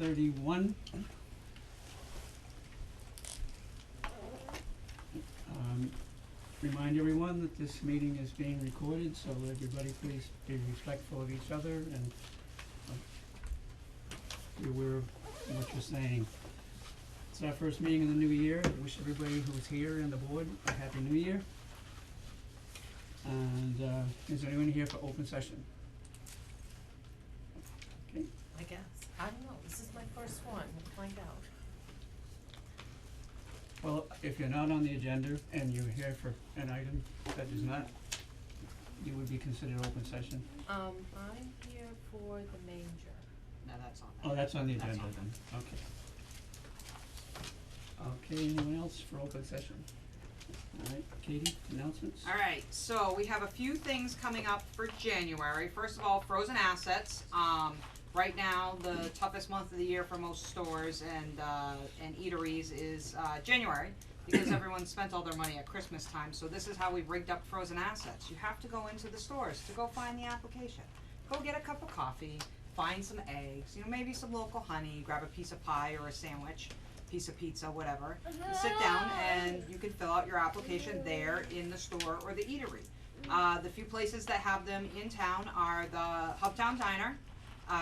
6:31. Remind everyone that this meeting is being recorded, so everybody please be respectful of each other and be aware of what you're saying. It's our first meeting in the new year. I wish everybody who is here and the board a happy new year. And is there anyone here for open session? Okay. I guess. I don't know. This is my first one. We'll find out. Well, if you're not on the agenda and you're here for an item that is not, you would be considered open session. I'm here for the manger. No, that's on Oh, that's on the agenda on then, okay. Okay, anyone else for open session? Alright, Katie, announcements? Alright, so we have a few things coming up for January. First of all, frozen assets. Right now, the toughest month of the year for most stores and eateries is January, because everyone spent all their money at Christmas time. So this is how we've rigged up frozen assets. You have to go into the stores to go find the application. Go get a cup of coffee, find some eggs, maybe some local honey, grab a piece of pie or a sandwich, piece of pizza, whatever. You sit down and you can fill out your application there in the store or the eatery. The few places that have them in town are the Hubtown Diner,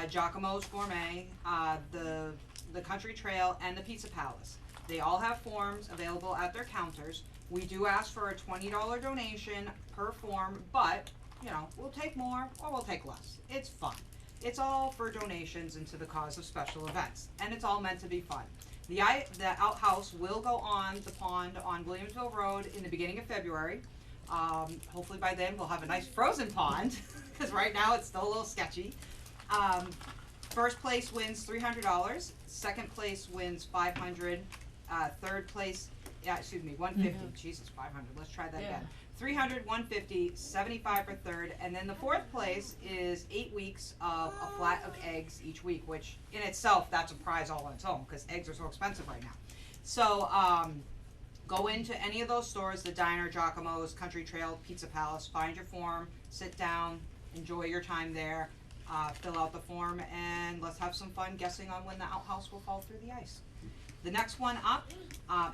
Giacomo's Gourmet, the Country Trail, and the Pizza Palace. They all have forms available at their counters. We do ask for a $20 donation per form, but, we'll take more or we'll take less. It's fun. It's all for donations into the cause of special events, and it's all meant to be fun. The outhouse will go on the pond on Williamsville Road in the beginning of February. Hopefully by then we'll have a nice frozen pond, because right now it's still a little sketchy. First place wins $300, second place wins $500, third place, $150, Jesus, $500, let's try that again. $300, $150, $75 for third, and then the fourth place is 8 weeks of a flat of eggs each week, which in itself, that's a prize all on its own, because eggs are so expensive right now. So, go into any of those stores, the Diner, Giacomo's, Country Trail, Pizza Palace, find your form, sit down, enjoy your time there, fill out the form, and let's have some fun guessing on when the outhouse will fall through the ice. The next one up,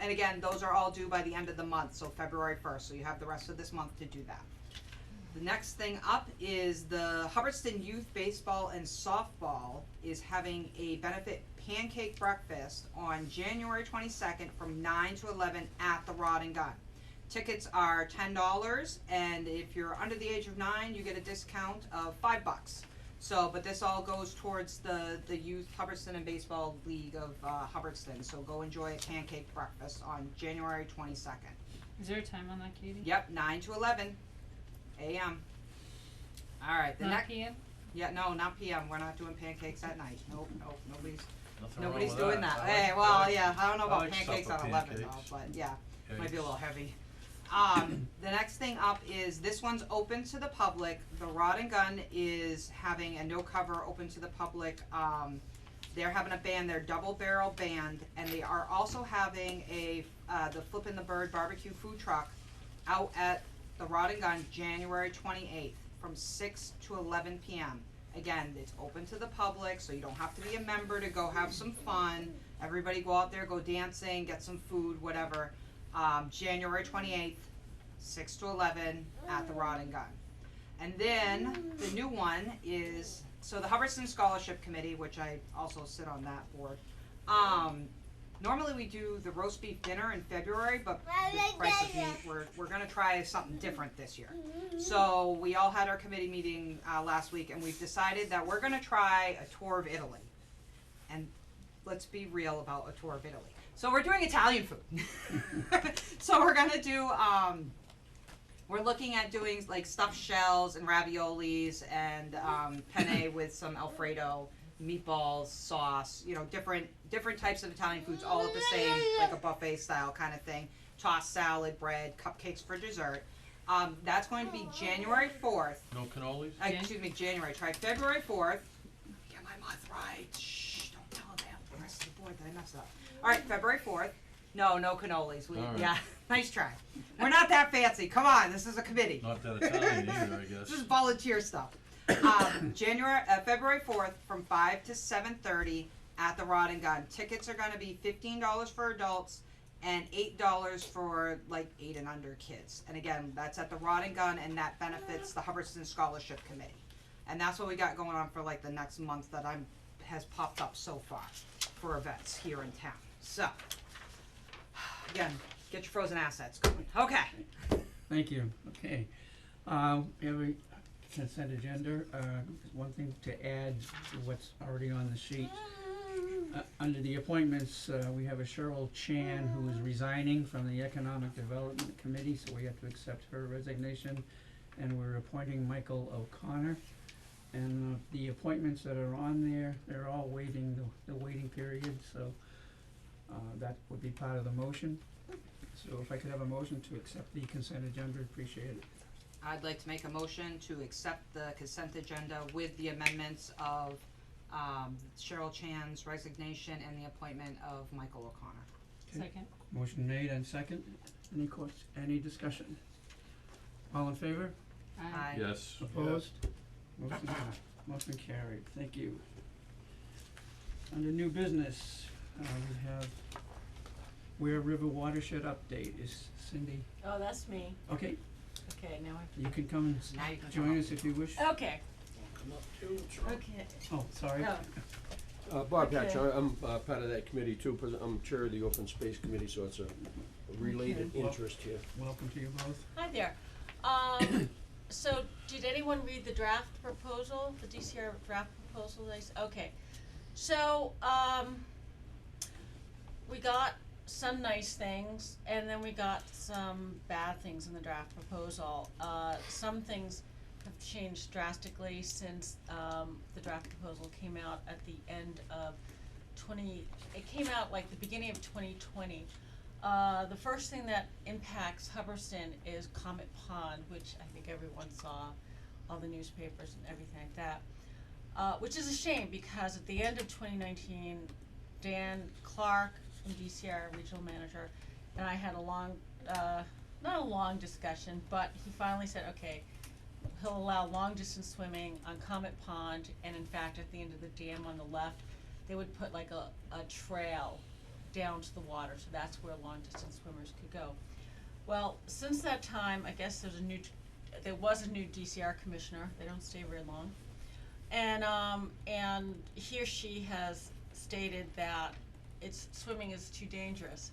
and again, those are all due by the end of the month, so February 1st, so you have the rest of this month to do that. The next thing up is the Hubbardston Youth Baseball and Softball is having a benefit pancake breakfast on January 22nd from 9 to 11 at the Rod and Gun. Tickets are $10, and if you're under the age of 9, you get a discount of $5. So, but this all goes towards the Youth Hubbardston and Baseball League of Hubbardston. So go enjoy a pancake breakfast on January 22nd. Is there a time on that, Katie? Yep, 9 to 11 a.m. All right, the Not next. PM? Yeah, no, not p.m. We're not doing pancakes at night. Nope, Nothing nobody's wrong with doing that. I Hey, like well, that. yeah, I don't know I about like pancakes supper at 11 though, pancakes. but yeah, might be a Eggs. little heavy. The next thing up is, this one's open to the public. The Rod and Gun is having a no cover open to the public. They're having a band, their Double Barrel Band, and they are also having the Flippin' the Bird barbecue food truck out at the Rod and Gun January 28th from 6 to 11 p.m. Again, it's open to the public, so you don't have to be a member to go have some fun. Everybody go out there, go dancing, get some food, whatever. January 28th, 6 to 11 at the Rod and Gun. And then the new one is, so the Hubbardston Scholarship Committee, which I also sit on that board. Normally we do the roast beef dinner in February, but the price of meat, we're gonna try something different this year. So we all had our committee meeting last week, and we've decided that we're gonna try a tour of Italy. And let's be real about a tour of Italy. So we're doing Italian food. So we're gonna do, we're looking at doing like stuffed shells and raviolis and penne with some Alfredo, meatballs, sauce, different types of Italian foods, all at the same, like a buffet style kind of thing. Tossed salad, bread, cupcakes for dessert. That's going to be January 4th. No cannolis? January. Try February 4th. Get my month right. Shh, don't tell them the rest of the board that I messed up. All right, February 4th. No cannolis. All right. Yeah, nice try. We're not that fancy. Come on, this is a committee. Not that Italian either, I guess. This is volunteer stuff. February 4th from 5 to 7:30 at the Rod and Gun. Tickets are gonna be $15 for adults and $8 for like 8 and under kids. And again, that's at the Rod and Gun, and that benefits the Hubbardston Scholarship Committee. And that's what we got going on for like the next month that has popped up so far for events here in town. So, again, get your frozen assets going. Okay. Thank you, okay. We have a consent agenda, one thing to add to what's already on the sheet. Under the appointments, we have a Cheryl Chan who is resigning from the Economic Development Committee, so we have to accept her resignation. And we're appointing Michael O'Connor. And the appointments that are on there, they're all waiting, the waiting period, so that would be part of the motion. So if I could have a motion to accept the consent agenda, appreciate it. I'd like to make a motion to accept the consent agenda with the amendments of Cheryl Chan's resignation and the appointment of Michael O'Connor. Okay. Second. Motion made and second. Any discussion? All in favor? Aye. Yes. Opposed? Motion carried, thank you. Under new business, we have Ware River Watershed Update. Is Cindy, Oh, that's me. okay, Okay, now you can come and Now you can join us if you wish. Okay. Okay. Oh, sorry. Oh. Bob Patch, Okay. I'm part of that committee too, I'm chair of the Open Space Committee, so it's a related Okay. interest here. Welcome to you both. Hi there. So did anyone read the draft proposal, the DCR draft proposal that I okay. So, we got some nice things, and then we got some bad things in the draft proposal. Some things have changed drastically since, the draft proposal came out at the end of it came out like the beginning of 2020. The first thing that impacts Hubbardston is Comet Pond, which I think everyone saw, all the newspapers and everything like that. Which is a shame, because at the end of 2019, Dan Clark, DCR regional manager, and I had a long, not a long discussion, but he finally said, okay, he'll allow long distance swimming on Comet Pond, and in fact, at the end of the dam on the left, they would put like a trail down to the water, so that's where long distance swimmers could go. Well, since that time, I guess there was a new DCR commissioner. They don't stay very long, and he or she has stated that swimming is too dangerous.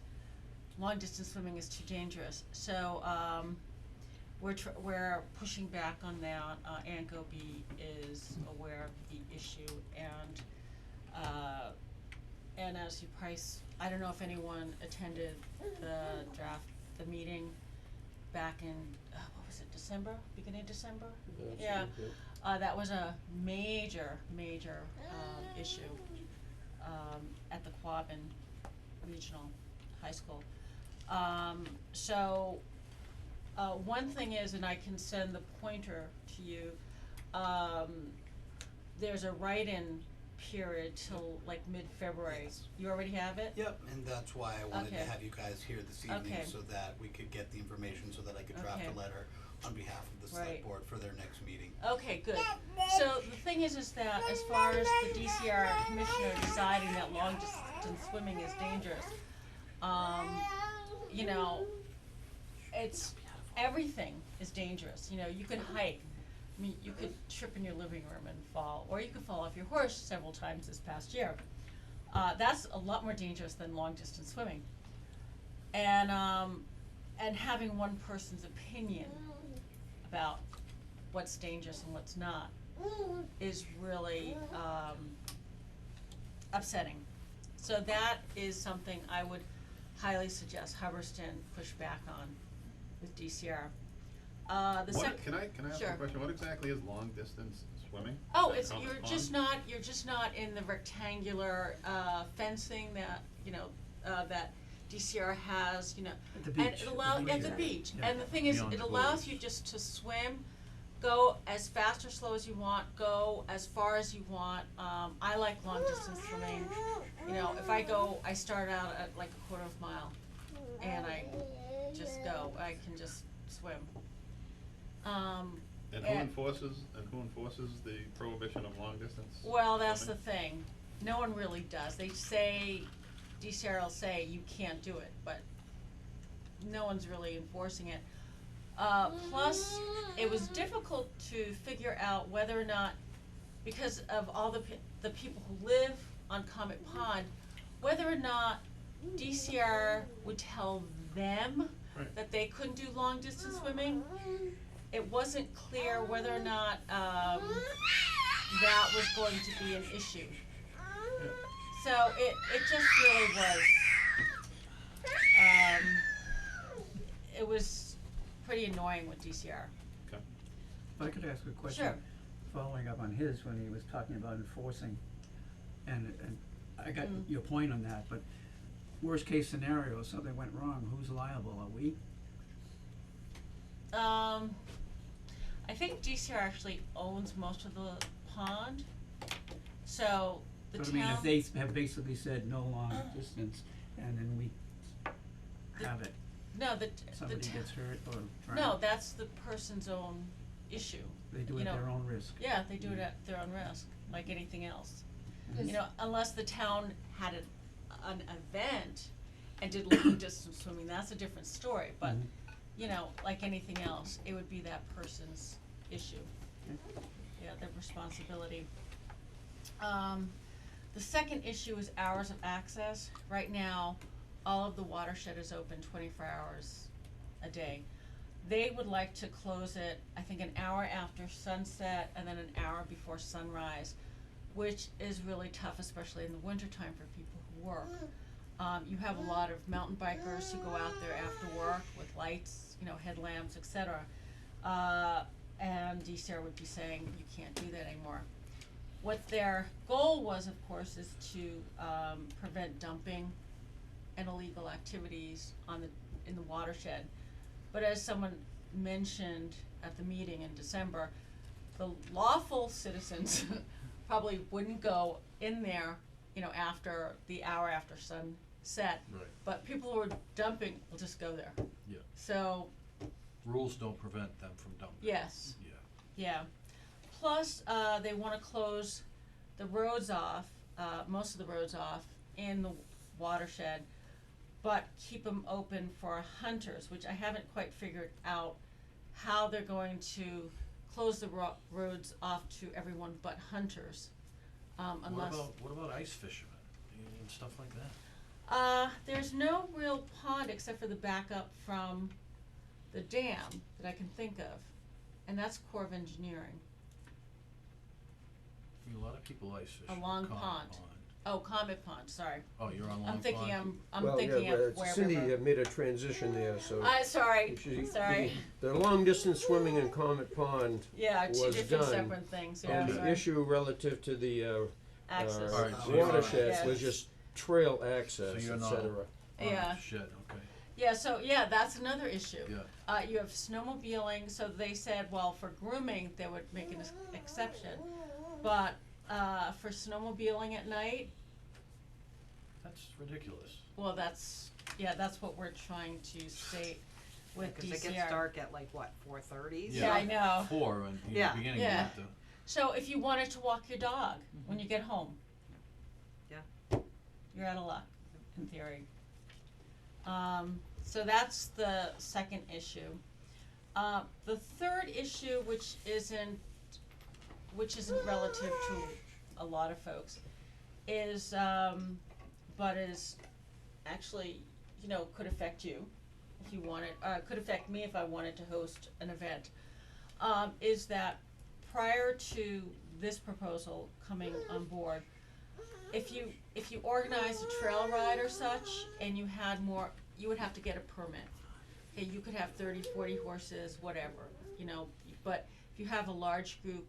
Long distance swimming is too dangerous. So we're pushing back on that. ANCOB is aware of the issue, and as you price, I don't know if anyone attended the meeting back in, what was it, December, beginning of December? Yeah, that was a major issue, at the Quabbin Regional High School. So, one thing is, and I can send the pointer to you, there's a write-in period till like mid-February. Yes. You already have it? Yep, and that's why I wanted Okay. to have you guys here this evening, Okay. so that we could get the information, so that I could draft Okay. a letter on behalf of the Right. select board for their next meeting. Okay, good. So the thing is that as far as the DCR commissioner deciding that long distance swimming is dangerous, you know, everything is dangerous. You know, you can hike. I mean, you could trip in your living room and fall, or you could fall off your horse several times this past year. That's a lot more dangerous than long distance swimming. And having one person's opinion about what's dangerous and what's not is really upsetting. So that is something I would highly suggest Hubbardston push back on with DCR. Can I ask Sure. a question? What exactly is long distance swimming? Oh, Is it's, that Comet you're Pond? just not in the rectangular, fencing that, that DCR has, At the And beach. it allows, at the Yeah. beach, Yeah. and the thing is, Beyond it the allows borders. you just to swim, go as fast or slow as you want, go as far as you want. I like long distance swimming, if I start out at like a quarter of a mile, and I just go, I can just swim. And who and- enforces the prohibition of long distance? Well, that's the swimming? thing. no one really does. They say, DCR will say you can't do it, but no one's really enforcing it. Plus, it was difficult to figure out whether or not, because of all the people who live on Comet Pond, whether or not DCR would tell them Right. that they couldn't do long distance swimming. It wasn't clear whether or not that was going to be an issue. So it just really was. It was pretty annoying with DCR. Okay. If I could ask a question. Sure. Following up on his, when he was talking about enforcing, and I got Mm. your point on that, but worst case scenario, if something went wrong, who's liable? Are we? I think DCR actually owns most of the pond, so the But I town. mean, if they have basically said no long distance, and then we have it, No, the somebody town. gets hurt or drowned. No, that's the person's own issue. They do you it at know, their own risk. Yeah, they do it at their own risk, like anything else. Mhm. You know, unless the town had an event and did long distance swimming, that's a different story, but, Mhm. you know, like anything else, it would be that person's issue. Okay. Yeah, their responsibility. The second issue is hours of access. Right now, all of the watershed is open 24 hours a day. They would like to close it, I think, an hour after sunset and then an hour before sunrise, which is really tough, especially in the wintertime for people who work. You have a lot of mountain bikers who go out there after work with lights, you know, headlamps, etc. And DCR would be saying you can't do that anymore. What their goal was, of course, is to prevent dumping and illegal activities in the watershed. But as someone mentioned at the meeting in December, the lawful citizens probably wouldn't go in there, you know, after the hour after sunset. Right. But people who are dumping will just go there. Yeah. So, Rules don't prevent them from dumping. yes. Yeah. Yeah. Plus, they wanna close the roads off, most of the roads off in the watershed, but keep them open for hunters, which I haven't quite figured out how they're going to close the roads off to everyone but hunters, unless. What about ice fishermen and stuff like that? There's no real pond except for the backup from the dam that I can think of, and that's Corps of Engineering. I mean, a lot of people ice fish. A long Common pond. Oh, Comet Pond, sorry. Oh, you're on Long I'm Pond? thinking I'm Well, thinking yeah, of but Ware Cindy River. made a transition there, so. Sorry, she- sorry. The long distance swimming in Comet Pond, Yeah, two was different done, separate things, yeah, and the sorry. issue relative to the, Access. Alright, so you're watershed was Yes. just trail access, you're et not- cetera. Yeah. Oh, shit, okay. Yeah, so, yeah, that's another issue. Yeah. You have snowmobiling, so they said, well, for grooming, they would make an exception. But, for snowmobiling at night, That's ridiculous. well, that's what we're trying to state with Cause DCR. it gets dark at like what, 4:30? Yeah, I know. 4 and in Yeah. the beginning Yeah. you have to. So if you wanted to walk your dog when you get home. Yeah. You're out of luck, in theory. So that's the second issue. The third issue, which isn't relative to a lot of folks, is, but is actually, you know, could affect you if you wanted, could affect me if I wanted to host an event, is that prior to this proposal coming on board, if you organize a trail ride or such and you had more, you would have to get a permit. Okay, you could have 30, 40 horses, whatever, you know, but if you have a large group,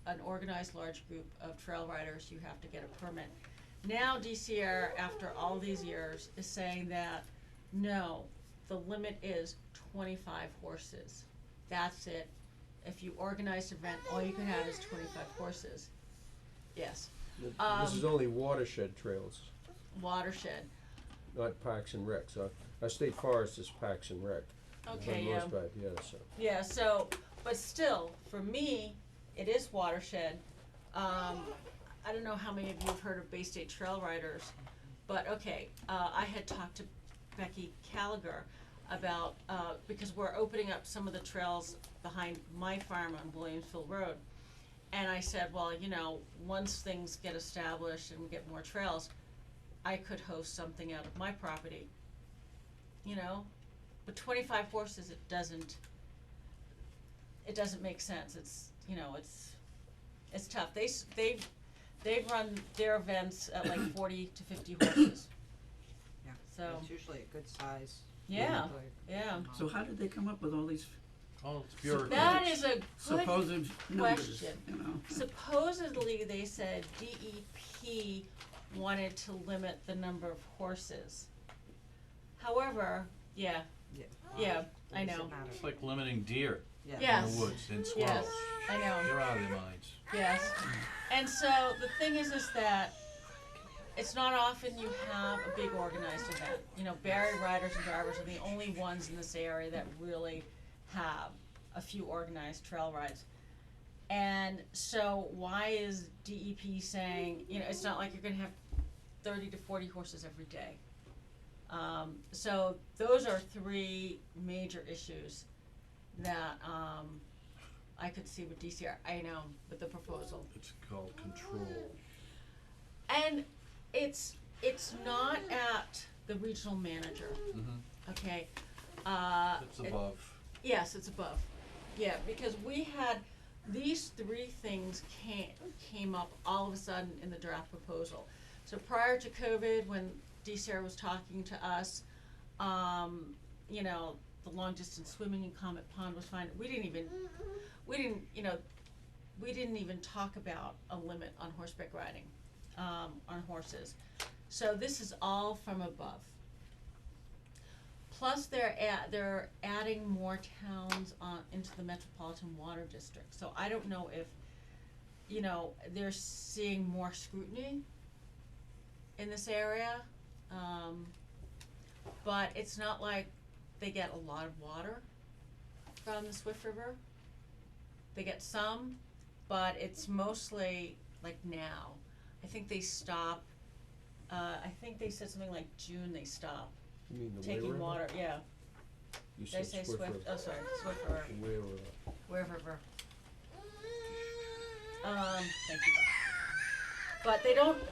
an organized large group of trail riders, you have to get a permit. Now DCR, after all these years, is saying that, no, the limit is 25 horses. That's it. If you organize an event, all you can have is 25 horses. Yes. This is only watershed trails, Watershed. not parks and rec, so our state forest is parks and rec. Okay, For the yeah. most part, yeah, so. Yeah, so, but still, for me, it is watershed. I don't know how many of you have heard of Bay State Trail Riders, but okay, I had talked to Becky Gallagher about, because we're opening up some of the trails behind my farm on Williamsville Road. And I said, well, you know, once things get established and we get more trails, I could host something out of my property, you know? But 25 horses, it doesn't make sense. It's, you know, it's tough. They run their events at like 40 to 50 horses. Yeah. So, It's usually a good size. yeah, like, yeah. So how did they come up with all these Oh, it's bureaucracy. That is a good supposed numbers, question. you know? Supposedly, they said DEP wanted to limit the number of horses. However, yeah, I know. It's like limiting deer Yeah. Yeah. in Yes. the woods and Yes, squirrels. I know. They're out of their minds. Yes. And so the thing is that it's not often you have a big organized event. You know, Barry riders and drivers are the only ones in this area that really have a few organized trail rides. And so why is DEP saying, you know, it's not like you're gonna have 30 to 40 horses every day. So those are three major issues that I could see with DCR, I know, with the proposal. It's called control. And it's not at the regional manager, Mm-hmm. okay? It's above. Yes, it's above. Yeah, because we had, these three things came up all of a sudden in the draft proposal. So prior to COVID, when DCR was talking to us, you know, the long distance swimming in Comet Pond was fine. We didn't even talk about a limit on horseback riding, on horses. So this is all from above. Plus, they're adding more towns into the Metropolitan Water District. So I don't know if, you know, they're seeing more scrutiny in this area. But it's not like they get a lot of water from the Swift River. They get some, but it's mostly like now. I think they stop, I think they said something like June they stop You mean the Ware taking River? water, yeah. You Did I said say Swift? River. Oh, sorry, Swift River, The Ware River. Ware River. Thank you, Bob. But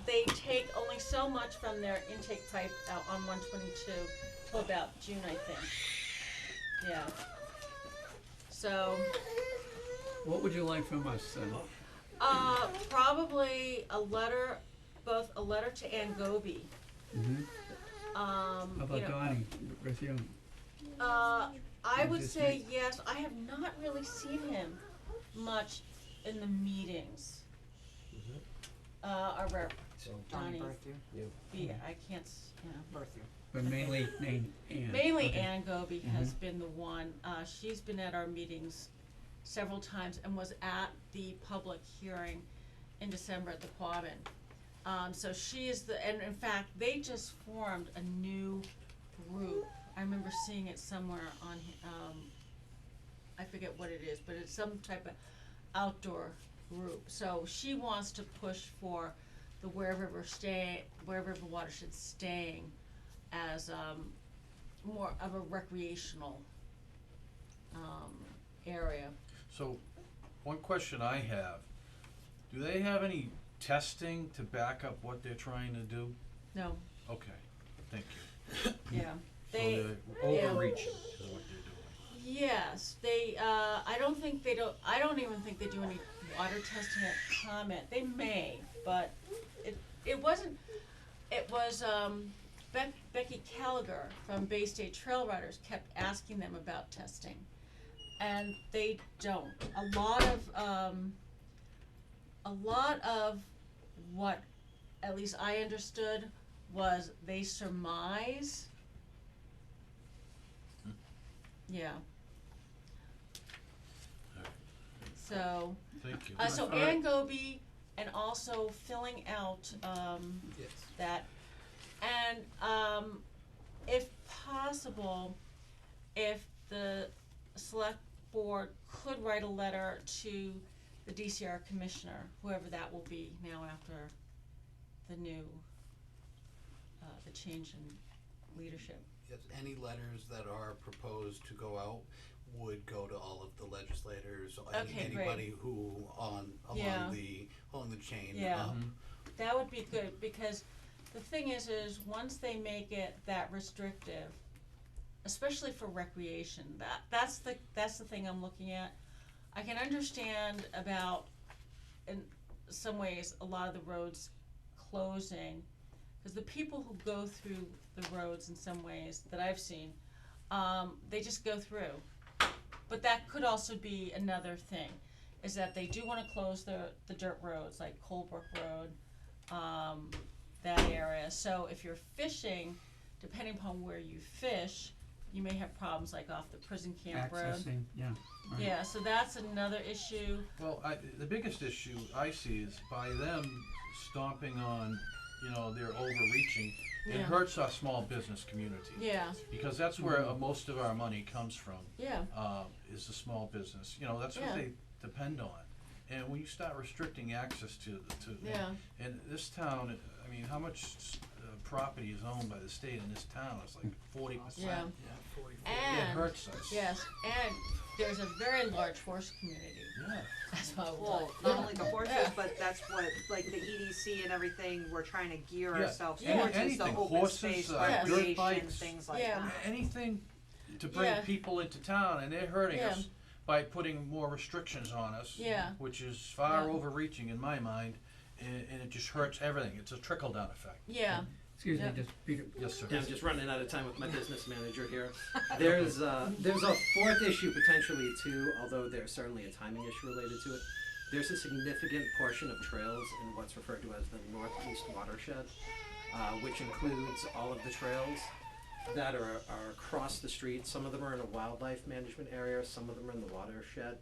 they take only so much from their intake pipe out on 122 till about June, I think. Yeah. So, What would you like from us then? probably a letter, both a letter to Ann Goby. Mm-hmm. How You about know, Donnie, with you? I would Just say yes. I have not really seen him much in the meetings. Our rep, Donnie Donnie, Berthier. I can't, you know. Berthier. But mainly Ann. Mainly Okay. Ann Goby has been the one, she's been at our meetings several times and was at the public hearing in December at the Quabbin. So she is and in fact, they just formed a new group. I remember seeing it somewhere on, I forget what it is, but it's some type of outdoor group. So she wants to push for the Ware River watershed staying as more of a recreational area. So, one question I have, do they have any testing to back up what they're trying to do? No, Okay, thank you. yeah, So they, they're yeah. overreaching is what they're doing. yes, they, I don't even think they do any water testing at Comet. They may, but it wasn't, it was, Becky Gallagher from Bay State Trail Riders kept asking them about testing, and they don't. A lot of what, at least I understood, was they surmise. Yeah. So, Thank you. so All right. Ann Goby, and also filling out, Yes. that, and, if possible, if the select board could write a letter to the DCR commissioner, whoever that will be now after the new, the change in leadership. Yes, any letters that are proposed to go out would go to all of the legislators, Okay, great. anybody who Yeah. along the chain. Yeah. That would be good, because the thing is once they make it that restrictive, especially for recreation, that's the thing I'm looking at. I can understand about, in some ways, a lot of the roads closing, because the people who go through the roads in some ways that I've seen, they just go through. But that could also be another thing, is that they do wanna close the dirt roads, like Colebrook Road, that area. So if you're fishing, depending upon where you fish, you may have problems like off the prison camp road. Accessing, yeah, right. Yeah, so that's another issue. Well, the biggest issue I see is by them stomping on, they're overreaching, it Yeah. hurts our small business community. Yeah, Because that's where most of our money comes from, yeah, is the small business. That's Yeah. what they depend on. And when you start restricting access to yeah, and this town, I mean, how much property is owned by the state in this town? It's like 40%. yeah. Yeah, 44. It And, hurts us. yes, and there's a very large horse community. Yeah. That's why Well, not only the horses, but that's what, like the EDC and everything, we're trying to gear Yeah. ourselves Yeah. towards is the Anything, open horses, space, dirt recreation, bikes. things like Yeah. that. Anything to bring Yeah. people into town, and they're hurting Yeah. us by putting more restrictions on us. Yeah. Which is far Yeah. overreaching in my mind, and it just hurts everything. It's a trickle-down effect. Yeah, Excuse me, Yeah. just Peter. Yes, sir. Yeah, I'm just running out of time with my business manager here. There's a fourth issue potentially too, although there's certainly a timing issue related to it. There's a significant portion of trails in what's referred to as the Northeast Watershed, which includes all of the trails that are across the street. Some of them are in a wildlife management area, some of them are in the watershed.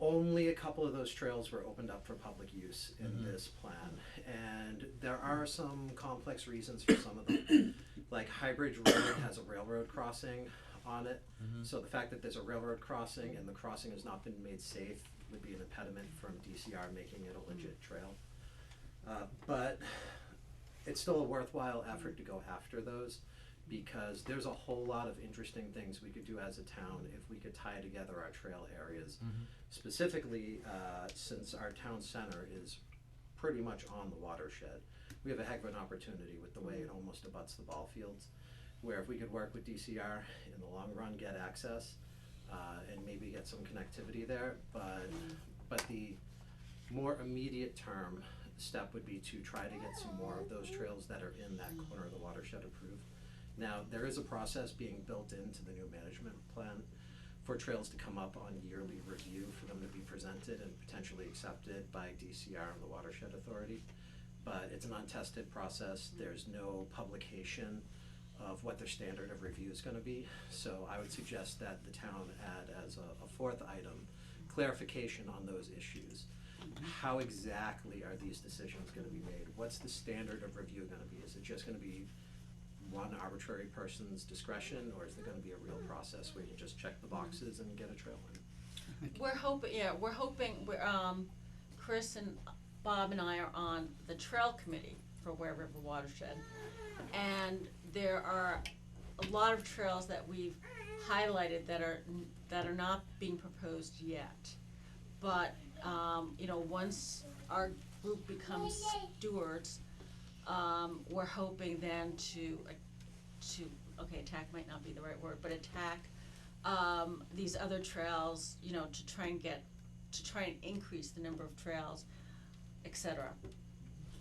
Only a couple of those trails were opened up for public use in this plan, and there are some complex reasons for some of them. Like Highbridge Road has a railroad crossing on it, so the fact that there's a railroad crossing and the crossing has not been made safe would be an impediment from DCR making it a legit trail. But it's still a worthwhile effort to go after those, because there's a whole lot of interesting things we could do as a town if we could tie together our trail areas. Specifically, since our town center is pretty much on the watershed, we have a heck of an opportunity with the way it almost abuts the ball fields, where if we could work with DCR in the long run, get access, and maybe get some connectivity there, but the more immediate term step would be to try to get some more of those trails that are in that corner of the watershed approved. Now, there is a process being built into the new management plan for trails to come up on yearly review, for them to be presented and potentially accepted by DCR and the Watershed Authority. But it's an untested process, there's no publication of what their standard of review is gonna be. So I would suggest that the town add as a fourth item, clarification on those issues. How exactly are these decisions gonna be made? What's the standard of review gonna be? Is it just gonna be one arbitrary person's discretion, or is there gonna be a real process where you just check the boxes and get a trail in? we're hoping, Chris and Bob and I are on the trail committee for Ware River Watershed. And there are a lot of trails that we've highlighted that are not being proposed yet. But, once our group becomes stewards, we're hoping then to attack might not be the right word, but attack these other trails, to try and increase the number of trails, et cetera.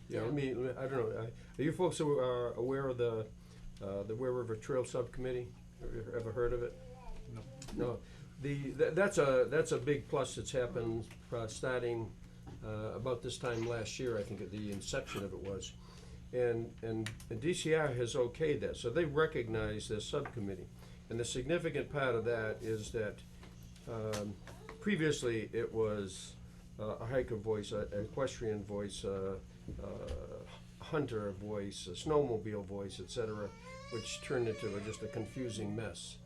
Yeah, I don't know, are you folks aware of the Ware River Trail Subcommittee? Have you ever heard of it? No. That's a big plus that's happened, starting, about this time last year, I think, at the inception of it was. And DCR has okayed that, so they recognize this subcommittee. And the significant part of that is that, previously it was a hiker voice, an equestrian voice, hunter voice, a snowmobile voice, etc., which turned into just a confusing mess.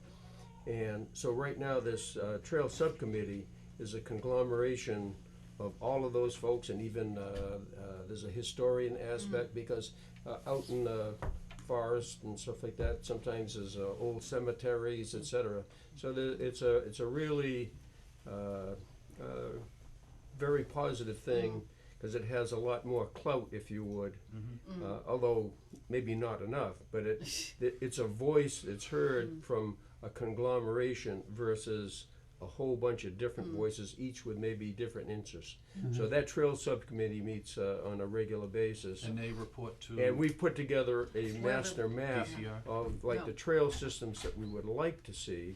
And so right now this trail subcommittee is a conglomeration of all of those folks, and even there's a historian aspect because out in the forest and stuff like that, sometimes there's old cemeteries, etc. So it's a really very positive thing because it has a lot more clout, if you would. Although maybe not enough, but it's a voice that's heard from a conglomeration versus a whole bunch of different voices, each with maybe different interests. So that trail subcommittee meets on a regular basis. And they report to. And we've put together a master map DCR. of like the trail systems that we would like to see,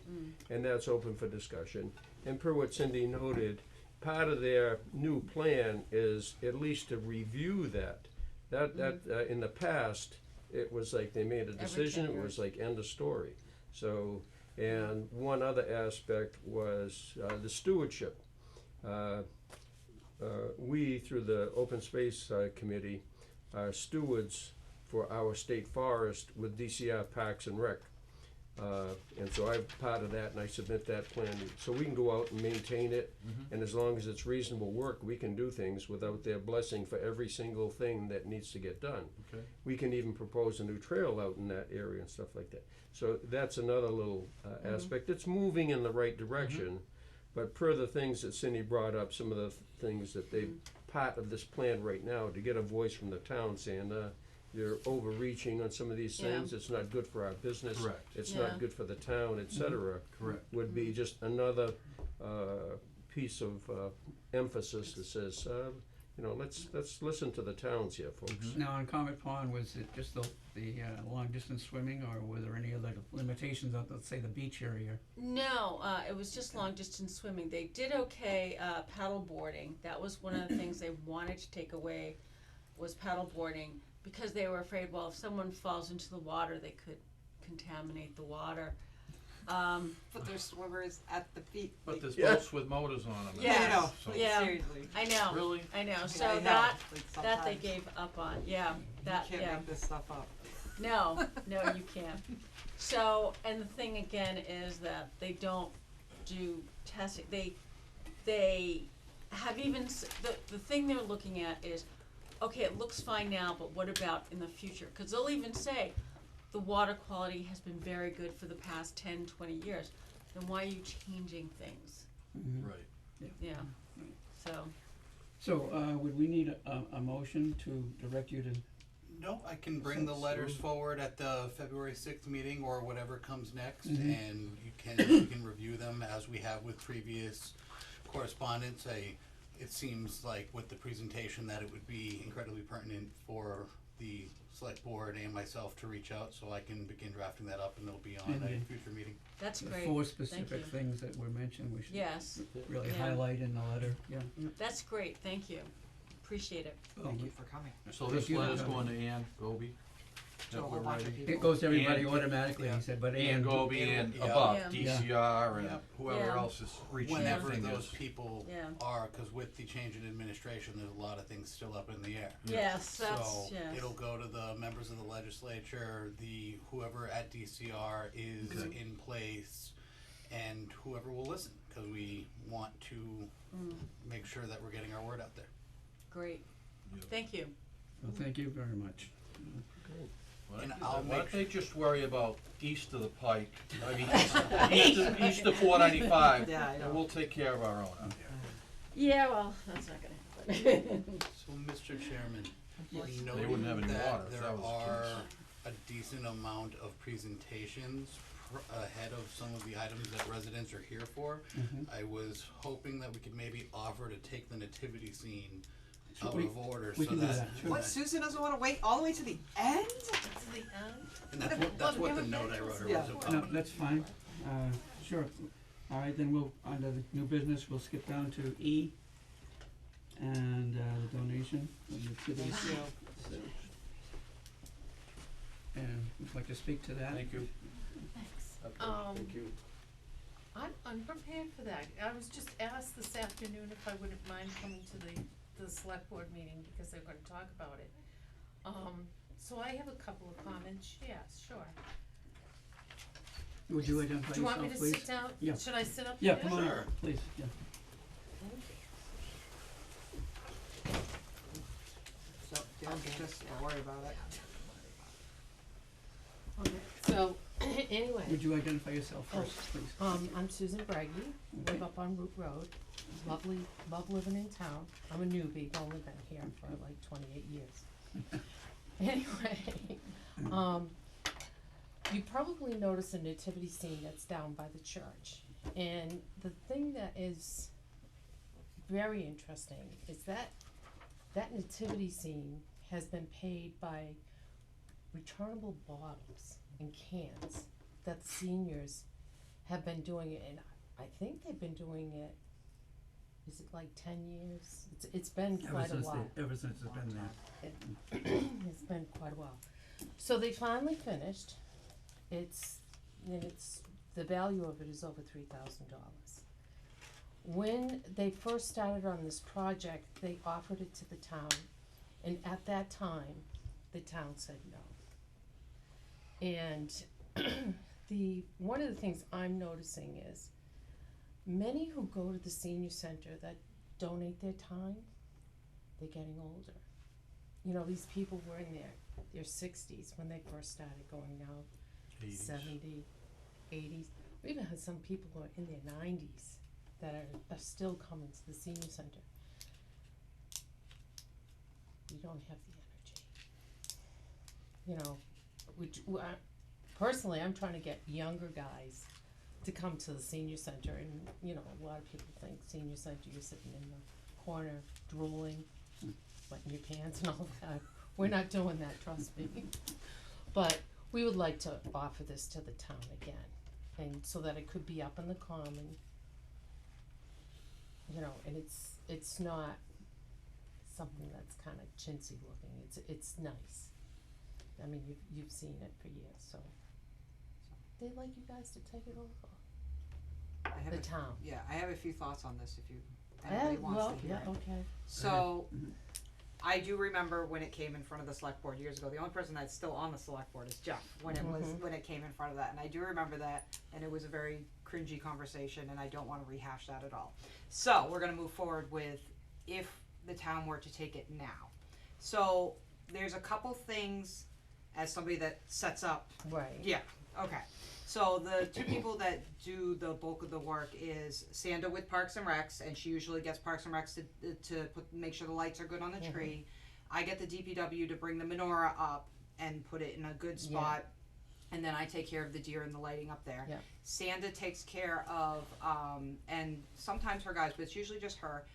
and that's open for discussion. And per what Cindy noted, part of their new plan is at least to review that. That in the past, it was like they made a decision, it was like end of story. So, and one other aspect was the stewardship. We, through the Open Space Committee, are stewards for our state forest with DCR Parks and Rec. And so I'm part of that, and I submit that plan, so we can go out and maintain it, and as long as it's reasonable work, we can do things without their blessing for every single thing that needs to get done. Okay. We can even propose a new trail out in that area and stuff like that. So that's another little aspect. It's moving in the right direction, but per the things that Cindy brought up, some of the things that they, part of this plan right now, to get a voice from the town saying, you're overreaching on some of these things, it's not good for our business. Correct. It's Yeah. not good for the town, et cetera. Correct. Would be just another piece of emphasis that says, let's listen to the towns here, folks. Now, on Comet Pond, was it just the long distance swimming, or were there any other limitations on, let's say, the beach area? No, it was just long distance swimming. They did okay paddle boarding. That was one of the things they wanted to take away, was paddle boarding, because they were afraid, well, if someone falls into the water, they could contaminate the water. Put their swimmers at the feet. But there's Yeah. boats with motors on them. Yeah. I know. So- Yeah. Seriously. I know. Really? I know. I So know. that Like that they sometimes gave up on. Yeah. That you can't yeah. make this stuff up. No, no, you can't. So, and the thing again is that they don't do testing. They have even the thing they're looking at is, okay, it looks fine now, but what about in the future? Because they'll even say the water quality has been very good for the past 10, 20 years. Then why are you changing things? Right. Yeah. So. So, would we need a motion to direct you to? No, I can bring the letters forward at the February 6th meeting or whatever comes next, and you can review them as we have with previous correspondence. It seems like with the presentation that it would be incredibly pertinent for the select board and myself to reach out, so I can begin drafting that up, and it'll be on a future meeting. The That's great. 4 Thank specific you. things that were mentioned, we should Yes, really Yeah. highlight in the letter, yeah. that's great. Thank you. Appreciate it. Thank you for coming. So Thank this you. letter's going to Ann Goby? To a That whole we're bunch of writing? people. It goes to everybody And- automatically, he said, but Ann Ann. Goby and Yeah. above, Yeah. DCR and Yeah. whoever Yeah. else is reaching their Whenever those fingers. people Yeah. are, because with the change in administration, there's a lot of things still up in the air. Yes, that's So yes. it'll go to the members of the legislature, whoever at DCR is Okay. in place, and whoever will listen, because we want to make sure that we're getting our word out there. Great. Yeah. Thank you. Well, thank you very much. Why And don't- I'll why make don't they just worry about east of the pike, I mean, east of 495, Yeah, I know. and we'll take care of our own out here. Yeah, well, that's not gonna happen. So, Mr. Chairman, They wouldn't have noting any that water if there that was the are case. a decent amount of presentations ahead of some of the items that residents are here for, I was hoping that we could maybe offer to take the nativity scene out we- of order we so can do that. that, sure. What, Susan doesn't wanna wait all the way to the end? And that's what the note I wrote her Yeah. was No, about. that's fine, sure. All right, then we'll, under the new business, we'll skip down to E, and, the donation of the city's. So, and would you like to speak to that? Thank you. Thank you. I'm unprepared for that. I was just asked this afternoon if I wouldn't mind coming to the select board meeting because they're gonna talk about it. So I have a couple of comments. Yes, sure. Would you identify Do you want me yourself, to please? sit down? Yeah. Should I sit up Yeah, here? come on, Sure. up, please, yeah. Just don't worry about it. Okay, so, anyway, Would you identify yourself first, please? I'm Susan Breggy, live up on Root Road, lovely, love living in town. I'm a newbie, only been here for like 28 years. Anyway, you probably notice a nativity scene that's down by the church. And the thing that is very interesting is that nativity scene has been paid by returnable bottles and cans that the seniors have been doing it, and I think they've been doing it, is it like 10 years? It's been quite a while. Ever since it's been there. It's been quite a while. So they finally finished. The value of it is over $3,000. When they first started on this project, they offered it to the town, and at that time, the town said no. And one of the things I'm noticing is many who go to the senior center that donate their time, they're getting older. You know, these people were in their 60s when they first started going out, 80s. 70, 80s. We even had some people who are in their 90s that are still coming to the senior center. You don't have the energy. You know, personally, I'm trying to get younger guys to come to the senior center, and you know, a lot of people think senior center, you're sitting in the corner drooling, wetting your pants and all that. We're not doing that, trust me. But we would like to offer this to the town again, and so that it could be up in the common, you know, and it's not something that's kind of chintzy looking. It's nice. I mean, you've seen it for years, so they'd like you guys to take it over. The town. Yeah, I have a few thoughts on this if anybody wants to hear it. Okay. So, I do remember when it came in front of the select board years ago. The only person that's still on the select board is Jeff when it came in front of that, and I do remember that, and it was a very cringy conversation, and I don't want to rehash that at all. So we're gonna move forward with if the town were to take it now. So there's a couple things as somebody that sets up. Right. Yeah. Okay. So the two people that do the bulk of the work is Sanda with Parks and Recs, and she usually gets Parks and Recs to make sure the lights are good on the tree. I get the DPW to bring the menorah up and put it in a good spot, and then I take care of the deer and the lighting up there. Yeah. Sanda takes care of, and sometimes her guys, but it's usually just her,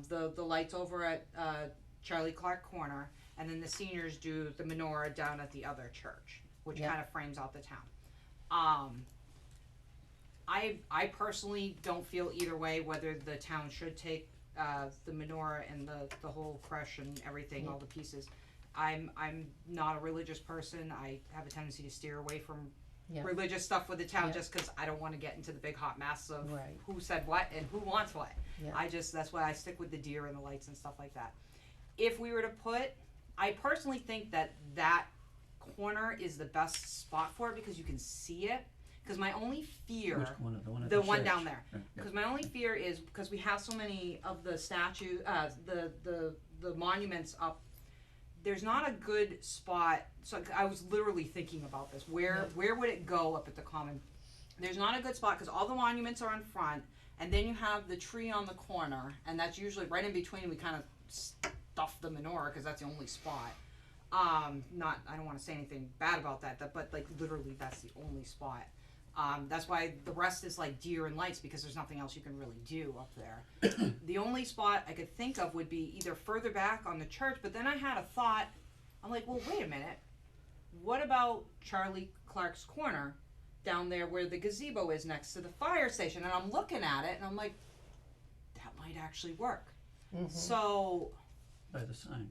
the lights over at Charlie Clark Corner, and then the seniors do the menorah down at the other church, which kind of frames out the town. I personally don't feel either way whether the town should take the menorah and the whole creche and everything, all the pieces. I'm not a religious person. I have a tendency to steer away from religious stuff with the town just because I don't want to get into the big hot mess of who said what and who wants what. That's why I stick with the deer and the lights and stuff like that. If we were to I personally think that corner is the best spot for it because you can see it. Because my only fear, Which corner? The one at the the one church? down there. Yeah. Because my only fear is because we have so many of the statue, the monuments up. There's not a good spot. So I was literally thinking about this. Where would it go up at the common? There's not a good spot because all the monuments are in front, and then you have the tree on the corner, and that's usually right in between. We kind of stuff the menorah because that's the only spot. I don't want to say anything bad about that, but like literally that's the only spot. That's why the rest is like deer and lights because there's nothing else you can really do up there. The only spot I could think of would be either further back on the church, but then I had a thought. I'm like, well, wait a minute. What about Charlie Clark's Corner down there where the gazebo is next to the fire station? And I'm looking at it and I'm like, that might actually work. So... By the sign.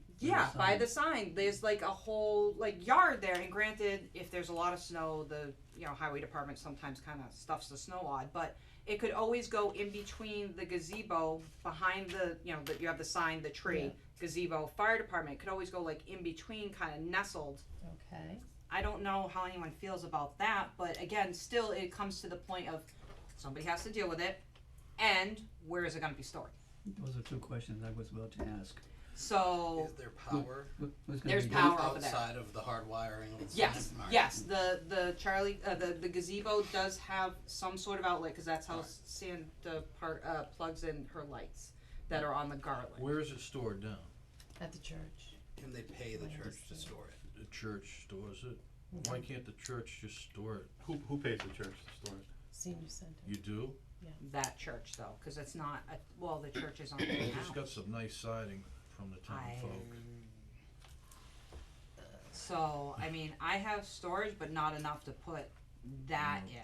by the sign. There's like a whole yard there, and granted, if there's a lot of snow, the highway department sometimes kind of stuffs the snow on, but it could always go in between the gazebo behind you have the sign, the tree, gazebo, fire department. It could always go like in between, kind of nestled. Okay. I don't know how anyone feels about that, but again, still it comes to the point of somebody has to deal with it, and where is it going to be stored? Those are two questions I was about to ask. So, Is there power Who's gonna There's be- power over there. outside of the hard wiring of the yes, sign? Alright. yes, the Charlie, the gazebo does have some sort of outlet, cause that's how Alright. Santa plugs in her lights that are on the garland. Where is it stored down? At the church. Can they pay the church to store it? The church stores it? Why can't the church just store it? Who pays the church to store it? Senior center. You do? That church though, cause it's not, well, the church is on the It's house. got some nice siding from the town folk. So, I mean, I have storage, but not enough to put that in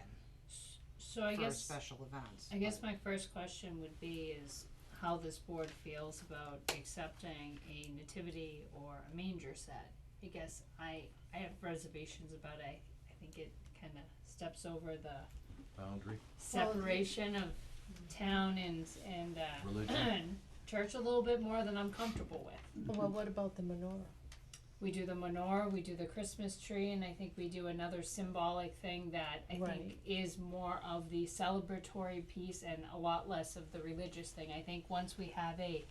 So I for guess, special events. I guess my first question would be is how this board feels about accepting a nativity or a manger set. I guess I have reservations about it. I think it kinda steps over the Boundary, separation of town and religion. church a little bit more than I'm comfortable with. Well, what about the menorah? We do the menorah, we do the Christmas tree, and I think we do another symbolic thing that I think Right. is more of the celebratory piece and a lot less of the religious thing. I think once we have a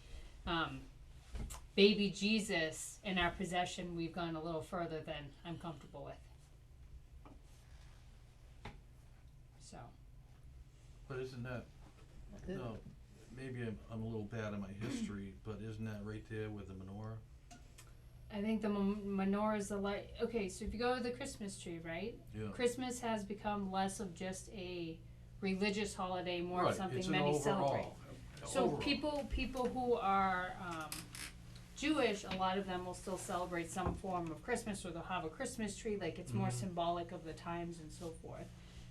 baby Jesus in our possession, we've gone a little further than I'm comfortable with. So, But isn't that, no, maybe I'm a little bad at my history, but isn't that right there with the menorah? I think the menorah is the light. Okay, so if you go to the Christmas tree, right? Yeah. Christmas has become less of just a religious holiday, more of Right, something it's an many celebrate. overall. So Overall. people who are Jewish, a lot of them will still celebrate some form of Christmas, or they'll have a Christmas tree, like it's more symbolic of the times and so forth.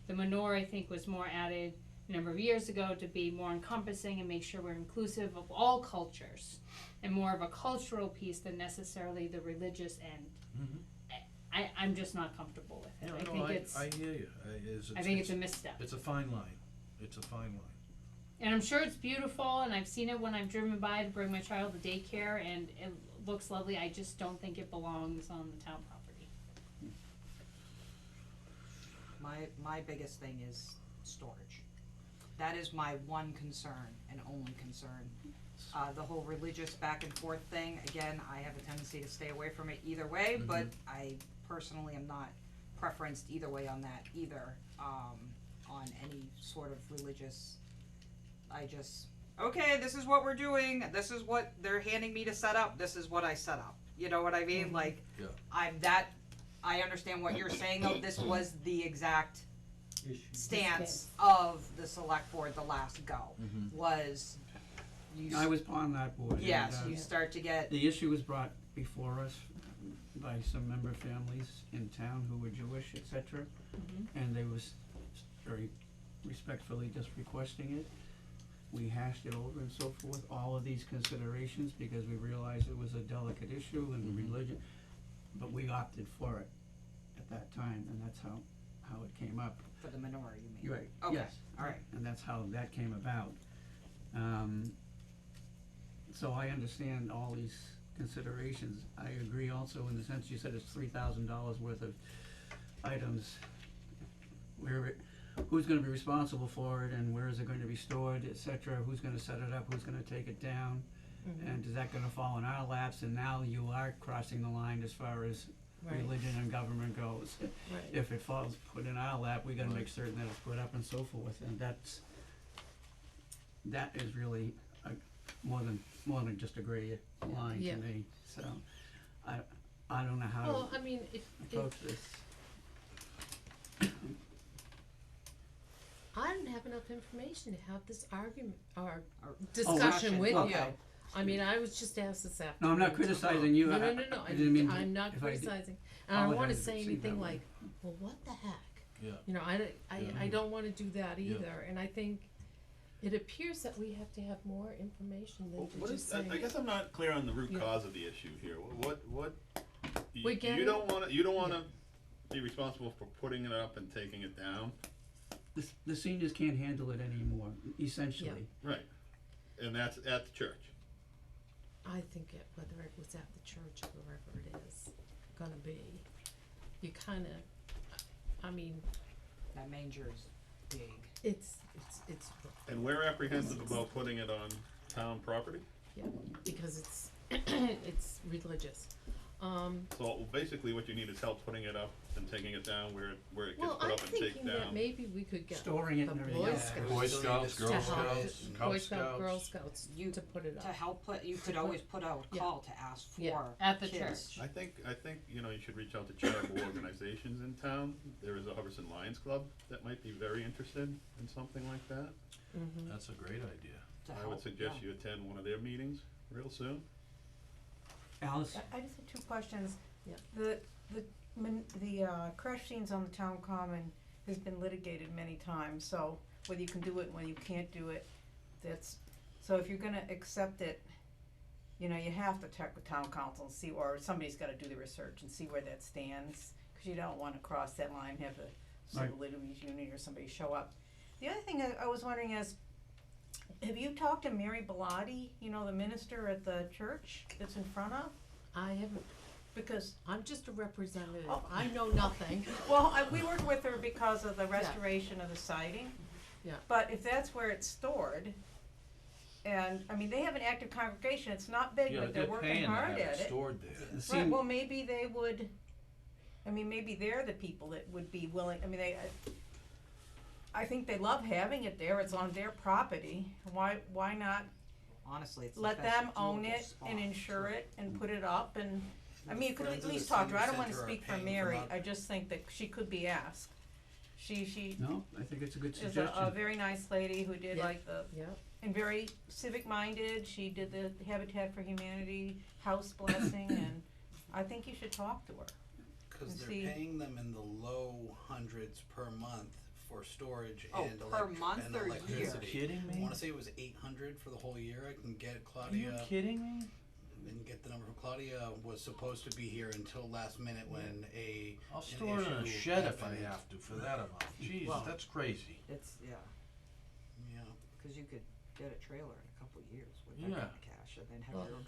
The menorah, I think, was more added a number of years ago to be more encompassing and make sure we're inclusive of all cultures, and more of a cultural piece than necessarily the religious end. I'm just not comfortable with it. Yeah, I no, think it's I hear you. I think it's a misstep. It's a fine line. It's a fine line. And I'm sure it's beautiful, and I've seen it when I've driven by to bring my child to daycare, and it looks lovely. I just don't think it belongs on the town property. My biggest thing is storage. That is my one concern and only concern. The whole religious back and forth thing, again, I have a tendency to stay away from it either way, but I personally am not preferenced either way on that either, on any sort of religious. I just, okay, this is what we're doing, this is what they're handing me to set up, this is what I set up. You know what I mean? Like, Yeah. I understand what you're saying though, this was the exact stance of the select board the last go, was you. I was on that board. and, Yes, you start to get, The issue was brought before us by some member families in town who were Jewish, et cetera. And they was very respectfully just requesting it. We hashed it over and so forth, all of these considerations, because we realized it was a delicate issue and religion, but we opted for it at that time, and that's how it came up. for the menorah, you mean? You're right, Okay, yes. alright. And that's how that came about. So I understand all these considerations. I agree also in the sense you said it's $3,000 worth of items. Who's gonna be responsible for it, and where is it going to be stored, et cetera, who's gonna set it up, who's gonna take it down? And is that gonna fall in our laps, and now you are crossing the line as far as religion and government goes. Right. If it falls put in our lap, we gotta make certain that it's put up and so forth, and that is really more than just a gray line Yeah. to me, so I don't know how Well, to I mean, if approach this. I don't have enough information to have this argument or discussion, discussion with you. okay. I mean, I was just asked this afternoon. No, I'm not criticizing you. No, I I didn't mean I'm not if I did- criticizing. And I don't wanna apologize if it say seemed anything that way. like, well, what the heck? Yeah. You know, I don't wanna do that Yeah. either, and I think it appears that we have to have more information than to What just is, say. I guess I'm not clear on the root Yeah. cause of the issue here. What, We get you it. don't wanna be responsible for putting it up and taking it down? The seniors can't handle it anymore, essentially. Right. And that's at the church. I think whether it was at the church or wherever it is gonna be, you kinda, I mean, That manger is big. it's, And we're apprehensive about putting it on town property? yeah, because it's religious. So basically what you need is help putting it up and taking it down where it gets Well, put I'm up and taken thinking that down. maybe we could get Storing it the and everything Boy else. Scouts. Boy Scouts, Girl to help- Scouts, Cub Boy Scout, Girl Scouts. Scouts You- to put it To up. help put, you could always put out a Yeah. call to ask for Yeah. At the kids. church. I think, you know, you should reach out to charitable organizations in town. There is a Hubbardson Lions Club that might be very interested in something like that. Mm-hmm. That's a great idea. To I help, would suggest yeah. you attend one of their meetings real soon. Alice? I just have two questions. Yeah. The crash scenes on the town common has been litigated many times, so whether you can do it and whether you can't do it, so if you're gonna accept it, you know, you have to check with town council and see, or somebody's gotta do the research and see where that stands, cause you don't wanna cross that line, have the Civil Liberties Union or somebody show up. The other thing I was wondering is, have you talked to Mary Bellotti, you know, the minister at the church that's in front of? I haven't, Because, I'm just a representative. Oh. I know nothing. well, we worked with her because of the restoration of the siding. Yeah. But if that's where it's stored, and, I mean, they have an active congregation, it's not big, Yeah, but they're they're working paying to hard have at it it. stored there. It Right, seemed- well, maybe they would, I mean, maybe they're the people that would be willing, I mean, I think they love having it there, it's on their property, why not Honestly, it's the let best them own doable it spot. and insure it and put it up and, I mean, you could Friends at of the least talk to her, I don't Senior wanna Center are speak for paying for Mary, not- I just think that she could be asked. She No, I think it's a good is suggestion. a very nice lady who did Yeah. like the, Yeah. and very civic minded, she did the Habitat for Humanity house blessing and I think you should talk to her. Cause And they're see- paying them in the low hundreds per month for storage Oh, and per month and or year? electricity. Kidding I me? wanna say it was 800 for the whole year. I can get Are you Claudia. kidding me? Didn't get the number from Claudia. Was supposed to be here until last minute when I'll an store it in a issue shed if I happened. have to for that amount. Jeez, Well- that's crazy. It's, yeah, Yeah. cause you could get a trailer in a couple years with that Yeah. kind of cash and then have Well, your own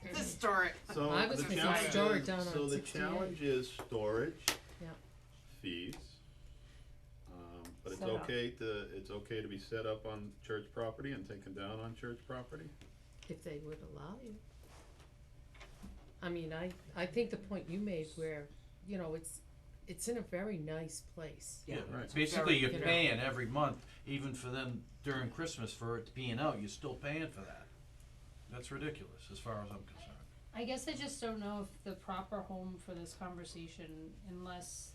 yeah. to store it. So I was the thinking challenge store it is- down on So the 68. challenge is storage. Yeah. Fees. But it's Set up. it's okay to be set up on church property and taken down on church property? If they would allow you. I mean, I think the point you made where, you know, it's in a very nice place. Yeah, right. it's Basically, very- you're you know. paying every month, even for them during Christmas for it being out, you're still paying for that. That's ridiculous, as far as I'm concerned. I guess I just don't know if the proper home for this conversation, unless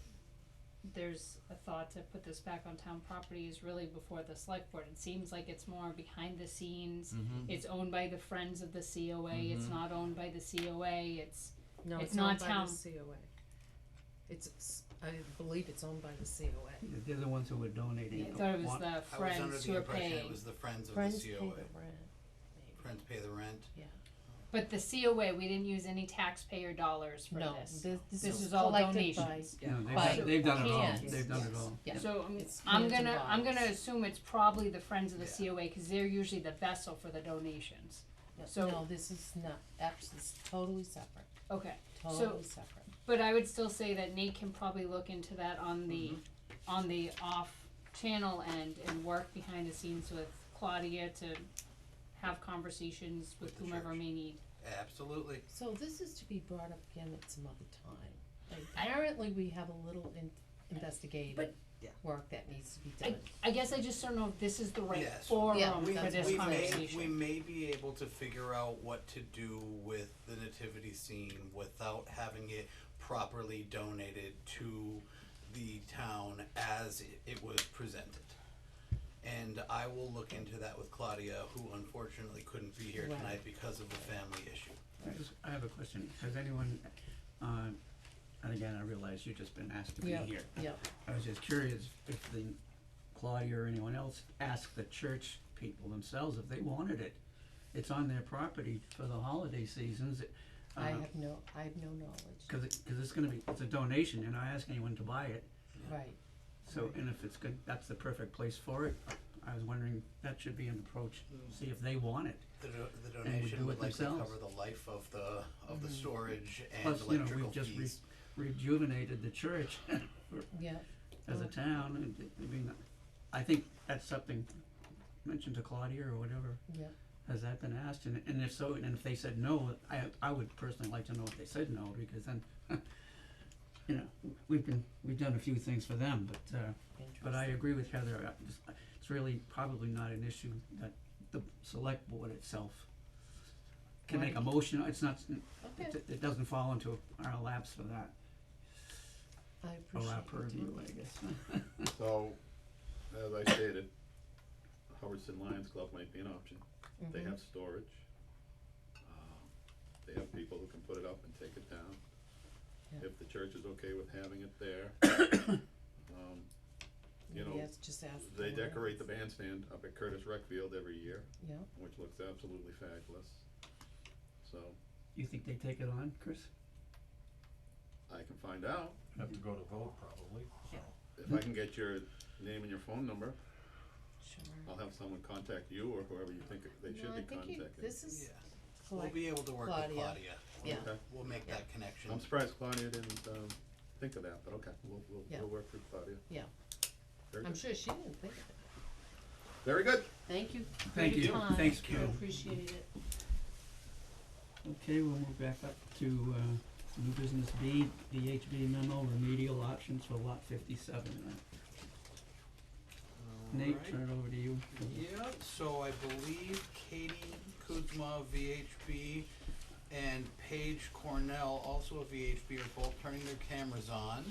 there's a thought to put this back on town property, is really before the select board. It seems like it's more behind the scenes. Mm-hmm. It's owned by the Friends of the COA, it's Mhm. not owned by the COA, it's, No, It's it's not owned by town. the COA. I believe it's owned by the COA. They're the ones who were donating. I thought it was One- the I was under Friends the who are impression paying. it was the Friends of Friends the pay COA. the rent, maybe. Friends pay the rent. But the COA, we didn't use any taxpayer dollars for No, this. this This is is all collected donations. You know, by they've done it all, cans, they've done it yes. all. Yeah. So It's I'm cans and gonna bottles. assume it's probably the Friends of the Yeah. COA, cause they're usually the vessel for the donations. So- No, this is not, it's totally separate, Okay, totally separate. but I would still say that Nate can probably look into that on the off channel end and work behind the scenes with Claudia to have conversations with With the whomever church. may need. Absolutely. So this is to be brought up again at some other time. Apparently, we have a little investigative But- Yeah. work that needs to be done. I guess I just don't know if this is the right Yes. forum Yeah, We, for this we conversation. may be able to figure out what to do with the nativity scene without having it properly donated to the town as it was presented. And I will look into that with Claudia, who unfortunately couldn't be here Right. tonight because of the family issue. I have a question, has anyone, and again, I realize you've just been asked to be Yeah. here. Yeah, I was just curious if the Claudia or anyone else asked the church people themselves if they wanted it. It's on their property for the holiday seasons, I have no knowledge. cause it's gonna be, it's a donation, you're not asking anyone to buy it. Right, So, and if it's good, that's the perfect place for it. I was wondering, that should be an approach, see if they want it. The would donation do would it likely themselves. cover the life of the storage and Plus, you know, electrical we've just fees. rejuvenated the church yeah. as a town, and I mean, I think that's something, mentioned to Claudia or whatever, Yeah. Has that been asked? And if so, and if they said no, I would personally like to know if they said no, because then, you know, we've done a few things for them, but I agree with Heather, it's really probably not an issue that the select board itself can make a motion, it's not, Okay, it doesn't fall into our laps for that, I or appreciate our it. purview, I guess. So, as I stated, Hubbardston Lions Club might be an option. They have storage. They have people who can put it up and take it down. Yeah. If the church is okay with having it there. You know, Yes, just ask. they them. decorate the bandstand up at Curtis Rec Field every year, Yeah, which looks absolutely fabulous. So, You think they take it on, Chris? I can find out. Have to go to vote probably, so. If I can get your name and your phone number, sure. I'll have someone contact you or whoever you think they should No, be I think contacting. this is Yeah. We'll collect, be able to work with Claudia. Claudia. Yeah. Okay. We'll make that connection. I'm surprised Claudia didn't, think of that, but okay, Yeah. we'll work with Claudia. Yeah. Very I'm good. sure she didn't think of it. Very good. Thank you for Thank your you. time. Thanks, I Bill. appreciate it. Okay, we'll move back up to, new business B, VHB memo, remedial options for lot 57. Nate, Alright. turn it over to you. Yeah, so I believe Katie Kuzma, VHB, and Paige Cornell, also a VHB, are both turning their cameras on.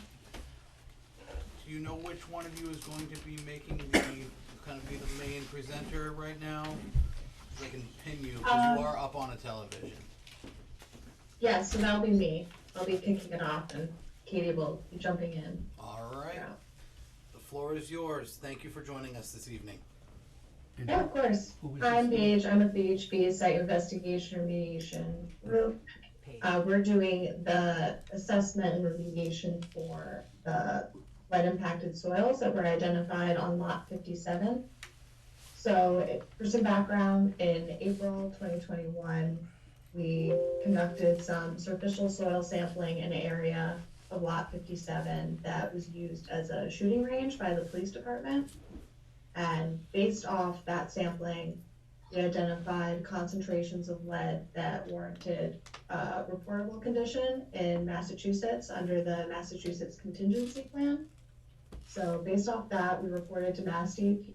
Do you know which one of you is going to be making the, kind of be the main presenter right now? They can pin you, because you are up on a television. Yeah, so that'll be me. I'll be kicking it off and Katie will be jumping in. Alright, Yeah. the floor is yours. Thank you for joining us this evening. And Yeah, of course. who was I'm this? Paige. I'm with VHB Site Investigation Remediation Group. We're doing the assessment and remediation for the lead impacted soils that were identified on lot 57. So for some background, in April 2021, we conducted some superficial soil sampling in an area of lot 57 that was used as a shooting range by the police department. And based off that sampling, we identified concentrations of lead that warranted reportable condition in Massachusetts under the Massachusetts Contingency Plan. So based off that, we reported to Mass DEP.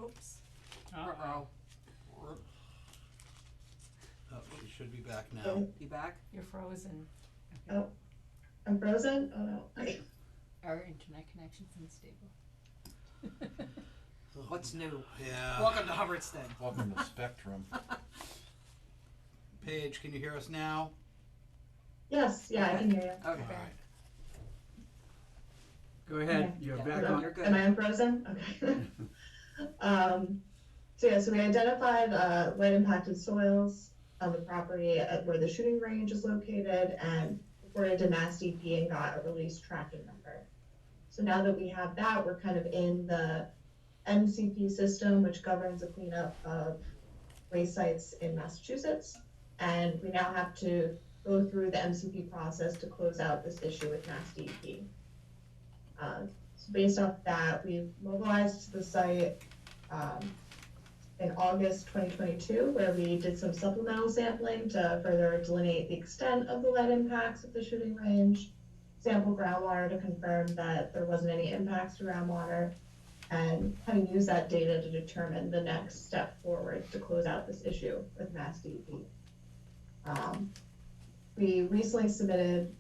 Oops. Uh-oh. Oh, you should be back now. Oh, You back? You're frozen. I'm frozen? Oh no. Our internet connection's unstable. What's new? Yeah. Welcome to Hubbardston. Welcome to Spectrum. Paige, can you hear us now? Yes, yeah, I can hear you. Okay. Alright. Go ahead, Okay. you're Yeah, back no, on. you're good. Am I unfrozen? Okay. So we identified lead impacted soils on the property where the shooting range is located and reported to Mass DEP and got a release tracking number. So now that we have that, we're kind of in the MCP system, which governs the cleanup of waste sites in Massachusetts. And we now have to go through the MCP process to close out this issue with Mass DEP. So based off that, we've mobilized to the site in August 2022, where we did some supplemental sampling to further delineate the extent of the lead impacts of the shooting range, sample groundwater to confirm that there wasn't any impacts to groundwater, and kind of use that data to determine the next step forward to close out this issue with Mass DEP. We recently submitted,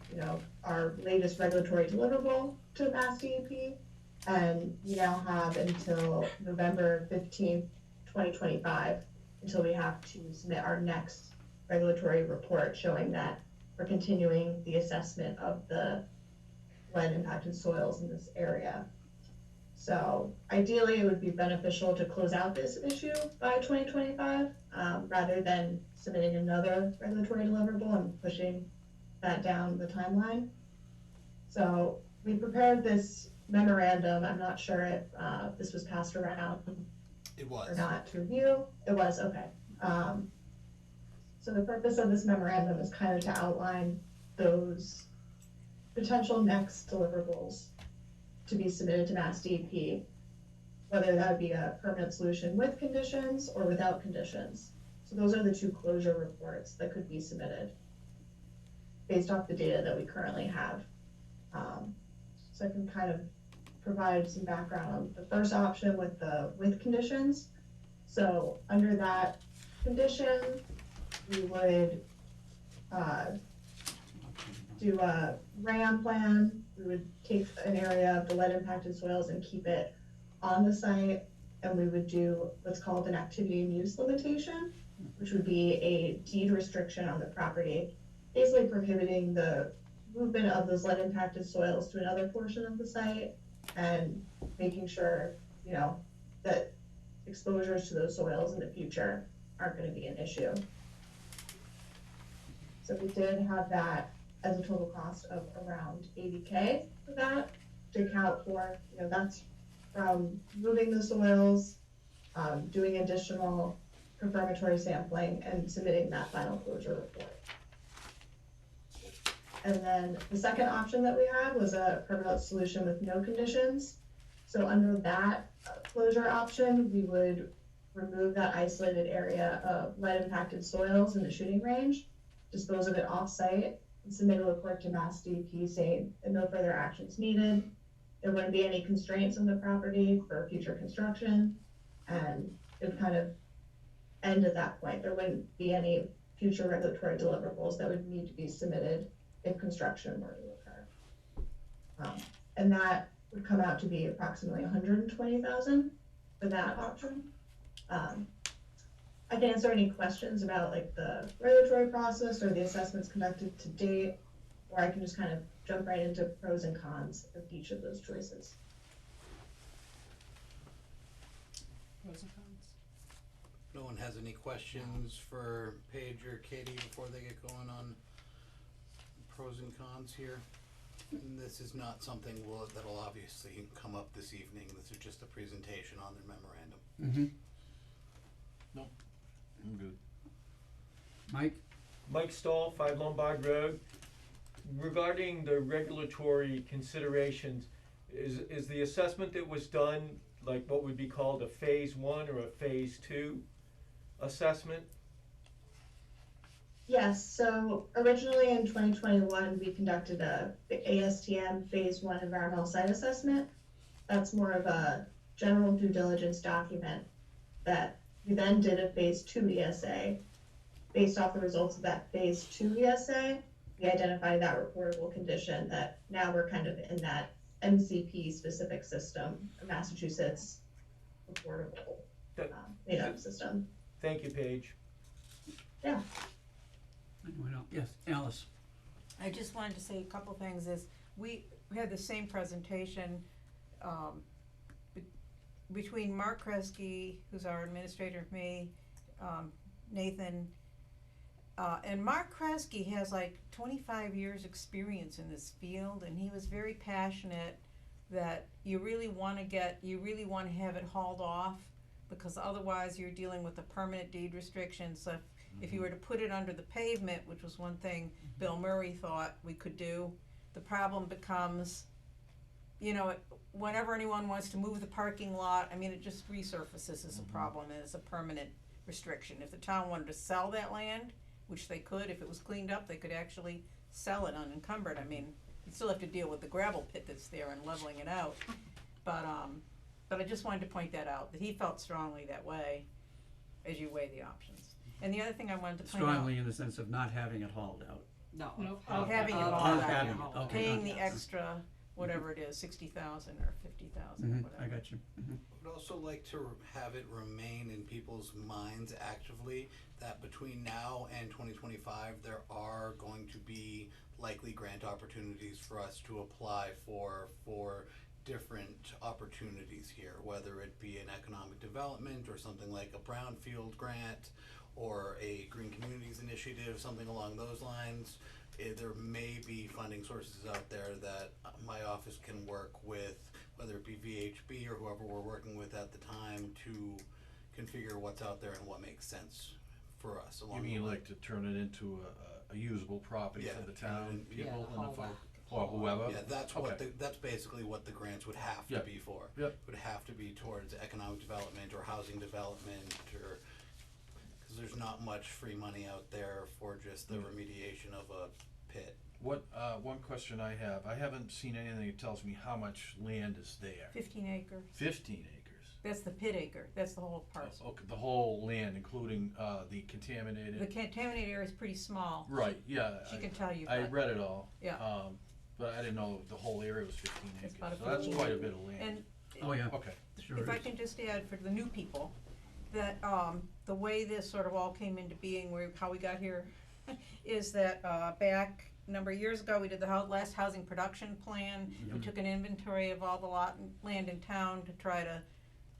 our latest regulatory deliverable to Mass DEP, and we now have until November 15th, 2025, until we have to submit our next regulatory report showing that we're continuing the assessment of the lead impacted soils in this area. So ideally, it would be beneficial to close out this issue by 2025, rather than submitting another regulatory deliverable and pushing that down the timeline. So we prepared this memorandum. I'm not sure if this was passed around It was. or not to review. It was, okay. So the purpose of this memorandum is kind of to outline those potential next deliverables to be submitted to Mass DEP. whether that would be a permanent solution with conditions or without conditions. So those are the two closure reports that could be submitted based off the data that we currently have. So I can kind of provide some background on the first option with conditions. So under that condition, we would do a RAM plan. We would take an area of the lead impacted soils and keep it on the site, and we would do what's called an activity and use limitation, which would be a deed restriction on the property, basically prohibiting the movement of those lead impacted soils to another portion of the site and making sure, you know, that exposures to those soils in the future aren't going to be an issue. So we did have that as a total cost of around $80K for that, to account for, you know, that's from moving the soils, doing additional confirmatory sampling, and submitting that final closure report. And then the second option that we had was a permanent solution with no conditions. So under that closure option, we would remove that isolated area of lead impacted soils in the shooting range, dispose of it off-site, and submit a report to Mass DEP saying that no further actions needed. There wouldn't be any constraints on the property for future construction, and it would kind of end at that point. There wouldn't be any future regulatory deliverables that would need to be submitted if construction were to occur. And that would come out to be approximately $120,000 for that option. I can answer any questions about like the regulatory process or the assessments conducted to date, or I can just kind of jump right into pros and cons of each of those choices. Pros and cons. No one has any questions for Paige or Katie before they get going on pros and cons here? And this is not something that'll obviously come up this evening. This is just a presentation on their memorandum. Mm-hmm. I'm good. Mike? Mike Stahl, 5 Lombard Road. Regarding the regulatory considerations, is the assessment that was done like what would be called a phase 1 or a phase 2 assessment? Yes, so originally in 2021, we conducted the ASTM phase 1 environmental site assessment. That's more of a general due diligence document that we then did a phase 2 ESA. Based off the results of that phase 2 ESA, we identified that reportable condition that now we're kind of in that MCP specific system, Massachusetts reportable system. Thank you, Paige. Yeah. Anyone else? Yes, Alice. I just wanted to say a couple things. Is we had the same presentation between Mark Kresge, who's our administrator, me, Nathan, and Mark Kresge has like 25 years experience in this field, and he was very passionate that you really want to have it hauled off, because otherwise you're dealing with a permanent deed restriction. So if you were to put it under the pavement, which was one thing Bill Murray thought we could do, the problem becomes, you know, whenever anyone wants to move the parking lot, I mean, it just resurfaces as a problem, and it's a permanent restriction. If the town wanted to sell that land, which they could, if it was cleaned up, they could actually sell it unencumbered. I mean, you still have to deal with the gravel pit that's there and leveling it out. But I just wanted to point that out, that he felt strongly that way as you weigh the options. And the other thing I wanted to point out. Strongly in the sense of not having it hauled out. No. Of having it Of hauled having out, it, okay. paying the Yes. extra, whatever it is, 60,000 or 50,000 or whatever. I got you. I'd also like to have it remain in people's minds actively that between now and 2025, there are going to be likely grant opportunities for us to apply for different opportunities here, whether it be an economic development or something like a brownfield grant or a green communities initiative, something along those lines. There may be funding sources out there that my office can work with, whether it be VHB or whoever we're working with at the time, to configure what's out there and what makes sense for us. You mean like to turn it into a usable property for the town people? Yeah, And if I Or whoever? Yeah, that's what Okay. that's basically what the grants would have to Yep. be for. Yep. Would have to be towards economic development or housing development or, cause there's not much free money out there for just the remediation of a pit. What, one question I haven't seen anything that tells me how much land is there. 15 acres. 15 acres. That's the pit acre. That's the whole parcel. Okay, the whole land, including, the The contaminated. contaminated area is pretty small. Right, yeah. She can tell you, I but- read it all. Yeah. But I didn't know the whole area was 15 It's acres, about a so that's 15 quite a bit of land. And Oh, yeah, Okay. sure if I is. can just add for the new people, that, the way this sort of all came into being, how we got here, is that, back a number of years ago, we did the last housing production plan. We took an inventory of all the land in town to try to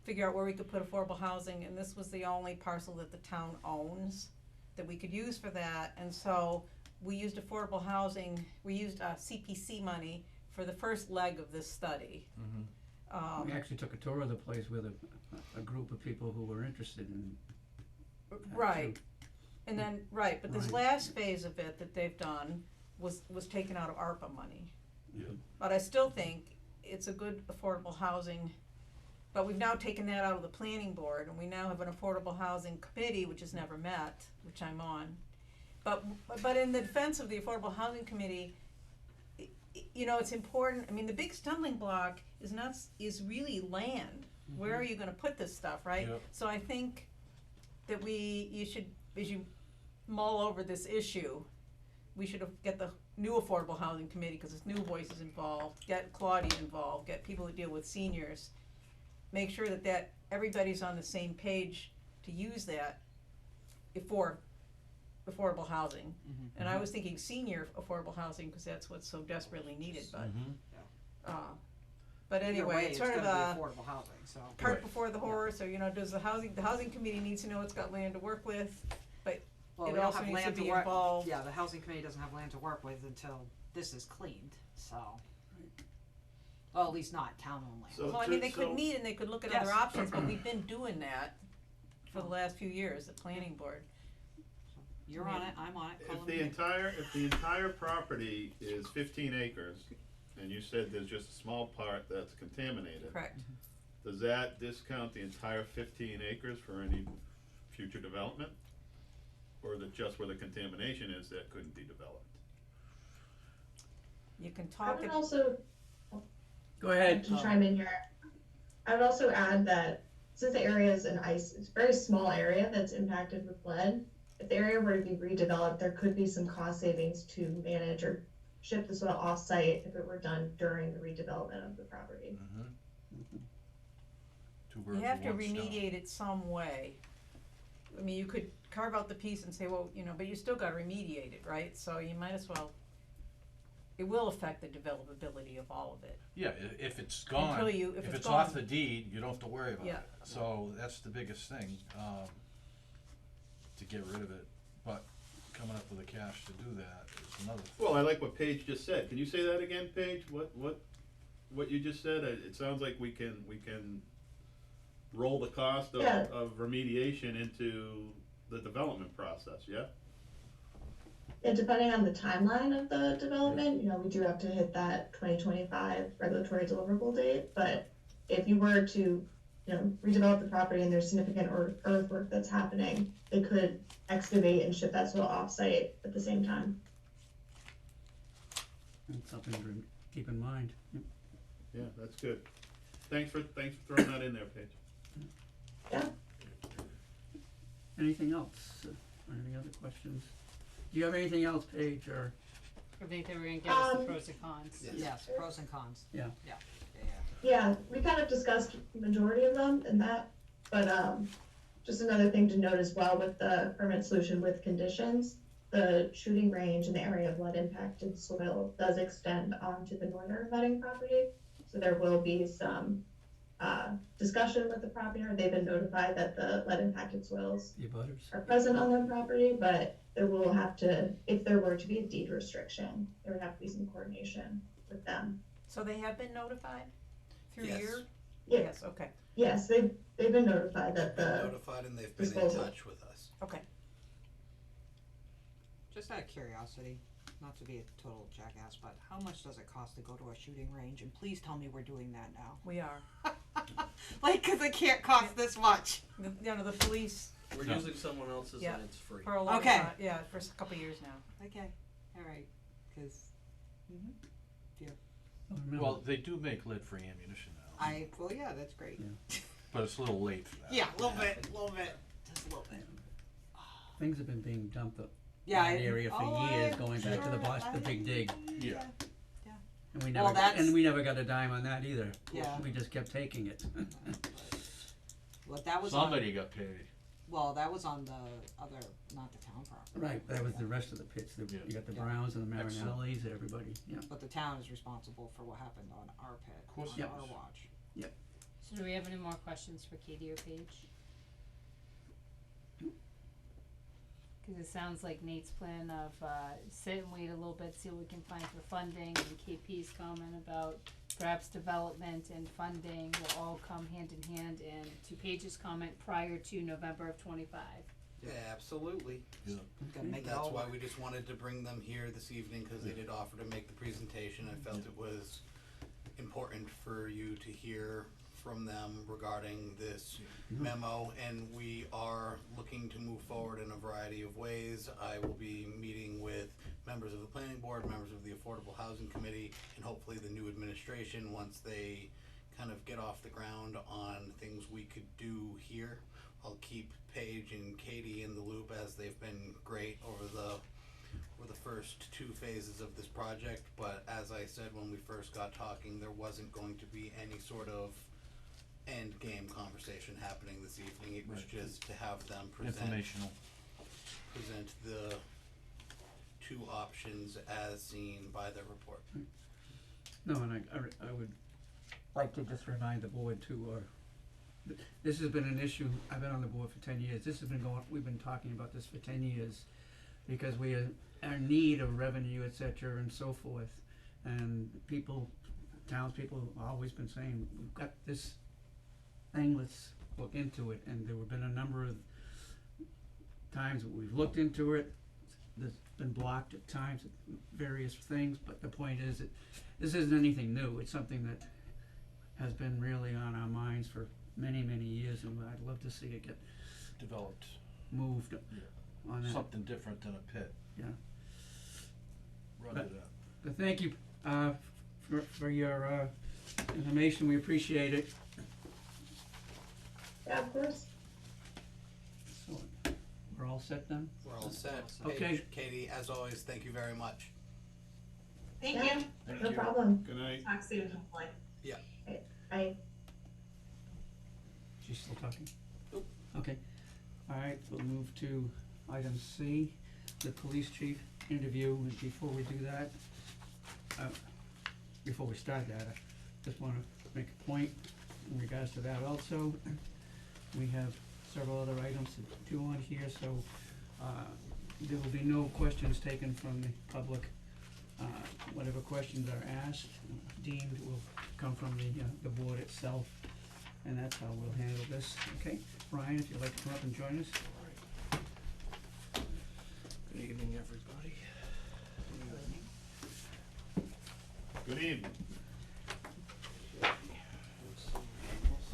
figure out where we could put affordable housing, and this was the only parcel that the town owns that we could use for that, and so we used affordable housing, we used, CPC money for the first leg of this study. Mm-hmm. We actually took a tour of the place with a group of people who were interested in that Right, too. and then, right, but this Right. last phase of it that they've done was taken out of ARPA money. Yeah. But I still think it's a good affordable housing, but we've now taken that out of the planning board, and we now have an affordable housing committee, which has never met, which I'm on. But in the defense of the affordable housing committee, you know, it's important, I mean, the big stumbling block is really land. Where are you gonna put this stuff, right? Yep. So I think that you should, as you mull over this issue, we should get the new affordable housing committee, cause it's new voices involved, get Claudia involved, get people who deal with seniors. Make sure that everybody's on the same page to use that for affordable housing. And I was thinking senior affordable housing, cause that's what's so desperately needed, but, Mm-hmm. but Either anyway, way, it's sort of gonna a be affordable housing, so. cart Right. before the horse, or, you know, does the housing committee needs to know it's got land to work with, but Well, it we don't also have needs to land to be work, involved. yeah, the housing committee doesn't have land to work with until this is cleaned, so. Well, at least not town-owned land. So Well, I to- mean, they could so- meet and they could look at Yes. other options, but we've been doing that for the last few years, the planning board. You're on it, I'm on it, call If them the entire property is 15 acres, and you said there's just a small part that's contaminated, Correct. does that discount the entire 15 acres for any future development? Or is it just where the contamination is that couldn't be developed? You can I talk would it, also, Go ahead. to chime in here, I would also add that since the area is it's a very small area that's impacted with lead, if the area were to be redeveloped, there could be some cost savings to manage or ship the soil off-site if it were done during the redevelopment of the property. Mm-hmm. Two you birds have with to one stone. remediate it some way. I mean, you could carve out the piece and say, well, you know, but you still gotta remediate it, right? So you might as well, it will affect the developability of all of it. Yeah, if it's gone, Until you, if if it's gone. off the deed, you don't have to worry about Yeah. it. So that's the biggest thing, to get rid of it. But coming up with the cash to do that is another thing. Well, I like what Paige just said. Can you say that again, Paige? What you just said? It sounds like we can roll the cost of, Yeah. of remediation into the development process, yeah? And depending on the timeline of the development, you know, we do have to hit that 2025 regulatory deliverable date, but if you were to, you know, redevelop the property and there's significant earthwork that's happening, they could excavate and ship that soil off-site at the same time. That's something to keep in mind. Yep. Yeah, that's good. Thanks for throwing that in there, Paige. Yeah. Anything else? Or any other questions? Do you have anything else, Paige, or? I think they were gonna give us the Um, pros and cons. Yes, pros and cons. Yeah. Yeah. Yeah, we kind of discussed majority of them in that, but just another thing to note as well with the permanent solution with conditions, the shooting range and the area of lead impacted soil does extend onto the northern abutting property. So there will be some discussion with the property owner. They've been notified that the lead impacted soils The butters? are present on their property, but there will have to, if there were to be a deed restriction, there would have to be some coordination with them. So they have been notified through Yes. your? Yeah. Yes, okay, Yes, they've been notified that Been the notified and they've been in disposal. touch with us. okay. Just out of curiosity, not to be a total jackass, but how much does it cost to go to a shooting range? And please tell me we're doing that now. We are. Like, 'cause it can't cost this much. The police, We're No. using someone else's Yeah. and it's free. for a long Okay. time, yeah, for a couple of years now. Okay, alright, 'cause, Remember, Well, they do make lead-free ammunition now, well, yeah, that's great. but it's a little late for that. Yeah, a little bit, just a little bit. things have been being dumped up Yeah, in that area for years, going back to the the big dig. Yeah. And we Well, never, that's- and we never got a dime on that either. Yeah. We just kept taking it. Well, that was on, Somebody got paid. well, that was on the other, not the town property. Right, that was the rest of the pits, Yeah. you got the Yeah. Browns and the Excellent. Marinellis, everybody, yeah. But the town is responsible for what happened on our pit, Of course on it our is. watch. So do we have any more questions for Katie or Paige? Cause it sounds like Nate's plan of, sit and wait a little bit, see what we can find for funding, and KP's comment about perhaps development and funding will all come hand in hand, and to Paige's comment, prior to November of 25. Yeah, absolutely. Gotta make it That's all why work. we just wanted to bring them here this evening, cause they did offer to make the presentation. I felt it was important for you to hear from them regarding this memo, and we are looking to move forward in a variety of ways. I will be meeting with members of the planning board, members of the Affordable Housing Committee, and hopefully the new administration, once they kind of get off the ground on things we could do here. I'll keep Paige and Katie in the loop, as they've been great over the first two phases of this project, but as I said when we first got talking, there wasn't going to be any sort of end game conversation happening this evening. It was Right. just to have them present Informational. the two options as seen by the report. No, and I would like to just remind the board too, this has been an issue, I've been on the board for 10 years, this has been we've been talking about this for 10 years, because we are in need of revenue, et cetera, and so forth, and townspeople have always been saying, we've got this thing, let's look into it, and there have been a number of times that we've looked into it, that's been blocked at times, various things, but the point is that this isn't anything new, it's something that has been really on our minds for many, many years, and I'd love to see it get Developed moved on that. something different than a pit. Yeah. Run But- to that. But thank you, for your, information, we appreciate it. Yeah, of course. So, we're all set then? We're all set. Okay. Paige, Katie, as always, thank you very much. Thank Yeah, you. Thank No you. problem. Good night. Talk soon, hopefully. Yeah. Bye. She's still talking? Okay, alright, we'll move to item C, the police chief interview, and before we do that, before we start that, I just wanna make a point in regards to that also. We have several other items to do on here, so, there will be no questions taken from the public. Whatever questions are asked, deemed will come from the board itself, and that's how we'll handle this, okay? Ryan, if you'd like to come up and join us. Good evening, everybody. Good evening. So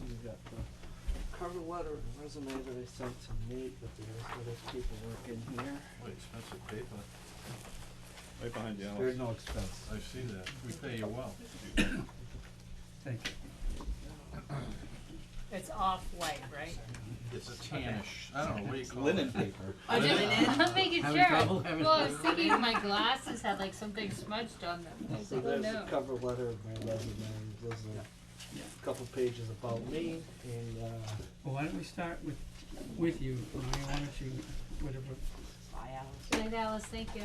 you got the cover letter and resume that I sent to Nate, but there's other paperwork in here. What expensive paper. Right behind you, Alice. There's no expense. I see that. We pay you well. Thank you. It's off-white, right? It's a tannish, I don't know, what do you call it? Linen paper. I'm making Having sure. trouble? Having Well, I was trouble? thinking my glasses had like something smudged on them. I was So like, oh there's no. a cover letter of my resume, there's Yeah. a couple pages about me, and, Well, why don't we start with you, Ryan, why don't you, whatever, Bye, Alice. Good night, Alice, thank you.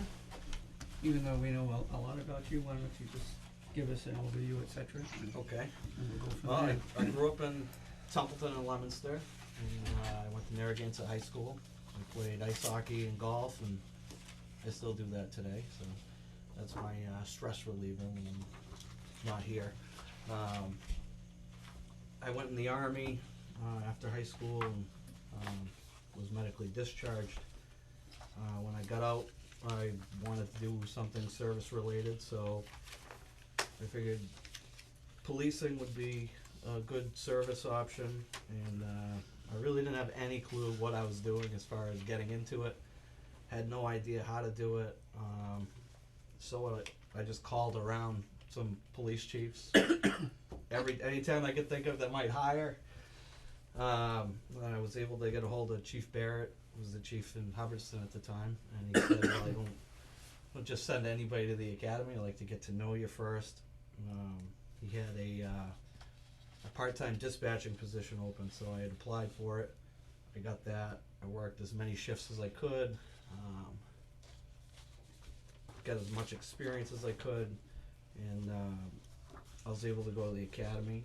even though we know a lot about you, why don't you just give us an overview, et cetera, and okay. we'll go from Well, there. I grew up in Templeton and Leominster, and I went to Narragansett High School. I played ice hockey and golf, and I still do that today, so that's my stress reliever when I'm not here. I went in the Army after high school and was medically discharged. When I got out, I wanted to do something service related, so I figured policing would be a good service option, and I really didn't have any clue what I was doing as far as getting into it. Had no idea how to do it, so I just called around some police chiefs. Anytime I could think of that might hire. I was able to get a hold of Chief Barrett, who was the chief in Hubbardston at the time, and he said, well, I don't just send anybody to the academy, I like to get to know you first. He had a part-time dispatching position open, so I had applied for it. I got that. I worked as many shifts as I could, got as much experience as I could, and I was able to go to the academy.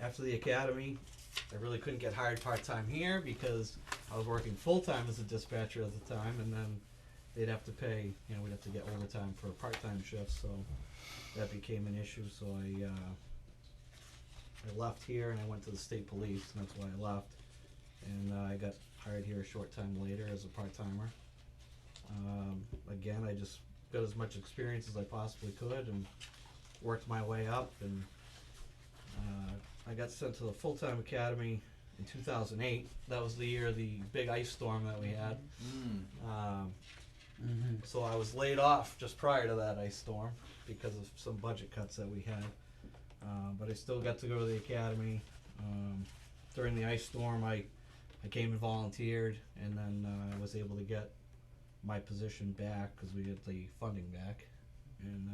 After the academy, I really couldn't get hired part-time here because I was working full-time as a dispatcher at the time, and then they'd have to pay, we'd have to get overtime for part-time shifts, so that became an issue. So I left here and I went to the state police, and that's why I left. And I got hired here a short time later as a part-timer. Again, I just got as much experience as I possibly could and worked my way up, and I got sent to the full-time academy in 2008. That was the year of the big ice storm that we had. So I was laid off just prior to that ice storm because of some budget cuts that we had. But I still got to go to the academy. During the ice storm, I came and volunteered, and then I was able to get my position back because we get the funding back. And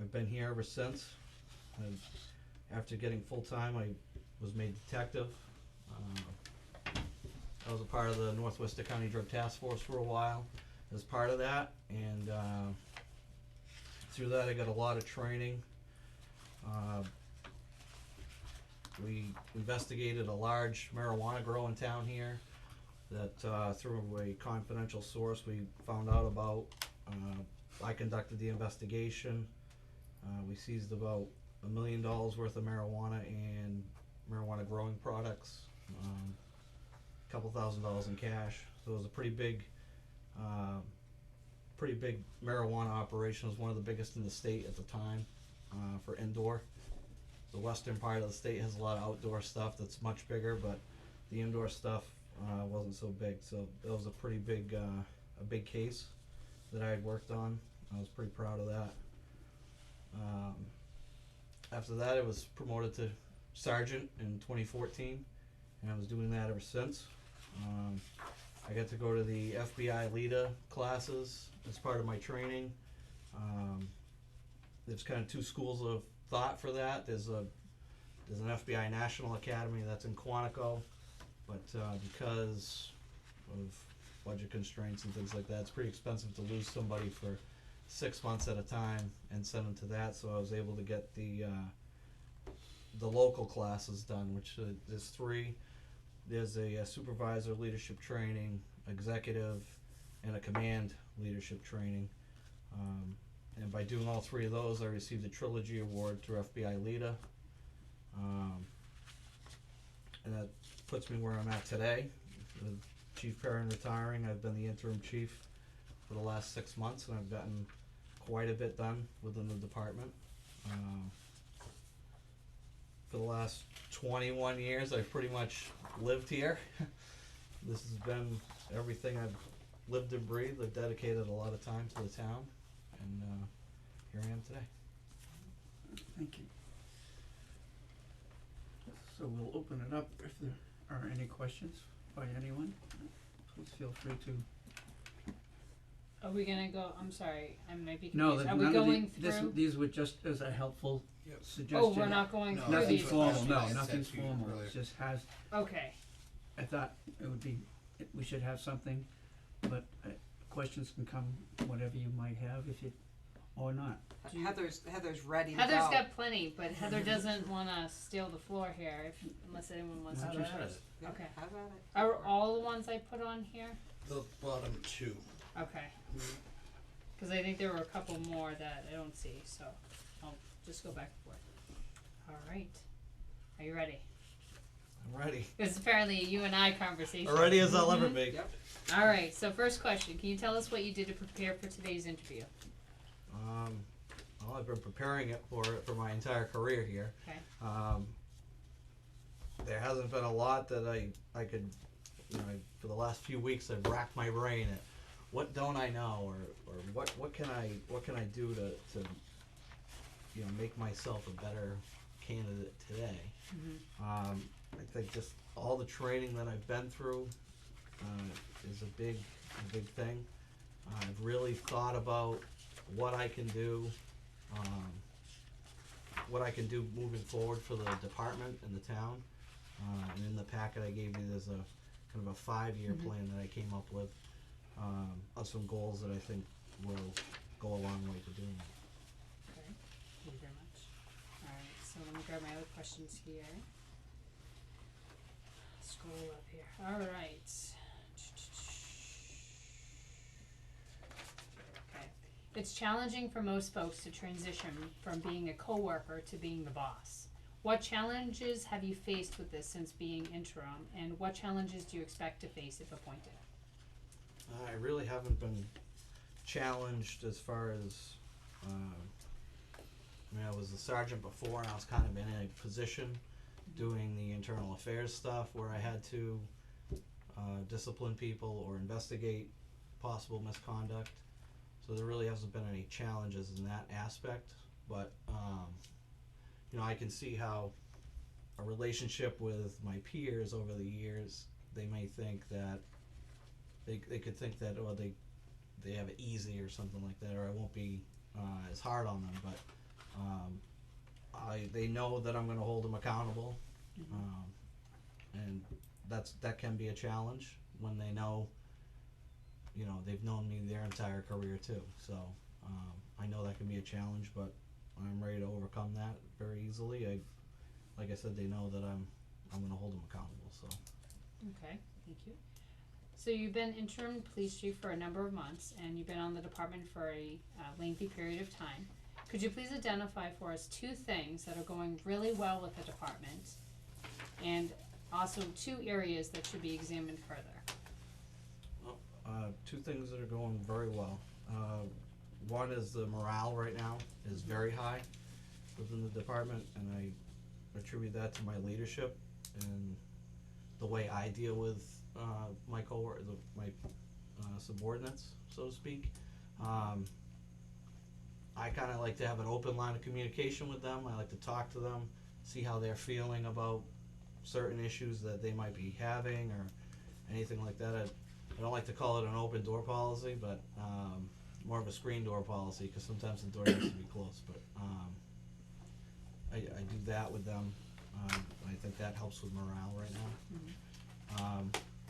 I've been here ever since. After getting full-time, I was made detective. I was a part of the Northwest County Drug Task Force for a while as part of that, and through that I got a lot of training. We investigated a large marijuana grow in town here that through a confidential source we found out about. I conducted the investigation. We seized about $1 million worth of marijuana and marijuana growing products, a couple $1,000s in cash. So it was a pretty big marijuana operation. It was one of the biggest in the state at the time for indoor. The western part of the state has a lot of outdoor stuff that's much bigger, but the indoor stuff wasn't so big. So that was a pretty big, a big case that I had worked on. I was pretty proud of that. After that, I was promoted to sergeant in 2014, and I was doing that ever since. I got to go to the FBI LEDA classes as part of my training. There's kind of two schools of thought for that. There's an FBI National Academy that's in Quantico, but because of budget constraints and things like that, it's pretty expensive to lose somebody for 6 months at a time and send them to that. So I was able to get the local classes done, which there's three. There's a supervisor leadership training, executive, and a command leadership training. And by doing all three of those, I received a Trilogy Award through FBI LEDA. And that puts me where I'm at today. With Chief Perrin retiring, I've been the interim chief for the last 6 months, and I've gotten quite a bit done within the department. For the last 21 years, I've pretty much lived here. This has been everything I've lived and breathed. I've dedicated a lot of time to the town, and here I am today. Thank you. So we'll open it up if there are any questions by anyone. Please feel free to. Are we gonna go, I'm sorry, I might be No, confused, that are we none of going the, through? these were just as a helpful Yep. suggestion. Oh, we're not going through Nothing's these? formal, no, I said nothing's to you formal, earlier. it just has, Okay, I thought it would be, we should have something, but questions can come, whatever you might have, if you, or not. Heather's ready to go. Heather's got plenty, but Heather doesn't wanna steal the floor here, unless anyone wants to. Have go at first. Yeah, Okay. have at it. Are all the ones I put on here? The bottom two. Okay. Cause I think there were a couple more that I don't see, so I'll just go back and forth. Alright, are you ready? I'm ready. This is apparently a you and I conversation. Ready as I'll ever Mhm. be. Yep. All right. So first question: can you tell us what you did to prepare for today's interview? Well, I've been preparing it for my entire career here. Okay. There hasn't been a lot that I could, for the last few weeks I've racked my brain at what don't I know, or what can I do to make myself a better candidate today. Mm-hmm. I think just all the training that I've been through is a big thing. I've really thought about what I can do, moving forward for the department and the town. And in the packet I gave you, there's a kind of a 5-year Mhm. plan that I came up with of some goals that I think will go a long way to doing that. Okay. Thank you very much. All right. So let me grab my other questions here. Scroll up here. All right. Okay. It's challenging for most folks to transition from being a coworker to being the boss. What challenges have you faced with this since being interim, and what challenges do you expect to face if appointed? I really haven't been challenged as far as, I was a sergeant before, and I was kind of in a position doing the internal affairs stuff where I had to discipline people or investigate possible misconduct. So there really hasn't been any challenges in that aspect, but I can see how a relationship with my peers over the years, they may think that they could think that they have it easy or something like that, or I won't be as hard on them, but they know that I'm going to hold them accountable. And that can be a challenge when they know, they've known me their entire career too. So I know that can be a challenge, but I'm ready to overcome that very easily. Like I said, they know that I'm going to hold them accountable. So. Okay, thank you. So you've been interim police chief for a number of months, and you've been on the department for a lengthy period of time. Could you please identify for us 2 things that are going really well with the department, and also 2 areas that should be examined further? Well, 2 things that are going very well. One is the morale right now is very high within the department, and I attribute that to my leadership and the way I deal with my subordinates, so to speak. I kind of like to have an open line of communication with them. I like to talk to them, see how they're feeling about certain issues that they might be having or anything like that. I don't like to call it an open door policy, but more of a screen door policy, because sometimes the door needs to be closed. But I do that with them. I think that helps with morale right now.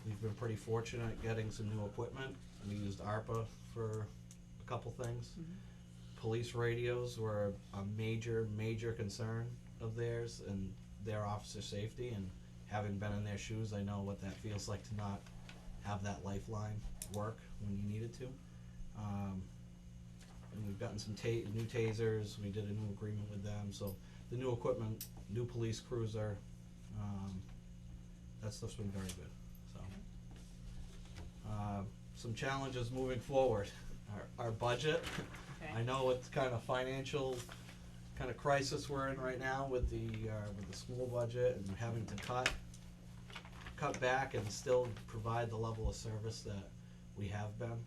We've been pretty fortunate getting some new equipment. We used ARPA for a couple things. Police radios were a major concern of theirs and their officer safety, and having been in their shoes, I know what that feels like to not have that lifeline work when you need it to. And we've gotten some new tasers. We did a new agreement with them. So the new equipment, new police cruiser, that stuff's been very good. So some challenges moving forward. Our budget. Okay. I know what kind of financial kind of crisis we're in right now with the school budget and having to cut back and still provide the level of service that we have been.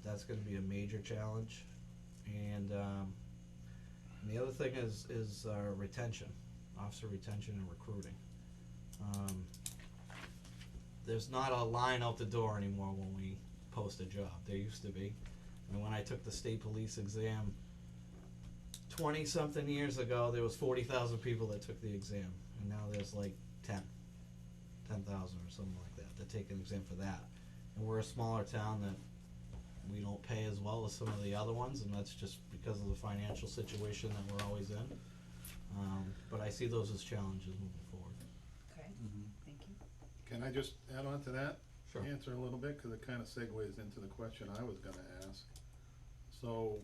That's going to be a major challenge, and the other thing is retention, officer retention and recruiting. There's not a line out the door anymore when we post a job. There used to be. And when I took the state police exam 20-something years ago, there was 40,000 people that took the exam, and now there's like 10,000 or something like that take an exam for that. And we're a smaller town that we don't pay as well as some of the other ones, and that's just because of the financial situation that we're always in. But I see those as challenges moving forward. Okay, thank you. Can I just add on to that? Sure. Answer a little bit, because it kind of segues into the question I was gonna ask. So,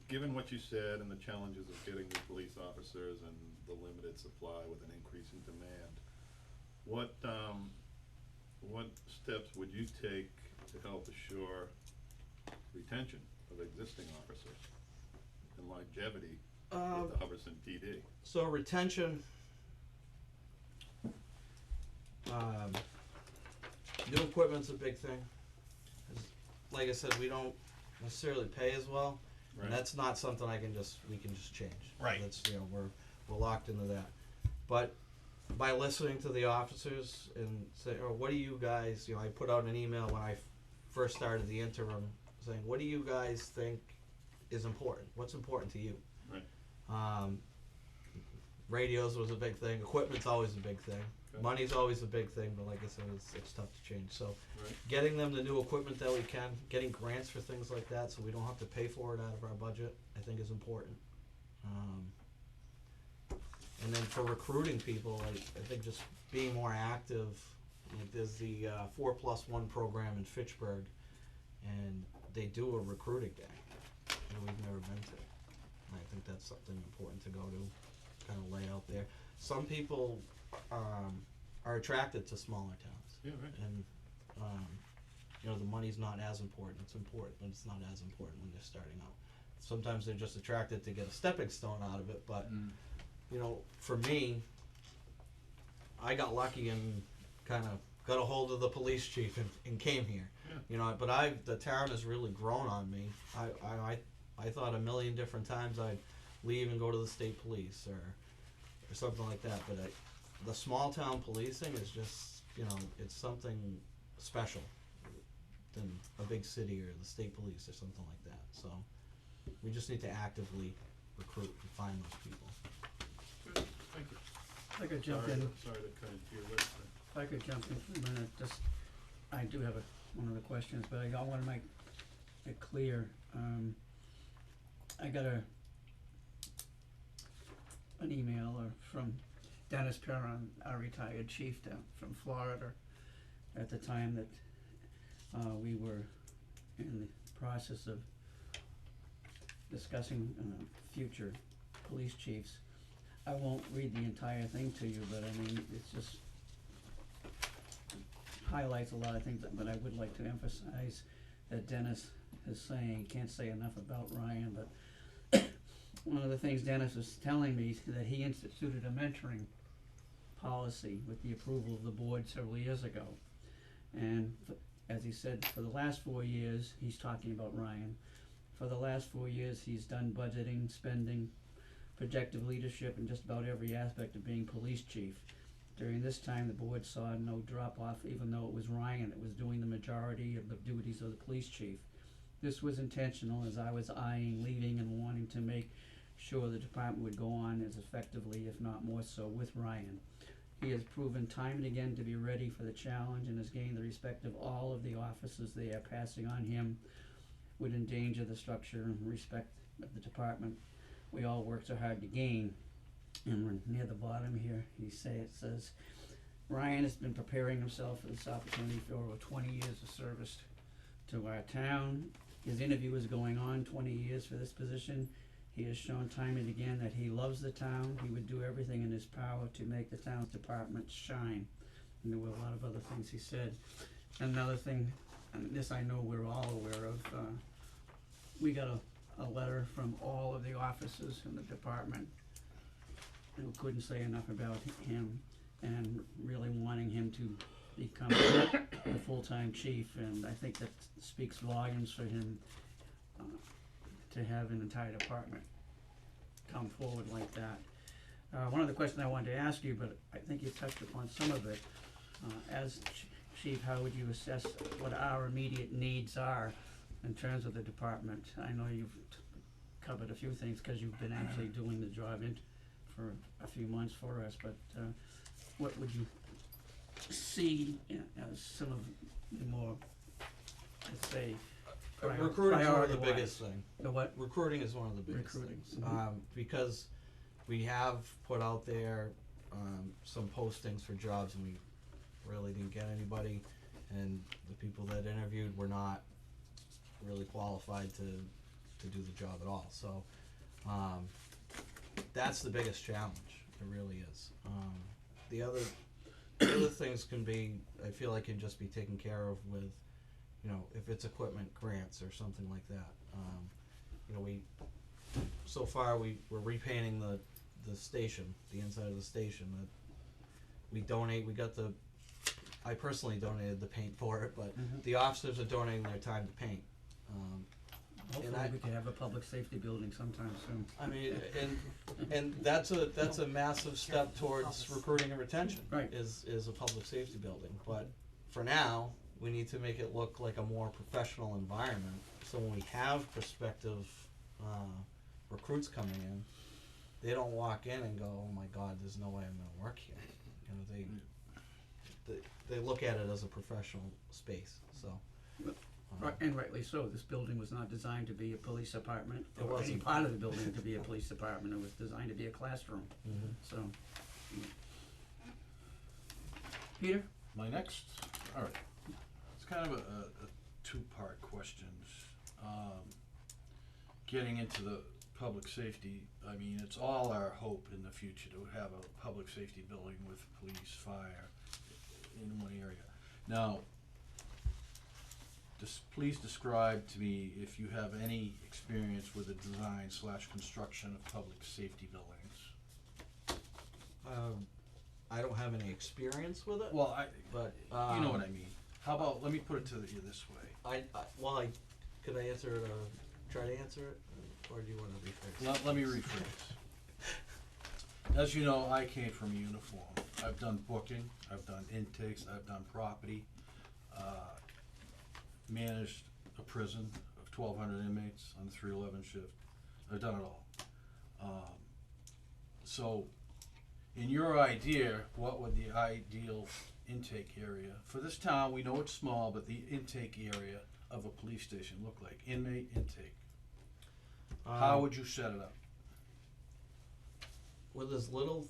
given what you said and the challenges of getting new police officers and the limited supply with an increase in demand, what steps would you take to help assure retention of existing officers and longevity with the Hubbardston PD? So retention, new equipment's a big thing. 'Cause like I said, we don't necessarily pay as well, Right. and that's not something we can just change. Right. That's, we're locked into that. But by listening to the officers and say, or what do you guys, I put out an email when I first started the interim saying, what do you guys think is important? What's important to you? Right. Radios was a big thing. Equipment's always a big thing. Okay. Money's always a big thing, but like I said, it's tough to change. So, Right. getting them the new equipment that we can, getting grants for things like that, so we don't have to pay for it out of our budget, I think is important. And then for recruiting people, I think just being more active. Like there's the 4+1 program in Fitchburg, and they do a recruiting day that we've never been to. And I think that's something important to go to, kind of lay out there. Some people are attracted to smaller towns, Yeah, right. and the money's not as important. It's important, but it's not as important when they're starting out. Sometimes they're just attracted to get a stepping stone out of it, but for me, I got lucky and kind of got a hold of the police chief and came here. Yeah. But the town has really grown on me. I thought a million different times I'd leave and go to the state police or something like that. But the small town policing is just, it's something special than a big city or the state police or something like that. So we just need to actively recruit and find those people. Good. Thank you. If I could jump Sorry in, to cut into your list there. if I could jump in for a minute, I do have one of the questions, but I wanna make it clear. I got an email from Dennis Perron, our retired chief from Florida, at the time that we were in the process of discussing future police chiefs. I won't read the entire thing to you, but it's just highlights a lot of things, but I would like to emphasize that Dennis is saying, can't say enough about Ryan, but one of the things Dennis was telling me is that he instituted a mentoring policy with the approval of the board several years ago. And as he said, for the last 4 years, he's talking about Ryan, for the last 4 years, he's done budgeting, spending, projective leadership, and just about every aspect of being police chief. During this time, the board saw no drop-off, even though it was Ryan that was doing the majority of the duties of the police chief. This was intentional, as I was eyeing leaving and wanting to make sure the department would go on as effectively, if not more so, with Ryan. He has proven time and again to be ready for the challenge and has gained the respect of all of the officers they are passing on him would endanger the structure and respect of the department we all work so hard to gain. And we're near the bottom here, it says, Ryan has been preparing himself for this opportunity for over 20 years of service to our town. His interview is going on 20 years for this position. He has shown time and again that he loves the town. He would do everything in his power to make the town's department shine. And there were a lot of other things he said. Another thing, and this I know we're all aware of, we got a letter from all of the officers in the department who couldn't say enough about him and really wanting him to become the full-time chief, and I think that speaks volumes for him to have an entire department come forward like that. One of the questions I wanted to ask you, but I think you touched upon some of it, as chief, how would you assess what our immediate needs are in terms of the department? I know you've covered a few things because you've been actually doing the job for a few months for us, but what would you see as some of the more, let's say, Recruiting is one of the priority-wise? biggest thing. The what? Recruiting is one of the biggest Recruiting, things. mhm. Because we have put out there some postings for jobs and we really didn't get anybody, and the people that interviewed were not really qualified to do the job at all. So that's the biggest challenge. It really is. The other things can be, I feel like can just be taken care of with, you know, if it's equipment grants or something like that. You know, so far we're repainting the station, the inside of the station. That we got I personally donated the paint for it, but the officers are donating their time to paint. Hopefully we can have a public safety building sometime soon. I mean, and that's a massive step towards recruiting and retention. Right. Is a public safety building, but for now we need to make it look like a more professional environment. So when we have prospective recruits coming in, they don't walk in and go, "Oh my God, there's no way I'm going to work here." You know, they look at it as a professional space. So. Right, and rightly so. This building was not designed to be a police department, It or any wasn't. part of the building to be a police department. It was designed to be a classroom, so. Peter? My next, all right, it's kind of a two-part question. Getting into the public safety, I mean, it's all our hope in the future to have a public safety building with police, fire in one area. Now, please describe to me if you have any experience with the design/construction of public safety buildings. I don't have any experience with it. Well, but you know what I mean. How about, let me put it to you this way. Could I answer it or try to answer it, or do you want to rephrase? Let me rephrase. As you know, I came from uniform. I've done booking, I've done intakes, I've done property, managed a prison of 1,200 inmates on the 311 shift. I've done it all. So, in your idea, what would the ideal intake area for this town? We know it's small, but the intake area of a police station look like? Inmate intake. How would you set it up? With as little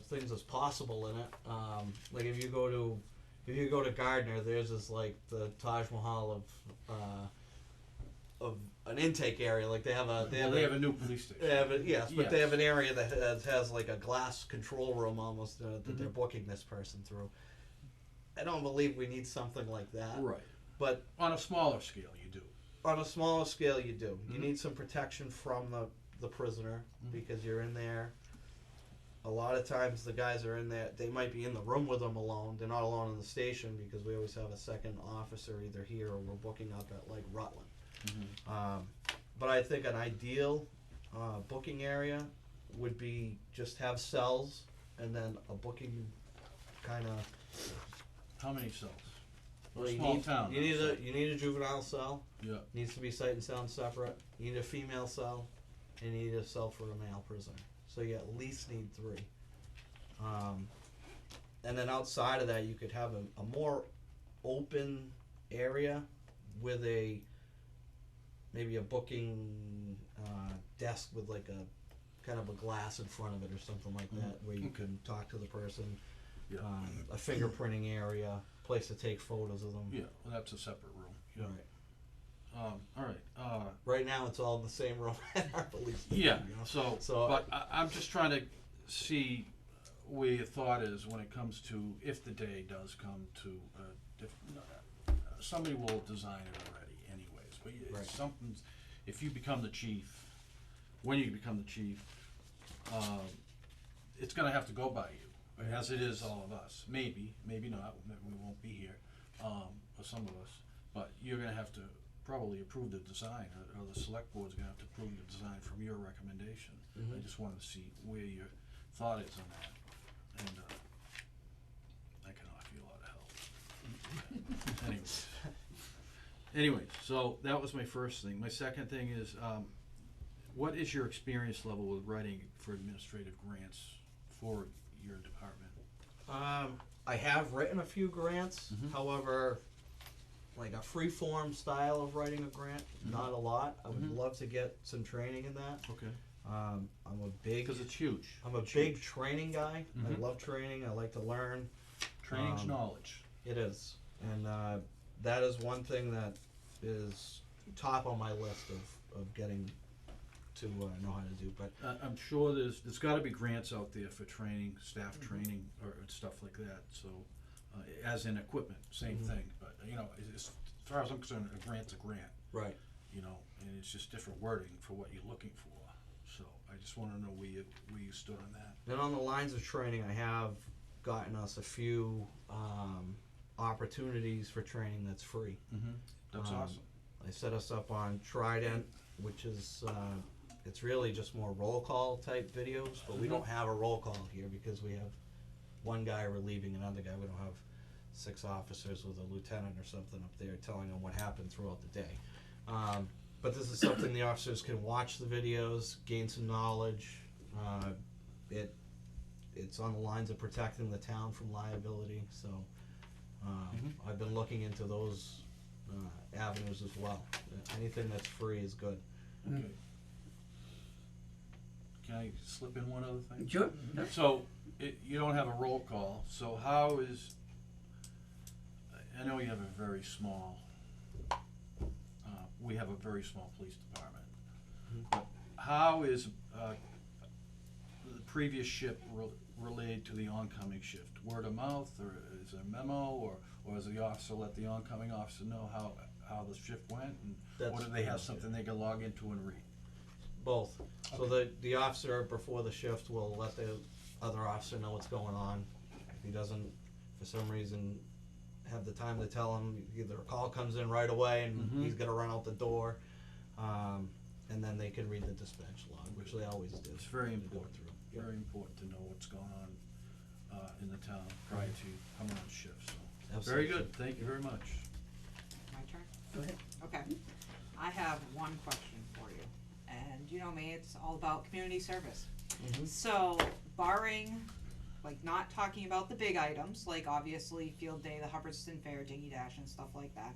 things as possible in it. Like if you go to Gardner, theirs is like the Taj Mahal of an intake area. Like they have a They have a new police station. They have but they have an area that has like a glass control room almost that they're booking this person through. I don't believe we need something like that. Right. But on a smaller scale, you do. On a smaller scale, you do. You need some protection from the prisoner because you're in there. A lot of times the guys are in there, they might be in the room with them alone. They're not alone in the station because we always have a second officer either here or we're booking up at like Rutland. But I think an ideal booking area would be just have cells and then a booking kind of. How many cells? Well, Small town. You need a juvenile cell. Yeah. Needs to be sight and sound separate. You need a female cell, and you need a cell for a male prisoner. So you at least need 3. And then outside of that, you could have a more open area with maybe a booking desk with like a kind of a glass in front of it or something like that, where you can talk to the person. Yeah. A fingerprinting area, place to take photos of them. Yeah, well, that's a separate room. Yeah. Right. All right. Right now, it's all in the same room at our police station. Yeah. You know? But I'm just trying to see where your thought is when it comes to if the day does come to somebody will design it already, anyways. But it's something. If you become the chief, when you become the chief, it's going to have to go by you. As it is all of us. Maybe not. We won't be here, or some of us. But you're going to have to probably approve the design, or the select board's going to have to approve the design from your recommendation. I just wanted to see where your thought is on that, and I can offer you a lot of help. Anyways, so that was my first thing. My second thing is, what is your experience level with writing for administrative grants for your department? I have written a few grants. However, like a free form style of writing a grant, not a lot. I would love to get some training in that. Okay. I'm a big, because it's huge. I'm a big training guy. I love training. I like to learn. Training's knowledge. It is, and that is one thing that is top on my list of getting to know how to do, but I'm sure there's gotta be grants out there for training, staff training, or stuff like that, so, as in equipment, same thing, but, you know, as far as I'm concerned, a grant's a grant, right. you know, and it's just different wording for what you're looking for, so I just wanna know where you stood on that. And on the lines of training, I have gotten us a few opportunities for training that's free. That's awesome. I set us up on Trident, which is it's really just more roll call type videos, but we don't have a roll call here because we have one guy relieving another guy. We don't have 6 officers with a lieutenant or something up there telling them what happened throughout the day. But this is something the officers can watch the videos, gain some knowledge. It's on the lines of protecting the town from liability, so I've been looking into those avenues as well. Anything that's free is good. Okay. Can I slip in one other thing? Sure. So, you don't have a roll call, so how is, I know you have a very small, we have a very small police department. But how is, the previous shift related to the oncoming shift? Word of mouth, or is there a memo, or does the officer let the oncoming officer know how the shift went? And, or do they have something they can log into and read? Both. So the officer before the shift will let the other officer know what's going on. If he doesn't, for some reason, have the time to tell him, either a call comes in right away and he's gonna run out the door, and then they can read the dispatch log, which they always do. It's very important, very important to know what's going on in the town prior to coming on shift, so. Absolutely. Very good, thank you very much. My turn? Go ahead. Okay. I have one question for you, and you know me, it's all about community service. So, barring, like, not talking about the big items, like obviously Field Day, the Hubbardston Fair, Dingy Dash and stuff like that,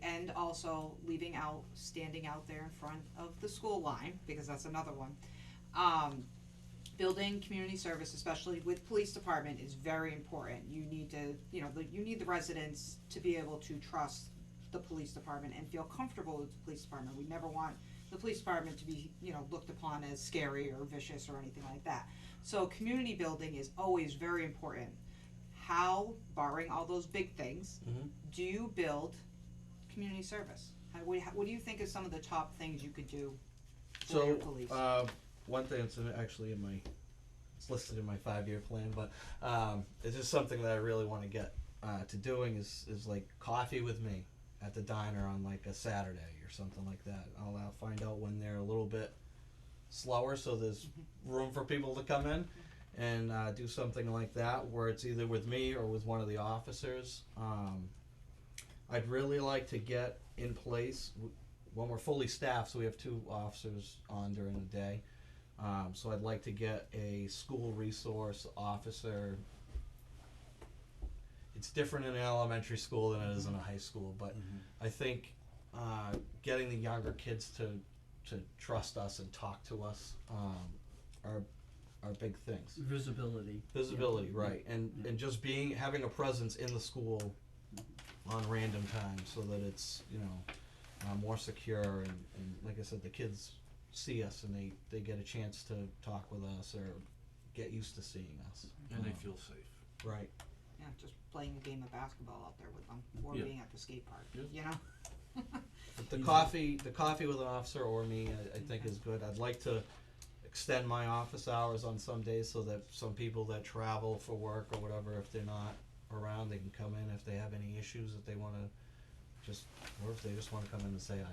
and also leaving out, standing out there in front of the school line, because that's another one. Building community service, especially with police department, is very important. You need to, you know, you need the residents to be able to trust the police department and feel comfortable with the police department. We never want the police department to be, you know, looked upon as scary or vicious or anything like that. So community building is always very important. How, barring all those big things, do you build community service? What do you think is some of the top things you could do for your police? One thing that's actually it's listed in my 5-year plan, but it's just something that I really want to get to doing is like coffee with me at the diner on like a Saturday or something like that. I'll find out when they're a little bit slower, so there's room for people to come in and do something like that where it's either with me or with one of the officers. I'd really like to get in place when we're fully staffed, so we have 2 officers on during the day. So I'd like to get a school resource officer. It's different in an elementary school than it is in a high school, but I think getting the younger kids to trust us and talk to us are big things. Visibility. Visibility, right, and just having a presence in the school on random times so that it's, you know, more secure and like I said, the kids see us and they get a chance to talk with us or get used to seeing us. And they feel safe. Right. Yeah, just playing a game of basketball out there with them, or being at the skate park, you know? But the coffee with an officer or me, I think is good. I'd like to extend my office hours on some days so that some people that travel for work or whatever, if they're not around, they can come in if they have any issues that they want to or if they just want to come in and say hi.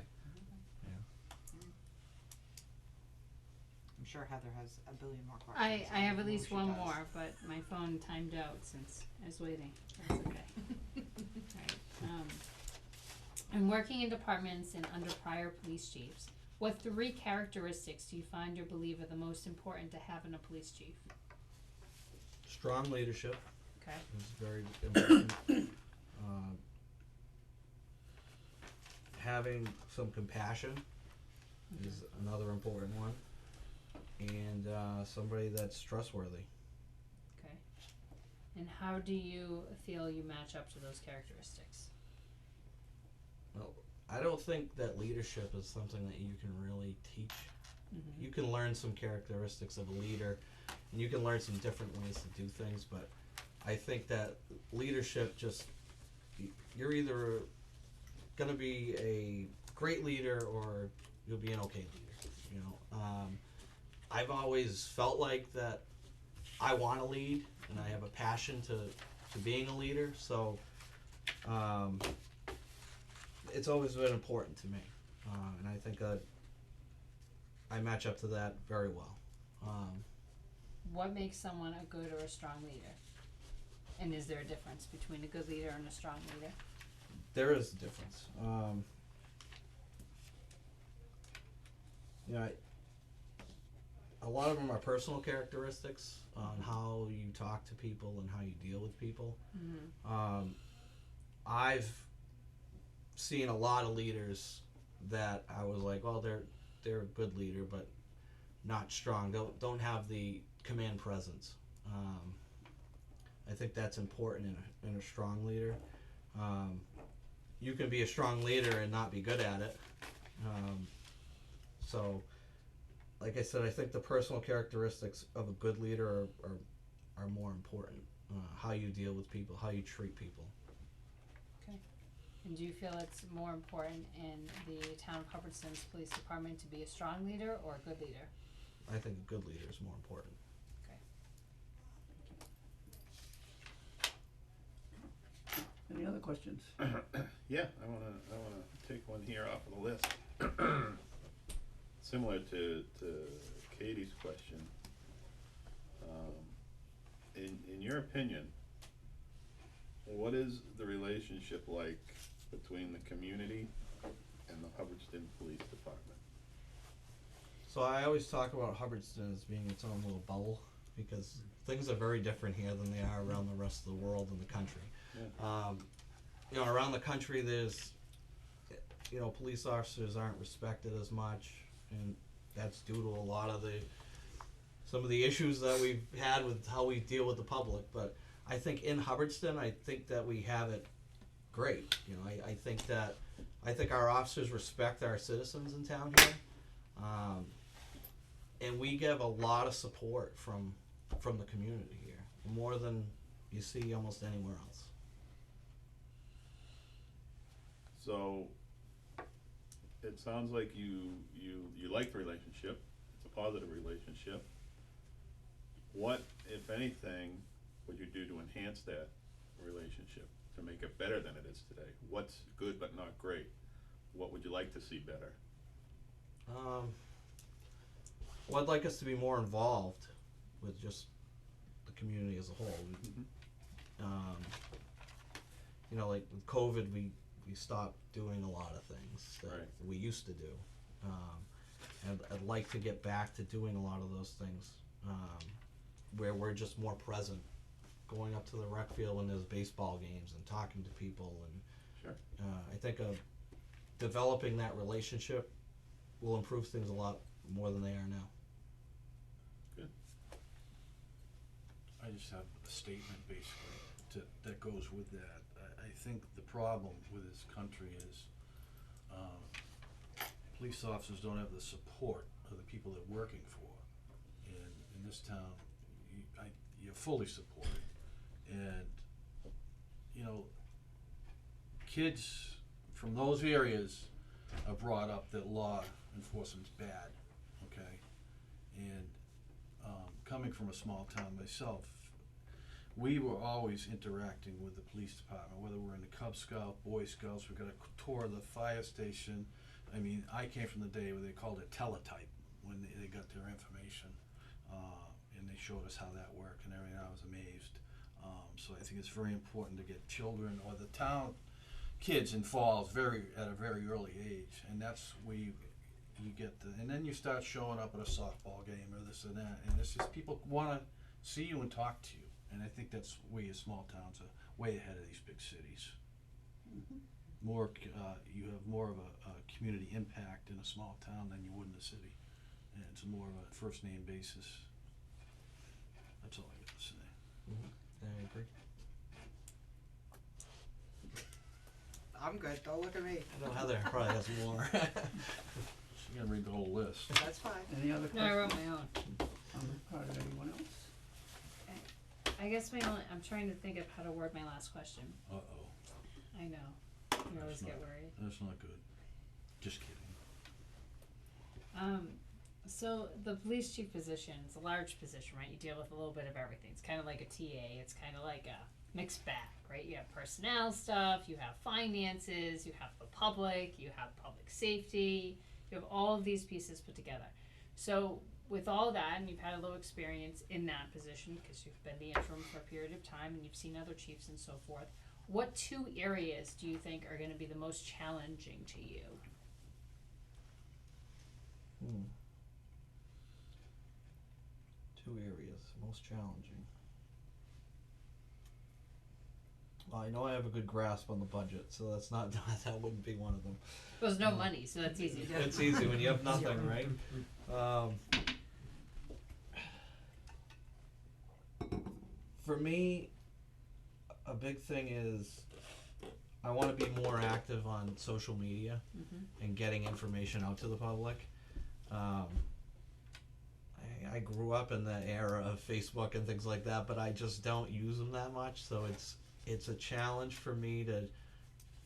I'm sure Heather has a billion more questions. I have at least She one does. more, but my phone timed out since I was waiting. That's okay. Alright, and working in departments and under prior police chiefs, what 3 characteristics do you find or believe are the most important to have in a police chief? Strong leadership. Okay. Is very important. Having some compassion is another important one. And somebody that's trustworthy. Okay. And how do you feel you match up to those characteristics? Well, I don't think that leadership is something that you can really teach You can learn some characteristics of a leader, and you can learn some different ways to do things, but I think that leadership you're either gonna be a great leader or you'll be an okay leader, you know. I've always felt like that I want to lead, and I have a passion to being a leader, so it's always been important to me, and I think I match up to that very well. What makes someone a good or a strong leader? And is there a difference between a good leader and a strong leader? There is a difference. You know, a lot of them are personal characteristics on how you talk to people and how you deal with people. Mm-hmm. I've seen a lot of leaders that I was like, well, they're a good leader, but not strong. Don't have the command presence. I think that's important in a strong leader. You can be a strong leader and not be good at it. So, like I said, I think the personal characteristics of a good leader are more important. How you deal with people, how you treat people. Okay. And do you feel it's more important in the town of Hubbardston's police department to be a strong leader or a good leader? I think a good leader is more important. Any other questions? Yeah, I wanna take one here off of the list. Similar to Katie's question. In your opinion, what is the relationship like between the community and the Hubbardston Police Department? So I always talk about Hubbardston as being its own little bubble, because things are very different here than they are around the rest of the world and the country. Yeah. You know, around the country there's, you know, police officers aren't respected as much, and that's due to a lot of some of the issues that we've had with how we deal with the public. But I think in Hubbardston, I think that we have it great. You know, I think our officers respect our citizens in town here, and we give a lot of support from the community here, more than you see almost anywhere else. So it sounds like you like the relationship. It's a positive relationship. What, if anything, would you do to enhance that relationship, to make it better than it is today? What's good but not great? What would you like to see better? Well, I'd like us to be more involved with just the community as a whole. You know, like with COVID, we stopped doing a lot of things that we used to do. And I'd like to get back to doing a lot of those things, where we're just more present, going up to the rec field when there's baseball games and talking to people. And I think developing that relationship will improve things a lot more than they are now. Good. I just have a statement basically that goes with that. I think the problem with this country is police officers don't have the support of the people they're working for. And in this town, you're fully supported. And, you know, kids from those areas are brought up that law enforcement's bad, okay? And coming from a small town myself, we were always interacting with the police department, whether we're in the Cub Scout, Boy Scouts, we got a tour of the fire station. I mean, I came from the day where they called it teletype, when they got their information, and they showed us how that worked and everything. I was amazed. So I think it's very important to get children or the town kids involved at a very early age, and that's where you get and then you start showing up at a softball game or this and that, and it's just people want to see you and talk to you, and I think that's where small towns are way ahead of these big cities. Mm-hmm. More, you have more of a community impact in a small town than you would in a city, and it's more of a first name basis. That's all I got to say. I agree. I'm good, don't look at me. I know Heather probably has more. You gotta read the whole list. That's fine. Any other No, I wrote questions my own. on the part of anyone else? I guess I'm trying to think of how to word my last question. Uh-oh, I know, you always That's get not- worried. that's not good. Just kidding. So the police chief position is a large position, right? You deal with a little bit of everything. It's kind of like a TA. It's kind of like a mixed bag, right? You have personnel stuff, you have finances, you have the public, you have public safety, you have all of these pieces put together. So with all that, and you've had a little experience in that position because you've been the interim for a period of time and you've seen other chiefs and so forth, what two areas do you think are going to be the most challenging to you? Two areas, most challenging. Well, I know I have a good grasp on the budget, so that's not, that wouldn't be one of them. There's no money, so that's easy. It's easy when you have nothing, right? For me, a big thing is I want to be more active on social media and getting information out to the public. I grew up in the era of Facebook and things like that, but I just don't use them that much, so it's a challenge for me to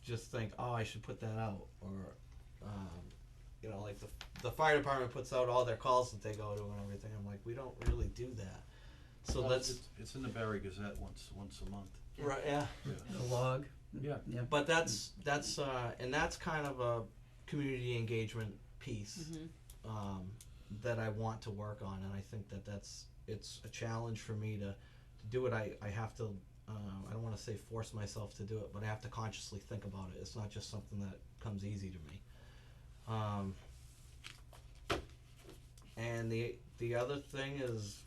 just think, oh, I should put that out, or you know, like the fire department puts out all their calls that they go to and everything. I'm like, we don't really do that. So Well, that's it's in the Barry Gazette once a month. right, yeah. The log? Yeah. Yeah. But that's and that's kind of a community engagement piece that I want to work on, and I think that it's a challenge for me to do it. I have to I don't want to say force myself to do it, but I have to consciously think about it. It's not just something that comes easy to me. And the other thing is,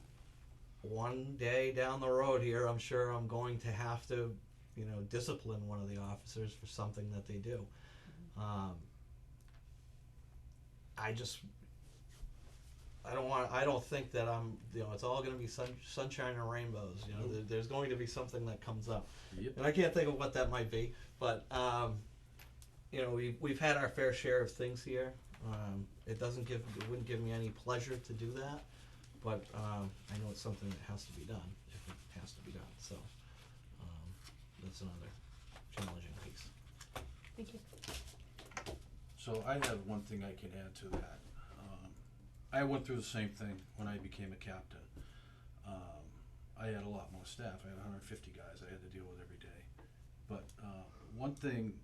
one day down the road here, I'm sure I'm going to have to, you know, discipline one of the officers for something that they do. I don't think that I'm, you know, it's all going to be sunshine and rainbows. You know, there's going to be something that comes up, and I can't think of what that might be. But you know, we've had our fair share of things here. It wouldn't give me any pleasure to do that, but I know it's something that has to be done if it has to be done. So that's another challenging piece. Thank you. So I have one thing I can add to that. I went through the same thing when I became a captain. I had a lot more staff. I had 150 guys I had to deal with every day. But one thing,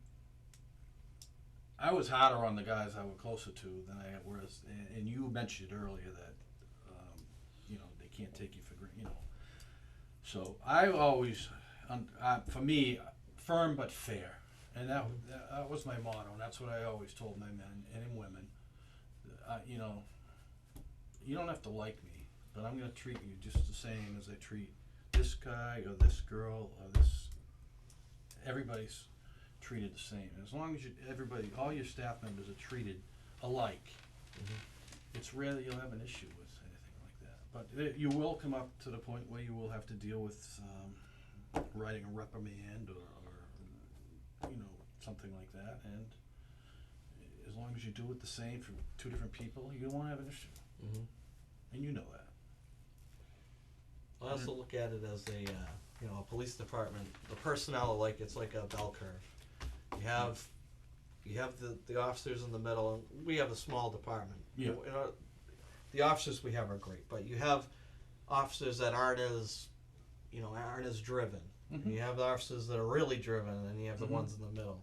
I was harder on the guys I were closer to than I was, and you mentioned earlier that, you know, they can't take you for granted, you know. So I always, for me, firm but fair. And that was my motto, and that's what I always told my men and women. You know, you don't have to like me, but I'm going to treat you just the same as I treat this guy or this girl or this. Everybody's treated the same. As long as all your staff members are treated alike, it's rare that you'll have an issue with anything like that. But you will come up to the point where you will have to deal with writing a reprimand or you know, something like that. And as long as you do it the same for two different people, you won't have an issue. And you know that. I also look at it as a you know, a police department. The personnel are like, it's like a bell curve. You have the officers in the middle, and we have a small department. Yeah. You know, the officers we have are great, but you have officers that aren't as driven. You have the officers that are really driven, and you have the ones in the middle.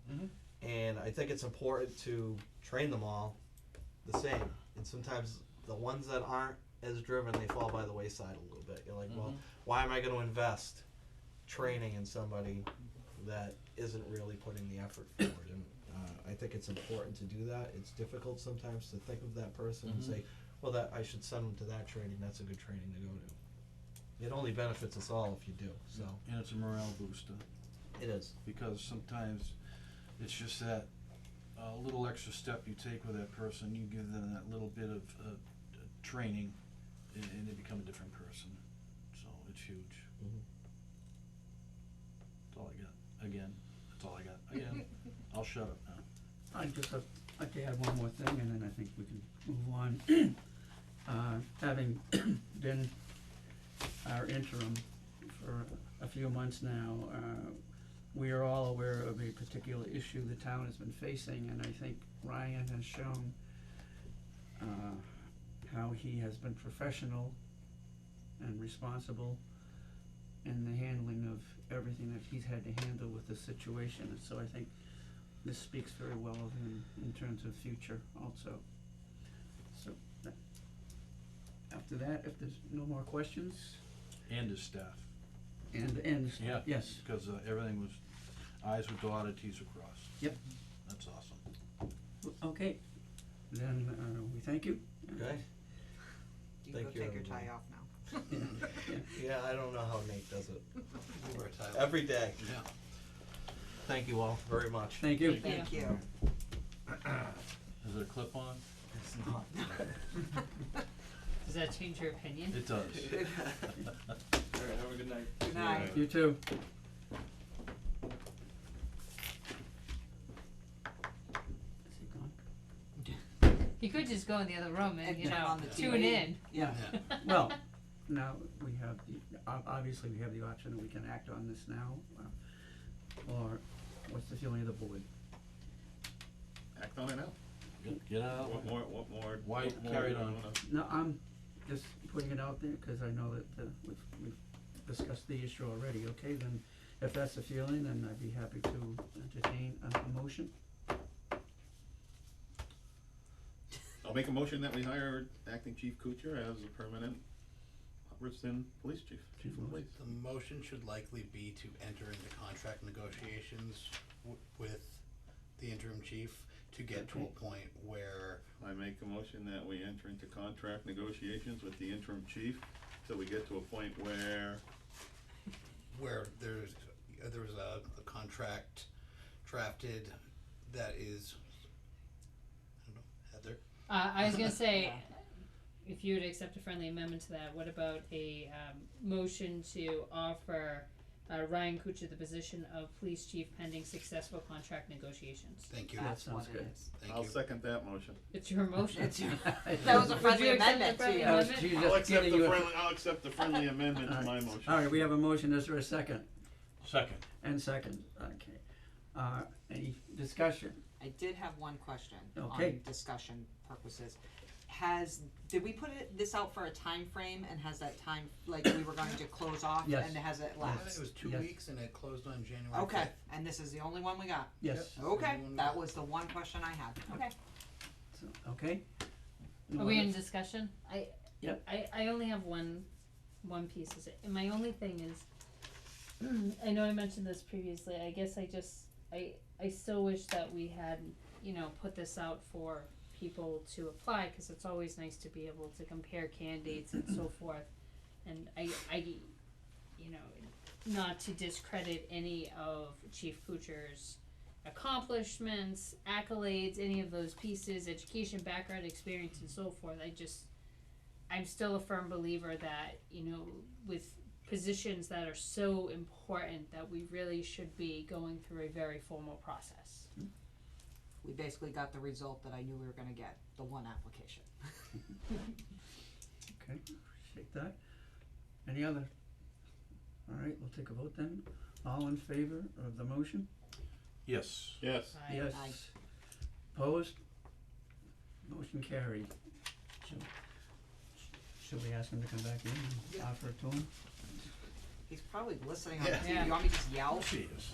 And I think it's important to train them all the same. And sometimes the ones that aren't as driven, they fall by the wayside a little bit. You're like, well, why am I going to invest training in somebody that isn't really putting the effort forward? And I think it's important to do that. It's difficult sometimes to think of that person and say, well, that I should send them to that training. That's a good training to go to. It only benefits us all if you do. So. And it's a morale booster. It is. Because sometimes it's just that little extra step you take with that person, you give them that little bit of training, and they become a different person. So it's huge. That's all I got. Again, that's all I got. Again, I'll shut up now. Just a like to add one more thing, and then I think we can move on. Having been our interim for a few months now, we are all aware of a particular issue the town has been facing, and I think Ryan has shown how he has been professional and responsible in the handling of everything that he's had to handle with the situation, and so I think this speaks very well of him in terms of future also. So, after that, if there's no more questions, And his staff. and, Yeah. yes, Because everything was, I's were dotted, T's were crossed. Yep. That's awesome. okay, then, we thank you. Okay. You can Thank go you, take your tie everybody. off now. Yeah, I don't know how Nate does it. You were Tyler. Every day. Yeah. Thank you all very much. Thank you. Thank you. Is it a clip-on? It's not. Does that change your opinion? It does. Alright, have a good night. Good night. You too. Is he gone? You could just go in the other room and, And you turn know, on the tune TV. in. Yeah. Well, now we have the, obviously we have the option that we can act on this now, or what's the feeling of the board? Act on it now. Get out. What more? Why what more carry do it you on? wanna- No, I'm just putting it out there, cause I know that, we've discussed the issue already, okay, then if that's the feeling, then I'd be happy to entertain a motion. I'll make a motion that we hire acting Chief Kuchar as a permanent Hubbardston Police Chief. Chief of Police. The motion should likely be to enter into contract negotiations with the interim chief to get to Okay. a point where I make a motion that we enter into contract negotiations with the interim chief till we get to a point where there's a contract drafted that is, I don't know, Heather? I was gonna say, if you would accept a friendly amendment to that, what about a, motion to offer, Ryan Kuchar the position of police chief pending successful contract negotiations? Thank you. That That's what sounds it good. is. Thank I'll you. second that motion. It's your motion. It's your, that was a Would friendly you accept the amendment to friendly you. amendment? She's I'll just accept giving you a. I'll accept the friendly amendment to my motion. Alright, we have a motion, is there a second? Second. And second, okay. Any discussion? I did have one question Okay. on discussion purposes. Did we put this out for a time frame, and has that time, like, we were going to close off, Yes. and has it I think lapsed? it was 2 Yes. weeks and it closed on January 5th. Okay, and this is the only one we got? Yes. Okay, that was the one question I had. Okay. So, okay? Are we in discussion? Yep. I only have one piece, and my only thing is, I know I mentioned this previously, I guess I still wish that we had, you know, put this out for people to apply, cause it's always nice to be able to compare candidates and so forth. And I, you know, not to discredit any of Chief Kuchar's accomplishments, accolades, any of those pieces, education, background, experience, and so forth. I'm still a firm believer that, you know, with positions that are so important, that we really should be going through a very formal process. We basically got the result that I knew we were gonna get, the one application. Okay, appreciate that. Any other? Alright, we'll take a vote then. All in favor of the motion? Yes. Yes. Yes. Aye. Opposed? Motion carried. Should we ask him to come back in and Yeah. offer it to him? He's probably listening on the Yeah. TV, Yeah. you want me to just yell? He is.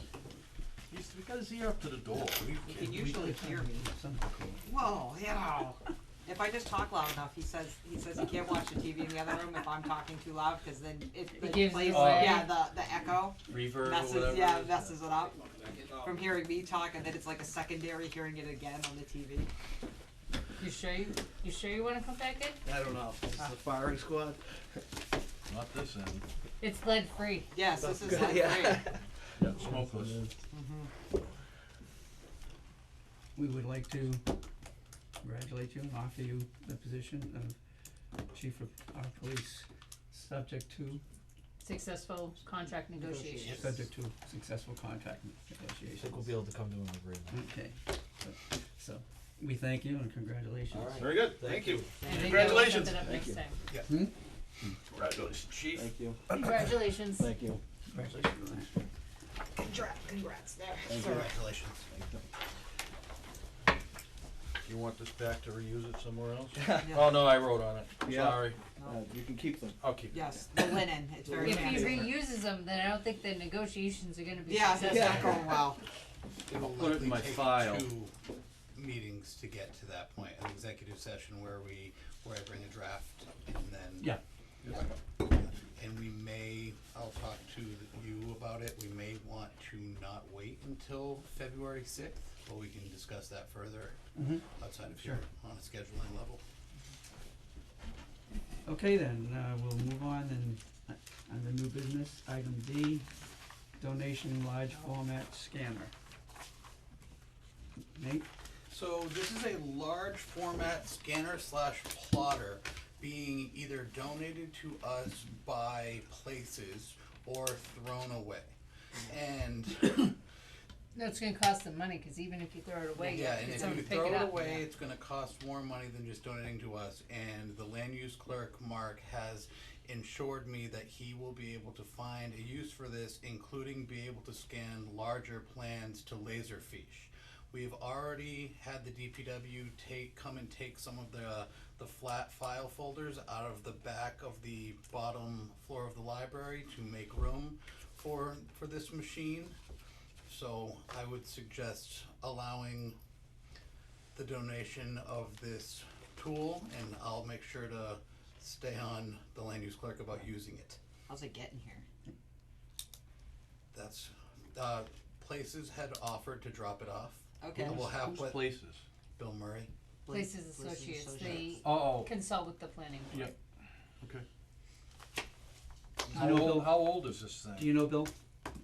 We got his ear up to the door. He can usually hear me. Something cool. Whoa, you know, if I just talk loud enough, he says he can't watch the TV in the other room if I'm talking too loud, cause then it gives plays, it away. yeah, the echo Reverb or messes, whatever. yeah, it is. messes it up. From hearing me talk, and then it's like a secondary hearing it again on the TV. You sure you wanna come back in? I don't know. This is a firing squad. Not this end. It's lead free. Yes, this is Good, like yeah. great. Yeah, smokeless. We would like to congratulate you and offer you the position of Chief of our Police, subject to Successful contract negotiations. subject to successful contract I think negotiations. we'll be able to come to an agreement. Okay, so, we thank you and congratulations. All right. Very good, thank you. And maybe Congratulations. I'll set that up Thank next you. time. Congratulations, chief. Thank you. Congratulations. Thank you. Congratulations. Congrats there. Congratulations. You want this back to reuse it somewhere else? Yeah. Oh, no, I wrote on it, Yeah. sorry, You can keep them. I'll keep it. Yes, the linen, it's very If he fancy. reuses them, then I don't think the negotiations are gonna be Yeah, successful. that's not going well. It will put it in likely my take file. 2 meetings to get to that point, an executive session where I bring a draft and then. Yeah. And we may, I'll talk to you about it, we may want to not wait until February 6th, but we can discuss that further Mhm. outside of Sure. here on a scheduling level. Okay then, we'll move on and, on the new business, item D, donation large format scanner. Nate? So this is a large format scanner / plotter being either donated to us by places or thrown away. And That's gonna cost them money, cause even if you throw it away, you yeah, have to and get if someone you to pick throw it it up. away, it's gonna cost more money than just donating to us. And the land use clerk, Mark, has ensured me that he will be able to find a use for this, including be able to scan larger plans to Laserfiche. We've already had the DPW come and take some of the flat file folders out of the back of the bottom floor of the library to make room for this machine. So I would suggest allowing the donation of this tool, and I'll make sure to stay on the land use clerk about using it. How's it getting here? That's, places had offered to drop it off. Okay. We'll have Whose what, places? Bill Murray. Places Associates, they Oh, consult with the planning board. Yep. okay. You know, Bill- How old is this thing? Do you know Bill?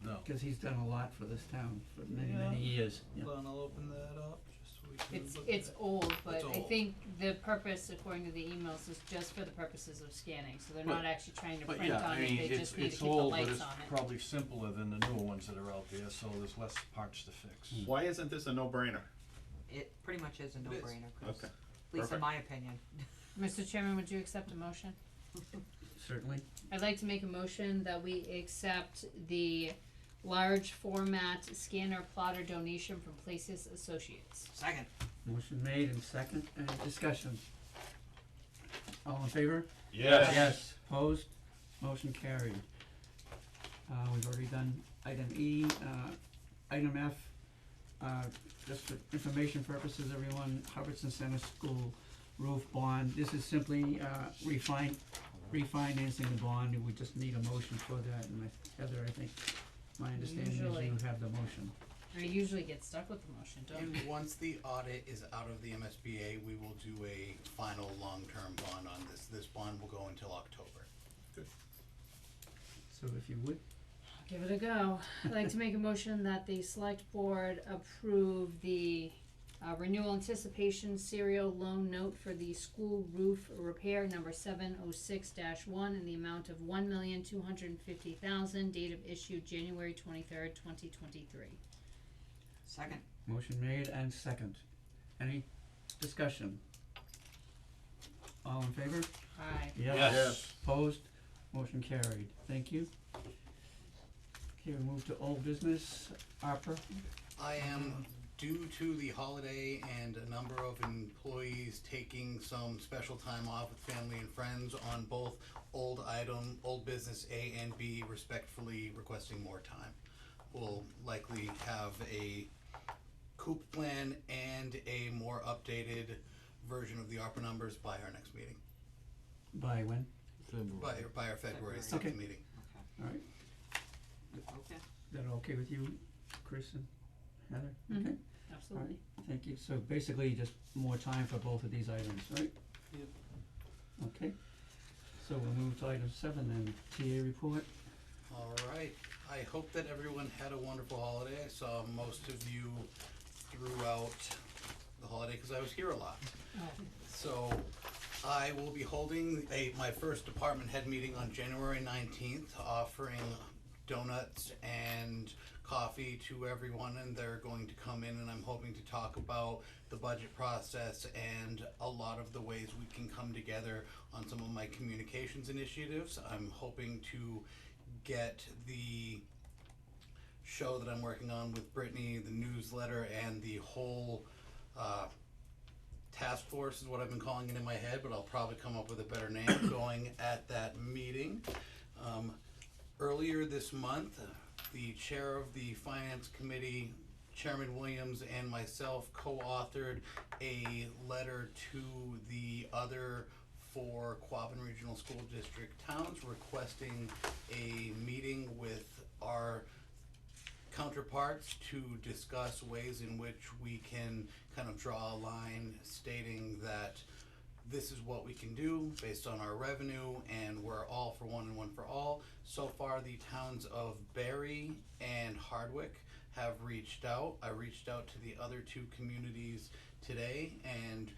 No. Cause he's done a lot for this town for many, Yeah. many years. Yeah. Well, and I'll open that up just so we can look It's at it. old, but It's I old. think the purpose, according to the emails, is just for the purposes of scanning, so they're not actually trying to But print yeah, on I mean, it, they it's, just need to it's keep the old, but lights it's on it. probably simpler than the newer ones that are out there, so there's less parts to fix. Why isn't this a no-brainer? It pretty much is a It is. no-brainer, Chris. Okay. At least in Perfect. my opinion. Mr. Chairman, would you accept a motion? Certainly. I'd like to make a motion that we accept the large format scanner plotter donation from Places Associates. Second. Motion made and second, any discussion? All in favor? Yes. Yes, opposed, motion carried. We've already done item E, item F, just for information purposes, everyone, Hubbardson Center School roof bond, this is simply, refinancing the bond, we just need a motion for that, and Heather, I think, my understanding is Usually. you have the motion. I usually get stuck with the motion, don't And I? once the audit is out of the MSBA, we will do a final long-term bond on this. This bond will go until October. So if you would, Give it a go. I'd like to make a motion that the select board approve the renewal anticipation serial loan note for the school roof repair number 706-1 in the amount of $1,250,000, date of issue January 23rd, 2023. Second. motion made and second, any discussion? All in favor? Aye. Yes. Opposed, motion carried, thank you. Okay, we move to old business, ARPA. I am, due to the holiday and a number of employees taking some special time off with family and friends on both old business A and B, respectfully requesting more time. We'll likely have a COOP plan and a more updated version of the ARPA numbers by our next meeting, By when? by our February 6th Okay. meeting. Alright, Okay. that okay with you, Chris and Heather? Mhm. Okay, Absolutely. thank you, so basically just more time for both of these items, right? Yep. Okay, so we'll move to item 7 then, TA report. All right. I hope that everyone had a wonderful holiday. I saw most of you throughout the holiday because I was here a lot. So I will be holding my first department head meeting on January 19th, offering donuts and coffee to everyone, and they're going to come in, and I'm hoping to talk about the budget process and a lot of the ways we can come together on some of my communications initiatives. I'm hoping to get the show that I'm working on with Brittany, the newsletter, and the whole task force is what I've been calling it in my head, but I'll probably come up with a better name going at that meeting. Earlier this month, the chair of the finance committee, Chairman Williams, and myself co-authored a letter to the other 4 Quabbin Regional School District towns requesting a meeting with our counterparts to discuss ways in which we can kind of draw a line stating that this is what we can do based on our revenue, and we're all for one and one for all. So far, the towns of Barry and Hardwick have reached out. I reached out to the other 2 communities today, and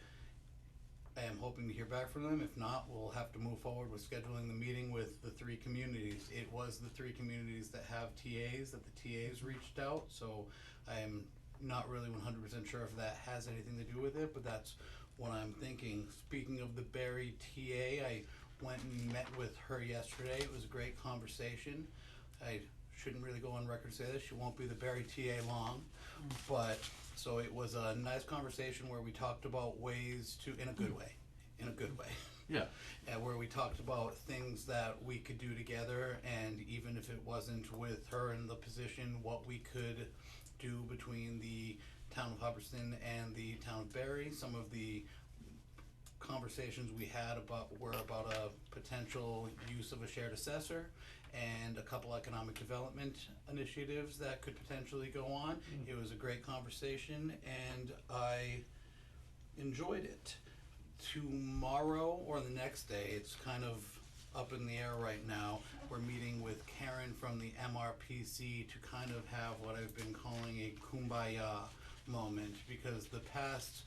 I am hoping to hear back from them. If not, we'll have to move forward with scheduling the meeting with the 3 communities. It was the 3 communities that have TAs that the TAs reached out, so I am not really 100% sure if that has anything to do with it, but that's what I'm thinking. Speaking of the Barry TA, I went and met with her yesterday. It was a great conversation. I shouldn't really go on record to say this. She won't be the Barry TA long, but so it was a nice conversation where we talked about ways to, in a good way, Yeah. where we talked about things that we could do together, and even if it wasn't with her in the position, what we could do between the town of Hubbardston and the town of Barry. Some of the conversations we had were about a potential use of a shared assessor and a couple economic development initiatives that could potentially go on. It was a great conversation, and I enjoyed it. Tomorrow or the next day, it's kind of up in the air right now. We're meeting with Karen from the MRPC to kind of have what I've been calling a kumbaya moment, because the past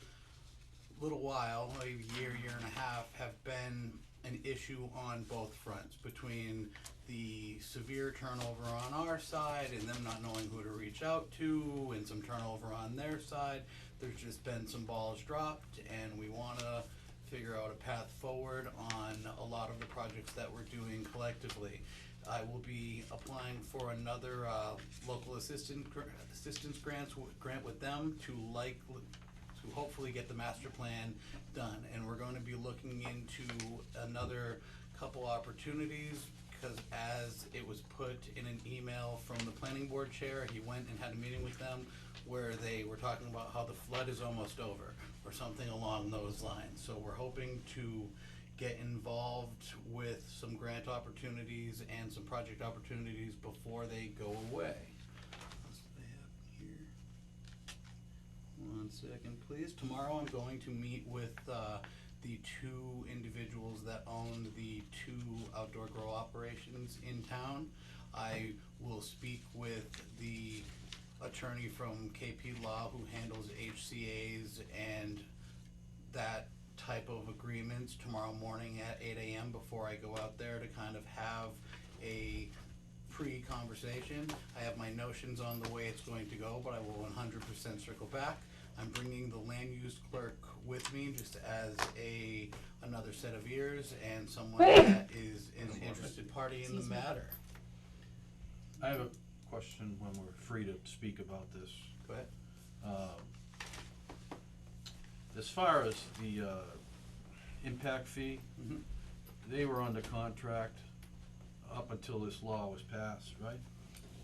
little while, a year and a half, have been an issue on both fronts, between the severe turnover on our side and them not knowing who to reach out to, and some turnover on their side. There's just been some balls dropped, and we want to figure out a path forward on a lot of the projects that we're doing collectively. I will be applying for another local assistance grant with them to hopefully get the master plan done. And we're going to be looking into another couple opportunities, because as it was put in an email from the planning board chair, he went and had a meeting with them where they were talking about how the flood is almost over, or something along those lines. So we're hoping to get involved with some grant opportunities and some project opportunities before they go away. What else do they have here? 1 second, please. Tomorrow I'm going to meet with the 2 individuals that own the 2 outdoor grow operations in town. I will speak with the attorney from KP Law who handles HCAs and that type of agreements tomorrow morning at 8 a.m. before I go out there to kind of have a pre-conversation. I have my notions on the way it's going to go, but I will 100% circle back. I'm bringing the land use clerk with me just as another set of ears and someone that is an interested party in the matter. I have a question when we're free to speak about this. Go ahead. As far as the impact fee, they were under contract up until this law was passed, right?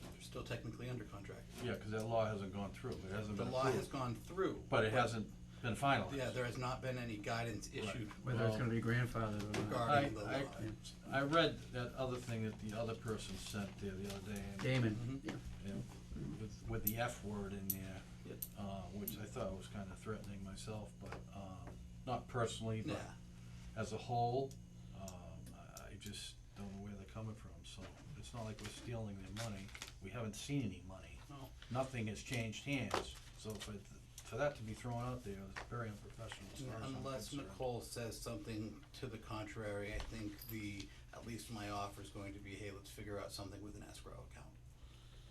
They're still technically under contract. Yeah, because that law hasn't gone through. It hasn't The been law approved. has gone through. But it hasn't been finalized. Yeah, there has not been any guidance issued Whether it's gonna be grandfathered or not. regarding the law. I read that other thing that the other person sent there the other day. And, Damon, yeah. you know, with the F word in there, Yep. which I thought was kind of threatening myself, but not personally, but as a whole, I just don't know where they're coming from. So it's not like we're stealing their money. We haven't seen any money. No. Nothing has changed hands. So for that to be thrown out there is very unprofessional as far as I'm Unless concerned. Nicole says something to the contrary, I think at least my offer is going to be, hey, let's figure out something with an escrow account.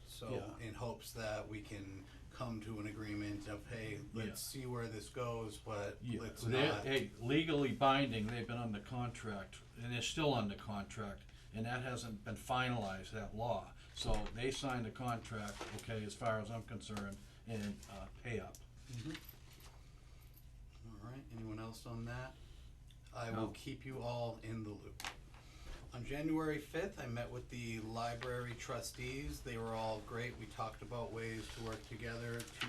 So Yeah. in hopes that we can come to an agreement of, hey, let's see where this goes, but Yeah, let's so they're, not. hey, legally binding, they've been under contract, and they're still under contract, and that hasn't been finalized, that law. So they signed a contract, okay, as far as I'm concerned, and, pay up. Alright, anyone else on that? I No. will keep you all in the loop. On January 5th, I met with the library trustees. They were all great. We talked about ways to work together to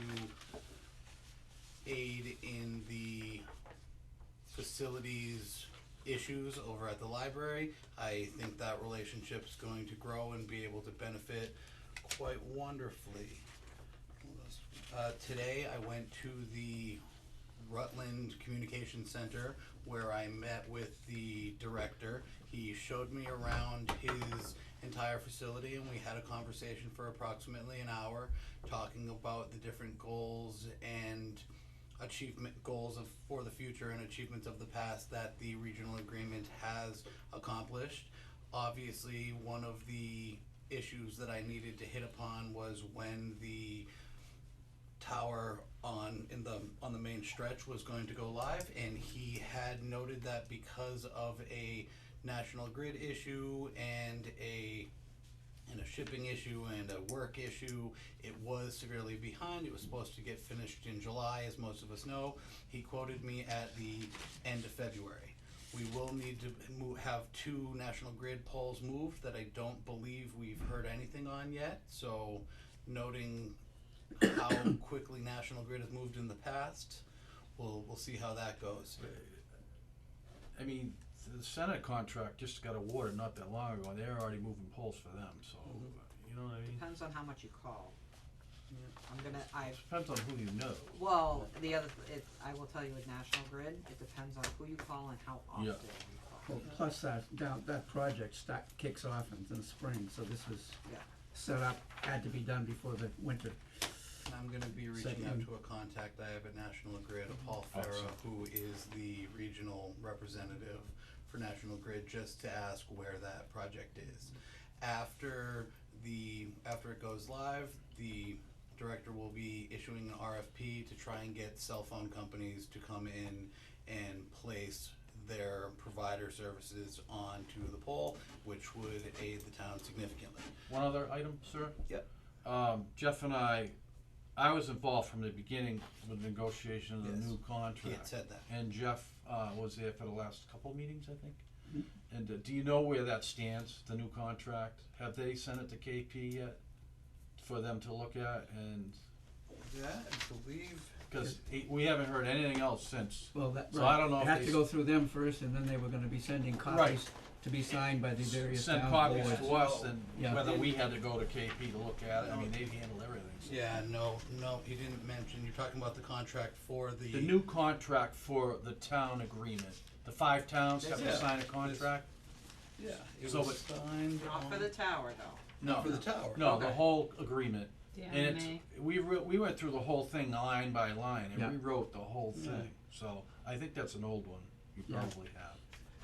aid in the facilities issues over at the library. I think that relationship's going to grow and be able to benefit quite wonderfully. Today I went to the Rutland Communication Center where I met with the director. He showed me around his entire facility and we had a conversation for approximately an hour talking about the different goals and goals for the future and achievements of the past that the regional agreement has accomplished. Obviously, one of the issues that I needed to hit upon was when the tower on the main stretch was going to go live, and he had noted that because of a national grid issue and a shipping issue and a work issue, it was severely behind. It was supposed to get finished in July, as most of us know. He quoted me at the end of February. We will need to have 2 national grid poles moved that I don't believe we've heard anything on yet. So, noting how quickly National Grid has moved in the past, we'll see how that goes. I mean, the Senate contract just got awarded not that long ago, and they're already moving poles for them, so, you know what I mean? Depends on how much you call. Depends on who you know. Well, I will tell you with National Grid, it depends on who you call and how often Yeah. you call. Well, plus that project kicks off in the spring, so this was Yeah. set up, had to be done before the winter. And I'm gonna be reaching out to a contact I have at National Grid, Paul Farah, who is the regional representative for National Grid, just to ask where that project is. After it goes live, the director will be issuing an RFP to try and get cell phone companies to come in and place their provider services onto the pole, which would aid the town significantly. One other item, sir? Yep. Jeff and I was involved from the beginning with negotiation of the Yes. new contract. He had said that. And Jeff, was there for the last couple meetings, I think? And do you know where that stands, the new contract? Have they sent it to KP yet for them to look at? And, That, I believe. cause we haven't heard anything else since. Well, that, So I don't know it if had they to go through them first, and then they were gonna be sending copies to be signed by the various town Send boards. copies to us, and Yeah. whether we had to go to KP to look at it, I mean, they handle everything. So. Yeah, no, he didn't mention, you're talking about the contract for the. The new contract for the town agreement, the 5 towns have to Yeah. sign a contract? Yeah, it So was signed Not for on- the tower, though. No, for the tower. no, the Okay. whole agreement. The And it's, MMA. we went through the whole thing line by line, and Yeah. we wrote the whole thing, so I think that's an old one, you Yeah. probably have.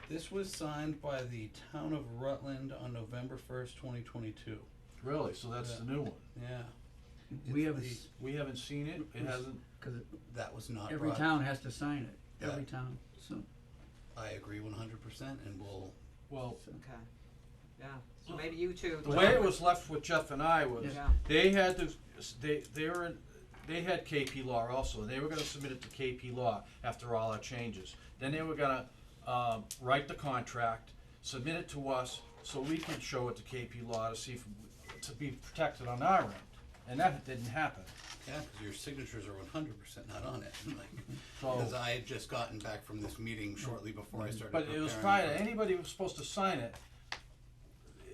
This was signed by the town of Rutland on November 1st, 2022. Really, so that's Yeah. the new one. Yeah. We It's haven't, the- We haven't seen it, it hasn't, cause That was not every brought- town has to sign it, Yeah. every town, so. I agree 100%, and we'll. well, Okay. Yeah, so maybe you two. the way it was left with Jeff and I was, Yeah. they had to, they had KP Law also, and they were gonna submit it to KP Law after all our changes. Then they were gonna, write the contract, submit it to us, so we could show it to KP Law to see if, to be protected on our end, and that didn't happen. Yeah, because your signatures are 100% not on it. Like, So- because I had just gotten back from this meeting shortly before I started. But it was preparing prior, for- anybody who was supposed to sign it,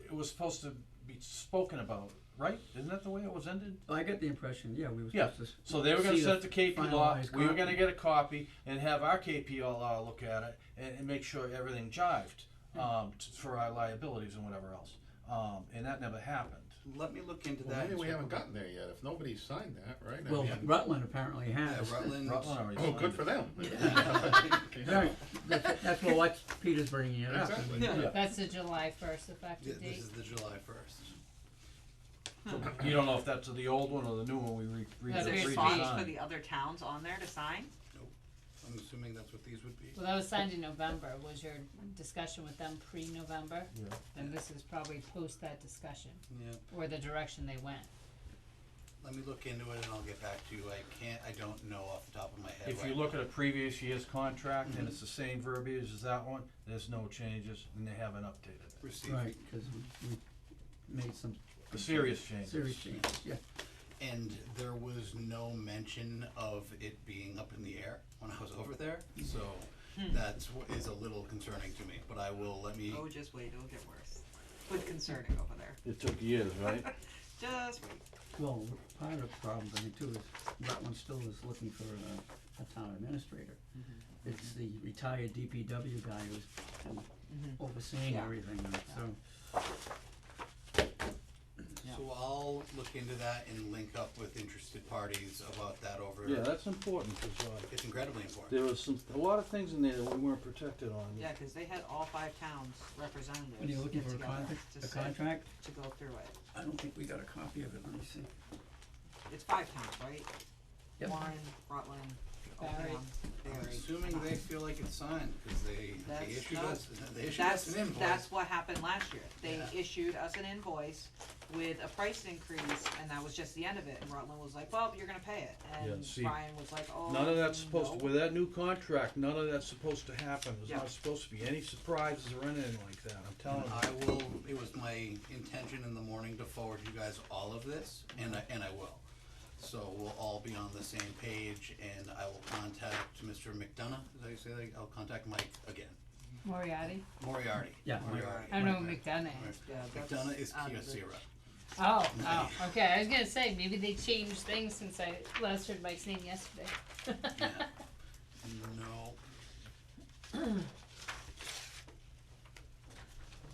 it was supposed to be spoken about, right? Isn't that the way it was ended? I get the impression, yeah, we were Yeah, supposed to. so they were gonna see send the it to KP Law, finalized we were gonna copy. get a copy and have our KP Law look at it and make sure everything jived, for our liabilities and whatever else. And that never happened. Let me look into Well, that. maybe and we check haven't with- gotten there yet, if nobody's signed that, right? I Well, mean- Rutland apparently Yeah, has. Rutland. Rutland already Oh, signed good it. for them. Right, that's what Peter's bringing it up. Exactly. Yeah. That's the July 1st Yeah, effective this date. is the July 1st. You don't know if that's the old one or the new one we That's Is there Agreed. spots redesigned. for the other towns on there to sign? I'm assuming that's what these would be. Well, that was signed in November, was your discussion with them pre-November? Yeah. And this is probably post that discussion, Yeah, or the direction they went. let me look into it and I'll get back to you. I don't know off the top of my head. If right you look now. at a previous year's contract and it's the same verbiage as that one, there's no changes and they haven't updated it. Received. Right, cause we made some The serious changes. serious changes, yeah. And there was no mention of it being up in the air when I was over there, so that's what is a little concerning to me, but I will, let me, Oh, just wait, it'll get worse. With concerning over there. It took years, right? Just wait. Well, part of the problem, I think, too, is Rutland still is looking for a town administrator. It's the retired DPW guy who's kind of overseeing Yeah. everything, so. so I'll look into that and link up with interested parties about that over. Yeah, that's important, cause, It's incredibly important. there was a lot of things in there that we weren't protected on. Yeah, cause they had all 5 towns representatives When you're looking get for a together contract, to a sit- contract, to go through it. I don't think we got a copy of it, let me see. It's 5 towns, right? Yep. Warren, Rutland, Barry. Oakham, I'm Barry. assuming they feel like it's signed, cause they That's issued not- us, they issued us an invoice. That's what happened last year. They Yeah. issued us an invoice with a price increase, and that was just the end of it, and Rutland was like, well, you're gonna pay it, Yeah, and see, Brian was like, oh, None of that's supposed to, no. with that new contract, none of that's supposed to happen. There's Yeah. not supposed to be any surprises or anything like that, I'm telling you. I will, it was my intention in the morning to forward you guys all of this, and I will. So we'll all be on the same page, and I will contact Mr. McDonough, is that how you say that? I'll contact Mike again. Moriarty? Moriarty. Yeah, Moriarty. I don't know what Right, McDonough right. is. Yeah, that's McDonough is out of the- Kyocera. Oh, okay, I was gonna say, maybe they changed things since I last heard Mike's name yesterday. Yeah. No.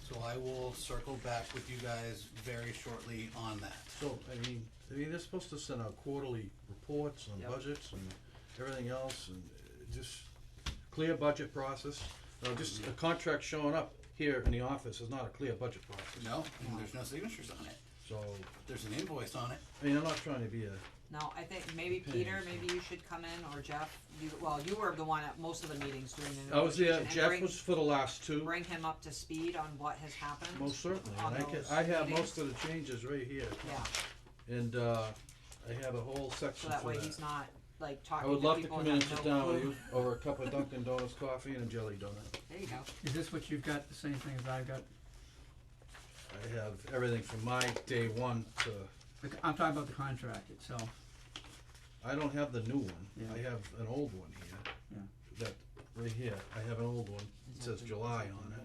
So I will circle back with you guys very shortly on that. So, I mean, they're supposed to send out quarterly reports on Yep. budgets and everything else, and just clear budget process. Just a contract showing up here in the office is not a clear budget process. No, and there's no signatures on it. So, There's an invoice on it. I mean, I'm not trying to be a, No, I think maybe Okay, Peter, so- maybe you should come in, or Jeff, you were the one at most of the meetings doing the I was there, negotiation, and Jeff bring- was for the last two, Bring him up to speed on what has happened. most certainly, on and I can, those I have meetings. most of the changes right here. Yeah, And, I have a whole so section that for way that. he's not like I talking would to love to people come and in and have sit no down with clue. you over a cup of Dunkin' Donuts coffee and a jelly donut. There you go. Is this what you've got, the same thing as I've got? I have everything from my day one to, I'm talking about the contract itself. I don't have the new one, Yeah. I have an old one here. Yeah. That, right here, I have an old one, it says July on it.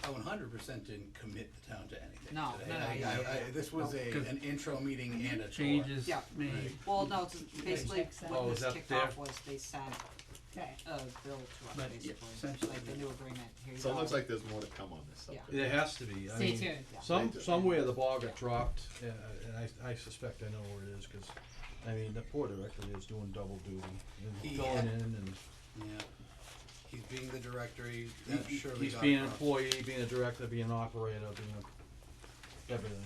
I 100% didn't commit the town to anything No, today. no, no, yeah. This was No. an intro meeting and a tour. Changes Yeah. made. Well, no, it's basically Checks out. what Oh, this is that kicked there? off was they sent Okay. a bill to us, But, yeah, basically, essentially, like the new agreement, here you So it go. looks like there's more to come on this subject. There has to be, I Stay mean, tuned. somewhere the ball got dropped, and I suspect I know where it is, cause, I mean, the poor director is doing double duty, He and filling had- in, and Yeah. He's being the director, that surely he's got being an across. employee, being a director, being an operator, being everything,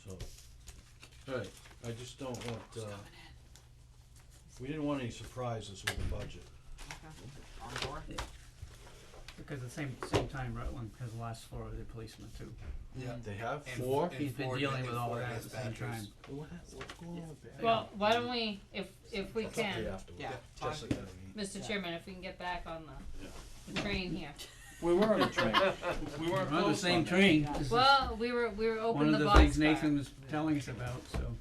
so. Alright, I just don't want, we didn't want any surprises with the budget. Okay. On board? Because at the same time, Rutland has lost 4 of their policemen too. Yeah. They have And- 4? and He's been Ford- dealing and with all of Ford that at the same dispatchers. time. What's going on with that? Well, why don't we, if we can, Yeah. Jessica, I mean. Mr. Chairman, if we can get back on the train here. We were on the train. We We're weren't on the close same on that. train. This is Well, we were one open of the the things box Nathan was telling us about, so.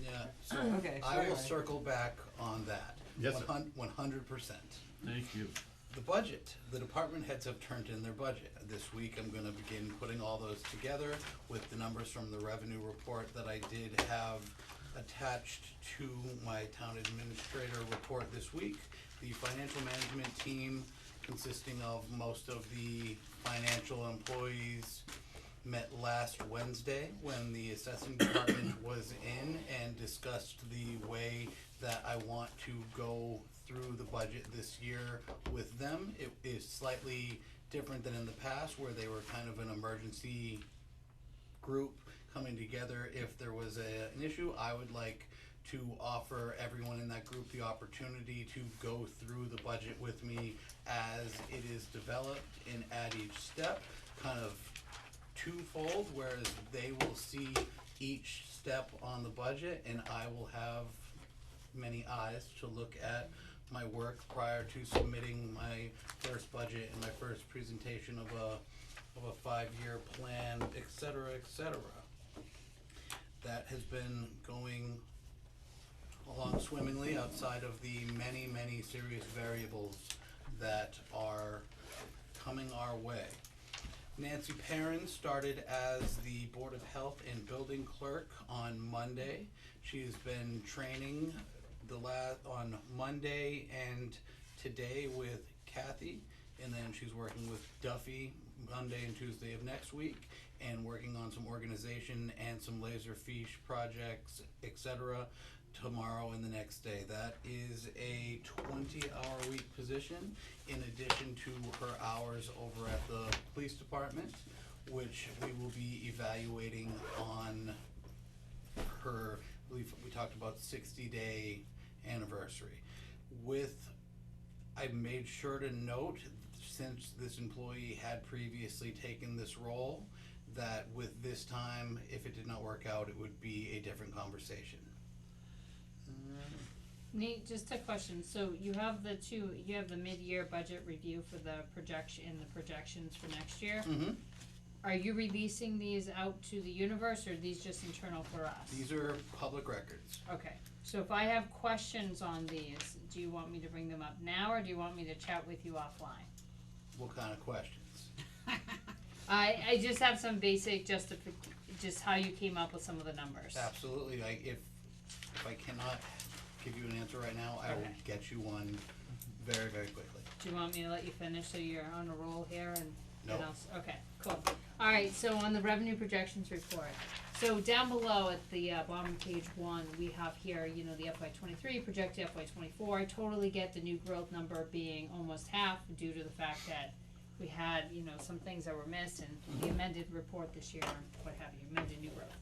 Yeah, so Okay, I will sorry. circle back on that. Yes, sir. 100%. Thank you. The budget, the department heads have turned in their budget. This week, I'm gonna begin putting all those together with the numbers from the revenue report that I did have attached to my town administrator report this week. The financial management team, consisting of most of the financial employees, met last Wednesday when the assessing department was in and discussed the way that I want to go through the budget this year with them. It is slightly different than in the past where they were kind of an emergency group coming together. If there was an issue, I would like to offer everyone in that group the opportunity to go through the budget with me as it is developed and at each step, kind of twofold, whereas they will see each step on the budget and I will have many eyes to look at my work prior to submitting my first budget and my first presentation of a 5-year plan, et cetera, et cetera. That has been going along swimmingly outside of the many, many serious variables that are coming our way. Nancy Perrin started as the Board of Health and Building Clerk on Monday. She's been training on Monday and today with Kathy, and then she's working with Duffy Monday and Tuesday of next week, and working on some organization and some Laserfiche projects, etc. tomorrow and the next day. That is a 20-hour week position in addition to her hours over at the police department, which we will be evaluating on her, I believe we talked about 60-day anniversary. I made sure to note, since this employee had previously taken this role, that with this time, if it did not work out, it would be a different conversation. Nate, just a question, so you have the mid-year budget review for the projections for next year? Mm-hmm. Are you releasing these out to the universe, or are these just internal for us? These are public records. Okay, so if I have questions on these, do you want me to bring them up now, or do you want me to chat with you offline? What kind of questions? I just have some basic just how you came up with some of the numbers. Absolutely. If I cannot give you an answer right now, I will Okay. get you one very, very quickly. Do you want me to let you finish so you're on a roll here and No. then else? Okay, cool. Alright, so on the revenue projections report. So down below at the bottom of page 1, we have here, the FY23, projected FY24. I totally get the new growth number being almost half due to the fact that we had, some things that were missed and the amended report this year, what have you, amended new growth.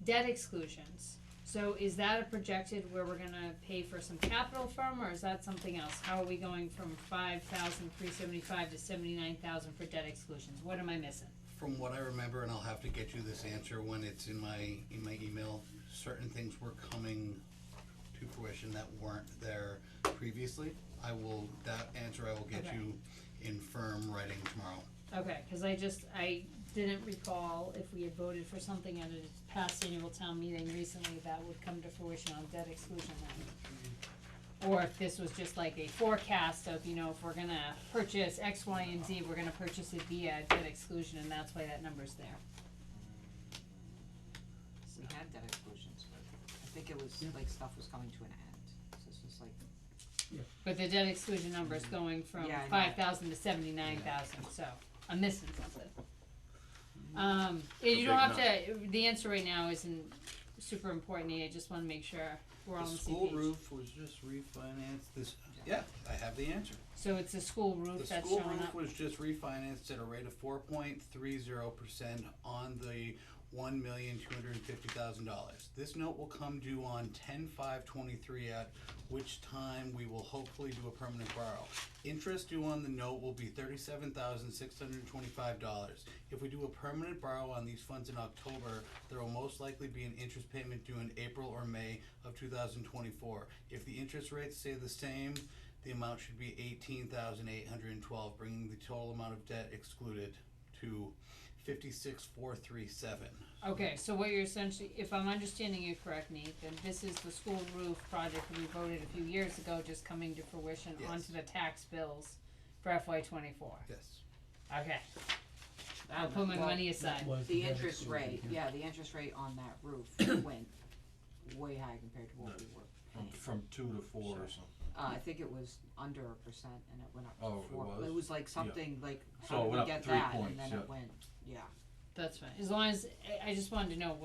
Debt exclusions. So is that a projected where we're gonna pay for some capital from, or is that something else? How are we going from 5,375 to 79,000 for debt exclusions? What am I missing? From what I remember, and I'll have to get you this answer when it's in my email, certain things were coming to fruition that weren't there previously. That answer I will get Okay. you in firm writing tomorrow. Okay, cause I didn't recall if we had voted for something at a past annual town meeting recently that would come to fruition on debt exclusion then. Or if this was just like a forecast of, if we're gonna purchase X, Y, and Z, we're gonna purchase it via debt exclusion, and that's why that number's there. We had debt exclusions, but I think it was like stuff was coming to an end, so it's just like. But the debt exclusion number is going from Yeah, I know. 5,000 to 79,000, so I'm missing something. And you don't have to, the answer right now isn't super important, I just wanna make sure we're all on The the same school page. roof was just refinanced I have the answer. So it's a school roof The that's school showing roof up? was just refinanced at a rate of 4.30% on the $1,250,000. This note will come due on 10/5/23, at which time we will hopefully do a permanent borrow. Interest due on the note will be $37,625. If we do a permanent borrow on these funds in October, there will most likely be an interest payment due in April or May of 2024. If the interest rates stay the same, the amount should be $18,812, bringing the total amount of debt excluded to $56,437. Okay, so what you're essentially, if I'm understanding you correct, Nate, then this is the school roof project that we voted a few years ago just coming to fruition Yes. onto the tax bills for FY24. Yes. Okay. I'll put my money aside. The interest rate, the interest rate on that roof went way high compared to what we were paying. From 2 to 4 or something. I think it was under 1% and it went up to Oh, it 4. was? It was like Yeah. something like, So how it did went we up get 3 that, points, and then yeah. it went, That's fine, as long as, I just wanted to know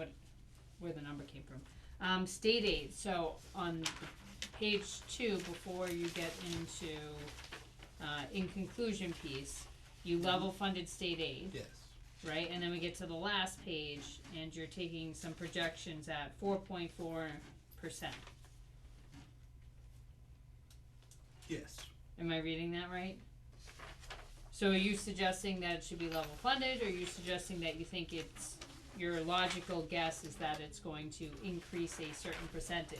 where the number came from. State aid, so on page 2, before you get into, in conclusion piece, you level funded state aid. Yes. right? And then we get to the last page, and you're taking some projections at 4.4%. Yes. Am I reading that right? So are you suggesting that it should be level funded, or are you suggesting that you think it's, your logical guess is that it's going to increase a certain percentage?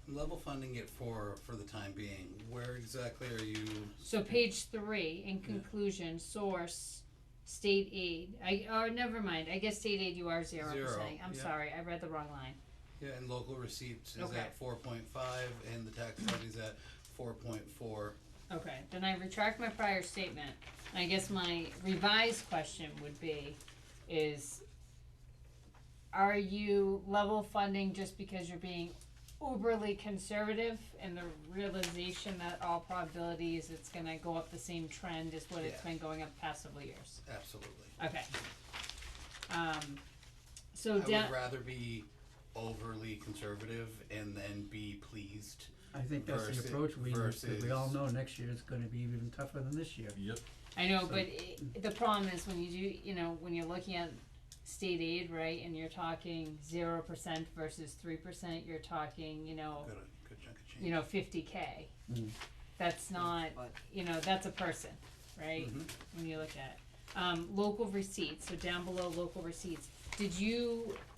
Level funding it for the time being. Where exactly are you? So page 3, in conclusion, source, state aid, never mind, I guess state aid you are 0%, I'm yeah. sorry, I read the wrong line. Yeah, and local receipts is Okay. at 4.5, and the tax levy's at 4.4. Okay, then I retract my prior statement. I guess my revised question would be, are you level funding just because you're being uberly conservative and the realization that all probabilities it's gonna go up the same trend as what it's been going up the past several years? Absolutely. Okay. So I would rather be overly conservative and then be pleased. I think that's the approach we use, because we all know next year is gonna be even tougher than this year. Yep. I know, So- but the problem is when you do, when you're looking at state aid, right, and you're talking 0% versus 3%, you're talking, Good chunk of change. 50K. Mm. That's not, that's a person, right? Mhm. When you look at it. Local receipts, so down below local receipts,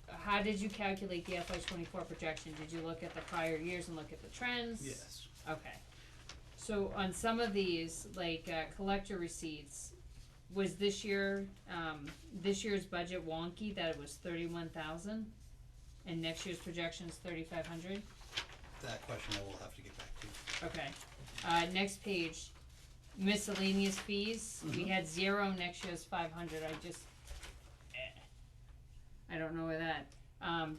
how did you calculate the FY24 projection? Did you look at the prior years and look at the trends? Yes. Okay. So on some of these, like collector receipts, was this year's budget wonky that it was 31,000, and next year's projection is 3,500? That question I will have to get back to. Okay. Next page, miscellaneous fees. We had 0. Next year's 500. I don't know where that.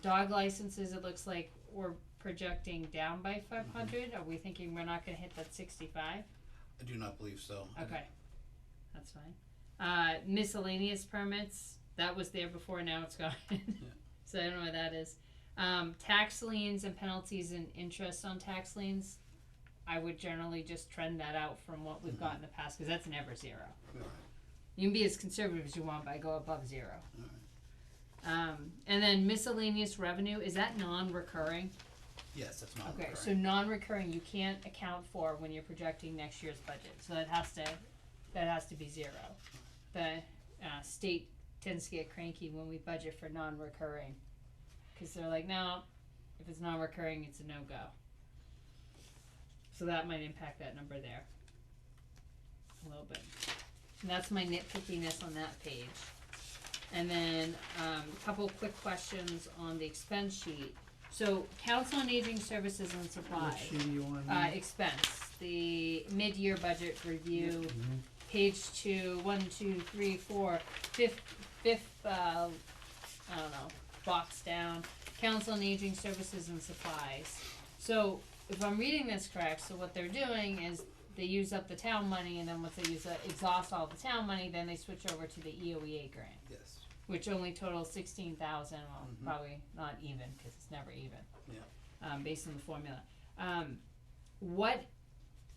Dog licenses. It looks like we're projecting down by 500. Are we thinking we're not going to hit that 65? I do not believe so. Okay, that's fine. Miscellaneous permits, that was there before, now it's gone. So I don't know what that is. Tax liens and penalties and interest on tax liens, I would generally just trend that out from what we've got in the past, because that's never 0. Alright. You can be as conservative as you want, but I go above 0. And then miscellaneous revenue, is that non-recurring? Yes, that's not Okay, so non-recurring you can't account for when you're projecting next year's budget, so that has to be 0. The state tends to get cranky when we budget for non-recurring, because they're like, no, if it's non-recurring, it's a no-go. So that might impact that number there a little bit. And that's my nitpickiness on that page. And then a couple quick questions on the expense sheet. So Council on Aging Services and Supplies. What sheet are you on now? Expense, the mid-year budget review. Mhm. Page 2, 1, 2, 3, 4, fifth, I don't know, box down, Council on Aging Services and Supplies. So, if I'm reading this correct, so what they're doing is they use up the town money, and then once they exhaust all the town money, then they switch over to the EOEA grant. Yes. Which only totals 16,000, well, probably not even, because it's never even. Yeah. Based on the formula. What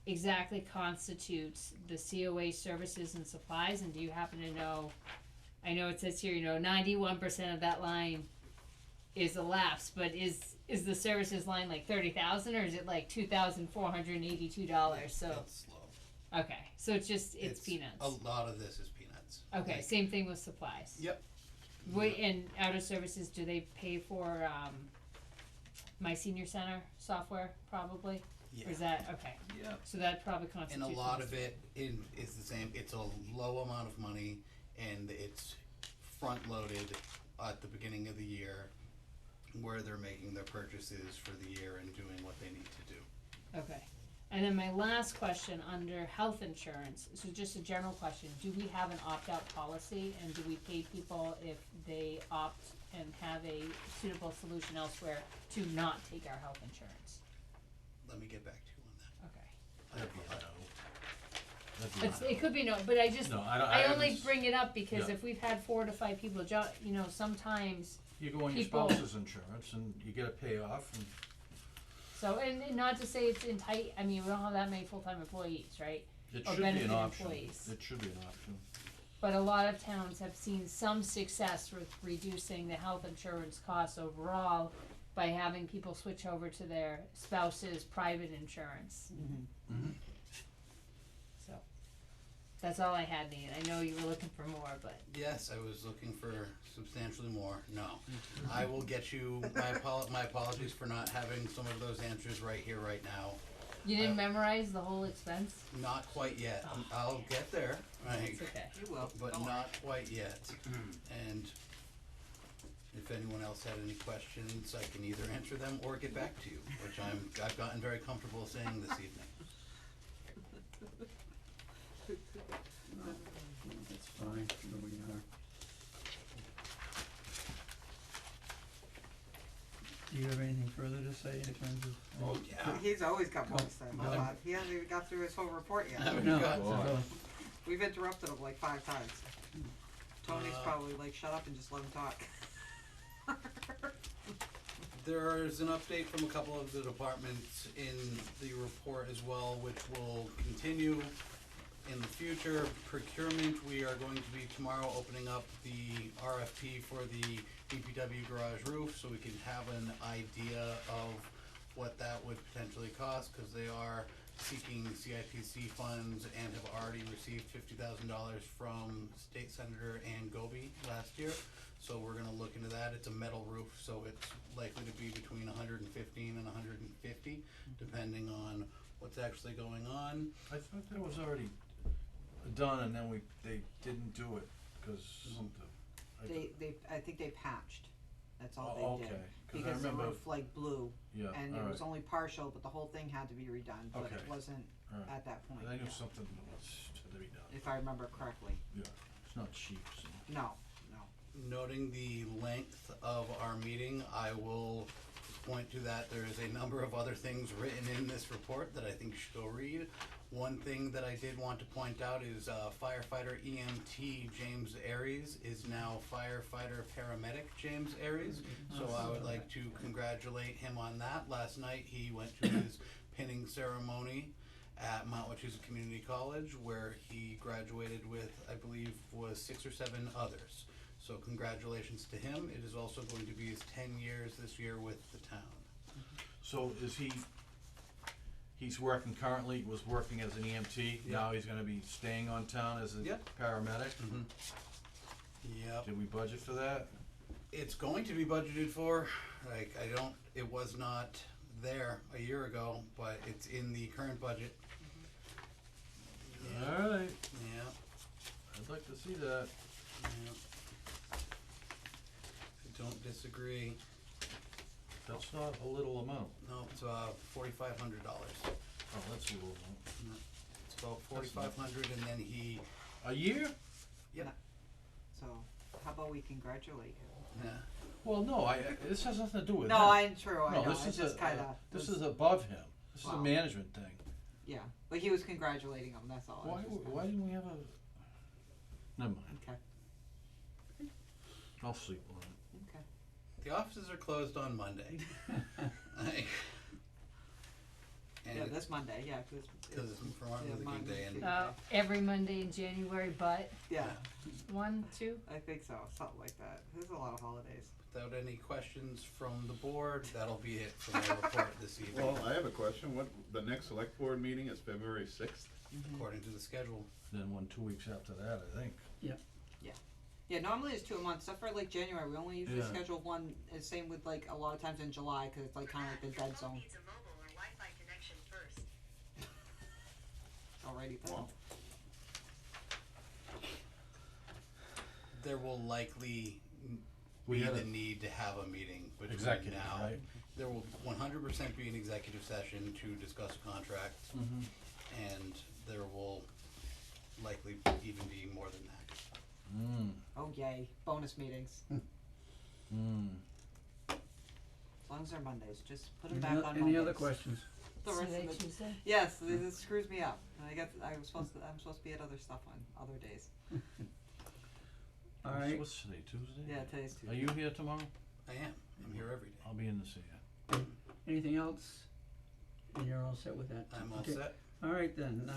exactly constitutes the COA services and supplies, and do you happen to know, I know it says here, 91% of that line is elapsed, but is the services line like 30,000, or is it like $2,482? So It's low. okay, so it's peanuts. A lot of this is peanuts. Okay, Like, same thing with supplies. Yep. And out of services, do they pay for my senior center software probably? Yeah. Or is that okay? Yeah. So that probably constitutes. And a lot most of it is the same. It's a low amount of money, and it's front loaded at the beginning of the year, where they're making their purchases for the year and doing what they need to do. Okay. And then my last question under health insurance, so just a general question, do we have an opt-out policy, and do we pay people if they opt and have a suitable solution elsewhere to not take our health insurance? Let me get back to you on that. Okay. That'd be no. That'd be It's, no. it could be no, but I just, No, I don't- I I only haven't- bring it up because Yeah. if we've had 4 to 5 people, sometimes, You go on your people- spouse's insurance and you get a payoff, and so, and not to say it's in tight, I mean, we don't have that many full-time employees, right? it Or should be benefit an option. employees. It should be an option. But a lot of towns have seen some success with reducing the health insurance costs overall by having people switch over to their spouse's private insurance. So, that's all I had, Nate. I know you were looking for more, but. Yes, I was looking for substantially more. No, I will get you my apologies for not having some of those answers right here, right now. You didn't memorize the whole expense? Not quite yet. I'll get there. Right. It's okay. You will. But Don't worry. not quite yet. And if anyone else had any questions, I can either answer them or get back to you, which I've gotten very comfortable saying this evening. That's fine, here we are. Do you have anything further to say in terms of? Oh, yeah. He's always got more to say. Go ahead. He hasn't even got through his whole report yet. No, Boy. so- We've interrupted him like 5 times. Tony's probably like, shut up and just let him talk. There's an update from a couple of the departments in the report as well, which will continue in the future. Procurement, we are going to be tomorrow opening up the RFP for the DPW garage roof, so we can have an idea of what that would potentially cost, cause they are seeking CIPC funds and have already received $50,000 from State Senator Ann Goby last year. So we're gonna look into that. It's a metal roof, so it's likely to be between 115 and 150, depending on what's actually going on. I thought that was already done and then they didn't do it, cause I think they patched. That's all Oh, they did. okay, 'cause I Because the remember- roof like blew, yeah, and it alright. was only partial, but the whole thing had to be redone, but it Okay. wasn't Alright. at that point. I knew yeah. something was to be done. If I remember correctly. Yeah, it's not cheap, so. No, no. Noting the length of our meeting, I will point to that there is a number of other things written in this report that I think you should go read. One thing that I did want to point out is firefighter EMT James Aries is now firefighter paramedic James Aries. So I would like to congratulate him on that. Last night he went to his pinning ceremony at Mount Wachusett Community College, where he graduated with, I believe, was 6 or 7 others. So congratulations to him. It is also going to be his 10 years this year with the town. So is he's working currently, was working as an EMT, now he's gonna be staying on town as a Yep. paramedic? Yep. Did we budget for that? It's going to be budgeted for, like, it was not there a year ago, but it's in the current budget. Yeah, Alright, yeah, I'd like to see that. yeah. I don't disagree. That's not a little amount. No, it's $4,500. Oh, that's a little amount. It's about 4,500, and then he, A year? So, how about we congratulate him? yeah. Well, no, this has nothing to do with No, him. I'm true, I No, know, this it's is just kinda. this is above him. This is a Wow. management thing. Yeah, but he was congratulating him, that's all. I was just Why didn't we have a, never mind, Okay, I'll sleep on it. okay. The offices are closed on Monday. Yeah, And this Monday, yeah, cause because it's for Martin yeah, Luther King Martin Day, and Luther Every Monday in January, but yeah, 1, 2. I think so, something like that. There's a lot of holidays. without any questions from the board, that'll be it for my report this evening, Well, I have a question. The next select board meeting is February 6th? according to the schedule. Then 2 weeks after that, I think. Yeah, normally it's 2 a month, except for like January, we only usually Yeah. schedule one, and same with like a lot of times in July, cause it's like kinda like the dead zone. Needs a mobile or Wi-Fi connection first. Alrighty then. Well, There will likely We be had the a- need to have a meeting between Executive, now. right? There will 100% be an executive session to discuss contracts, Mm-hmm. and there will likely even be more than that. Oh yay, bonus meetings, as long as they're Mondays, just put them back on Mondays. Any other questions? The rest Today, of the, Tuesday? yes, this screws me up, and I'm supposed to be at other stuff on other days. Alright, What's today, Tuesday? Yeah, today's Tuesday. Are you here tomorrow? I am. I'm here every day. I'll be in to see you. anything else? And you're all set with that? I'm all Okay. set. Alright then,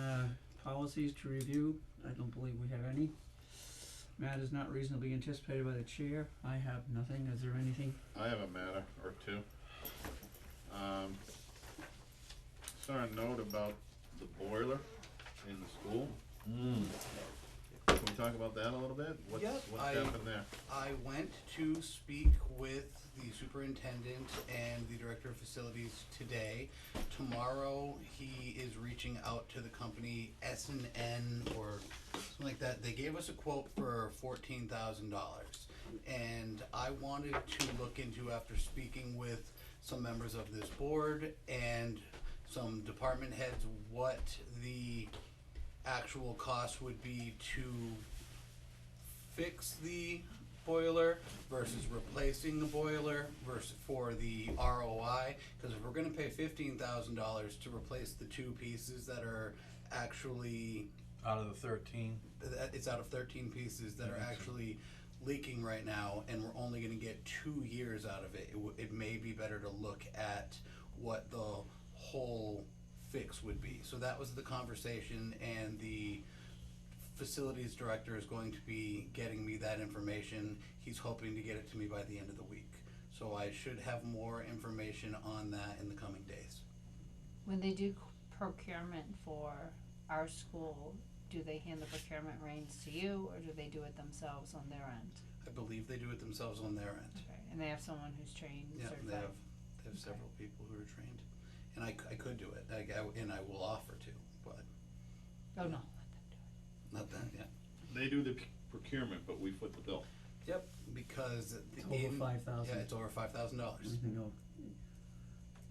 policies to review, I don't believe we have any. Matters not reasonably anticipated by the chair, I have nothing, is there anything? I have a matter or two. Saw a note about the boiler in the school. Can we talk about that a little bit? What's happened there? I went to speak with the superintendent and the director of facilities today. Tomorrow, he is reaching out to the company S&N or something like that. They gave us a quote for $14,000. And I wanted to look into, after speaking with some members of this board and some department heads, what the actual cost would be to fix the boiler versus replacing the boiler versus for the ROI. Because if we're gonna pay $15,000 to replace the two pieces that are actually Out of the 13. it's out of 13 pieces that are actually leaking right now, and we're only gonna get 2 years out of it. It may be better to look at what the whole fix would be. So that was the conversation, and the facilities director is going to be getting me that information. He's hoping to get it to me by the end of the week. So I should have more information on that in the coming days. When they do procurement for our school, do they hand the procurement reins to you, or do they do it themselves on their end? I believe they do it themselves on their end. Okay, and they have someone who's trained, Yeah, certified? they have several people who are trained. And I could do it, and I will offer to, but Oh, no, not that, yeah. They do the procurement, but we foot the bill. Yep, because It's over $5,000. Yeah, it's over $5,000. Anything else?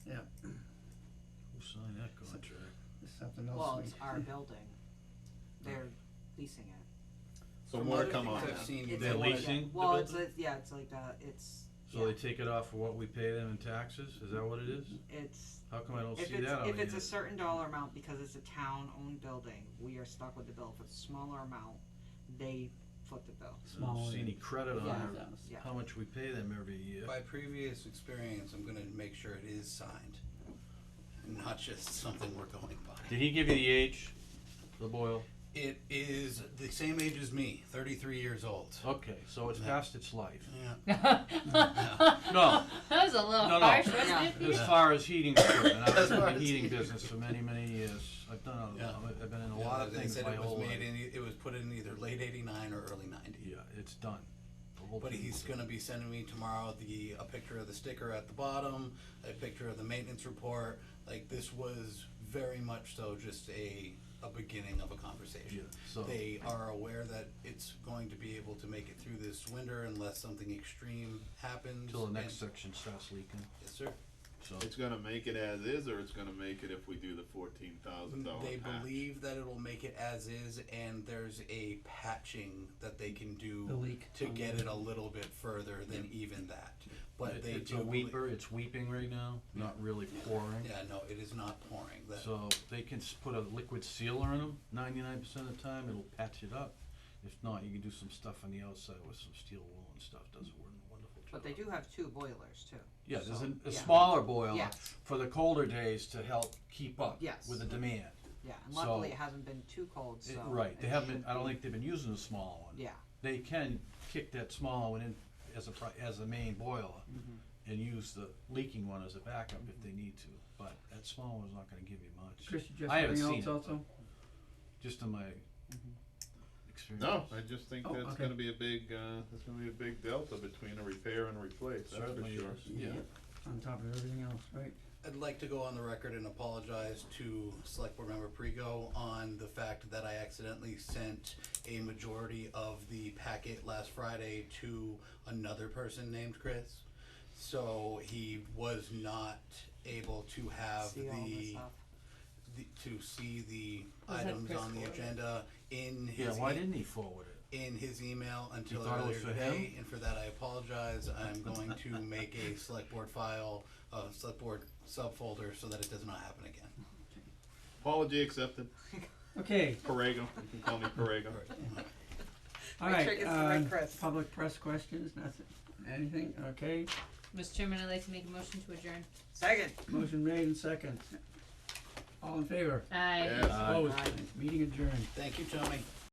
Yeah, Who signed that contract? there's something else Well, we. it's our building. They're leasing it. So From more to other come things on I've that. seen, It's They're like- leasing the Well, it's building? yeah, it's like it's So yeah. they take it off for what we pay them in taxes? Is that what it is? It's How come I don't if see it's that on if it's here? a certain dollar amount because it's a town-owned building, we are stuck with the bill. If it's a smaller amount, they foot the bill. I don't Smaller see any credit on Yeah. there. Yeah. How much we pay them every year. by previous experience, I'm gonna make sure it is signed, and not just something we're going by. Did he give you the age, the boil? It is the same age as me, 33 years old. Okay, so it's past its life. Yeah. No, That was a little no, harsh, no. wasn't it? As far as heating equipment, I've As been in far the as heating heating. business for many, many years. I've done, Yeah. I've been in a Yeah, lot of they things said my it was whole life. made in, it was put in either late '89 or early '90. Yeah, it's done. The whole But thing he's is- gonna be sending me tomorrow a picture of the sticker at the bottom, a picture of the maintenance report. Like, this was very much so just a beginning of a conversation. Yeah, so- They are aware that it's going to be able to make it through this winter unless something extreme happens. Till the next and- section starts leaking, Yes, sir. so. It's gonna make it as is, or it's gonna make it if we do the $14,000 They patch? believe that it'll make it as is, and there's a patching that they can do The leak to on get the- it a little bit further than even that. But they It's do a belie- weeper, it's weeping right now, not really pouring. Yeah, no, it is not pouring. That, So they can put a liquid sealer in them, 99% of the time, it'll patch it up. If not, you can do some stuff on the outside with some steel wool and stuff, does a wonderful job. But they do have 2 boilers too. Yeah, there's So, a yeah. smaller boiler Yes. for the colder days to help keep up Yes. with the demand. Yeah, and luckily So- it hasn't been too cold, so Right, they it haven't, should I don't be- think they've been using the smaller one. Yeah. They can kick that smaller one in as a main boiler Mm-hmm. and use the leaking one as a backup if they need to, but that small one's not gonna give you much. Chris, you I haven't just seen anything else it, also? just in my experience. No, I just think Oh, that's okay. gonna be a big, there's gonna be a big delta between a repair and a replace, that's for Certainly sure. is, yeah. On top of everything else, right? I'd like to go on the record and apologize to Select Board Member Prigo on the fact that I accidentally sent a majority of the packet last Friday to another person named Chris. So he was not able to have See all this stuff. to see the Was that items Chris on the forwarded? agenda in Yeah, his why didn't he forward it? in his email until thought it was earlier for today, him? and for that I apologize. I'm going to make a select board file, select board subfolder so that it does not happen again. Apology accepted, Okay, Parego, you can call me Parego. all Make right, sure it gets the right Chris. public press questions, nothing, anything, okay? Mr. Chairman, I'd like to make a motion to adjourn. Second. Motion made and second. All in favor? Aye. Yes. Opposed? Aye. Meeting adjourned. Thank you, Tony.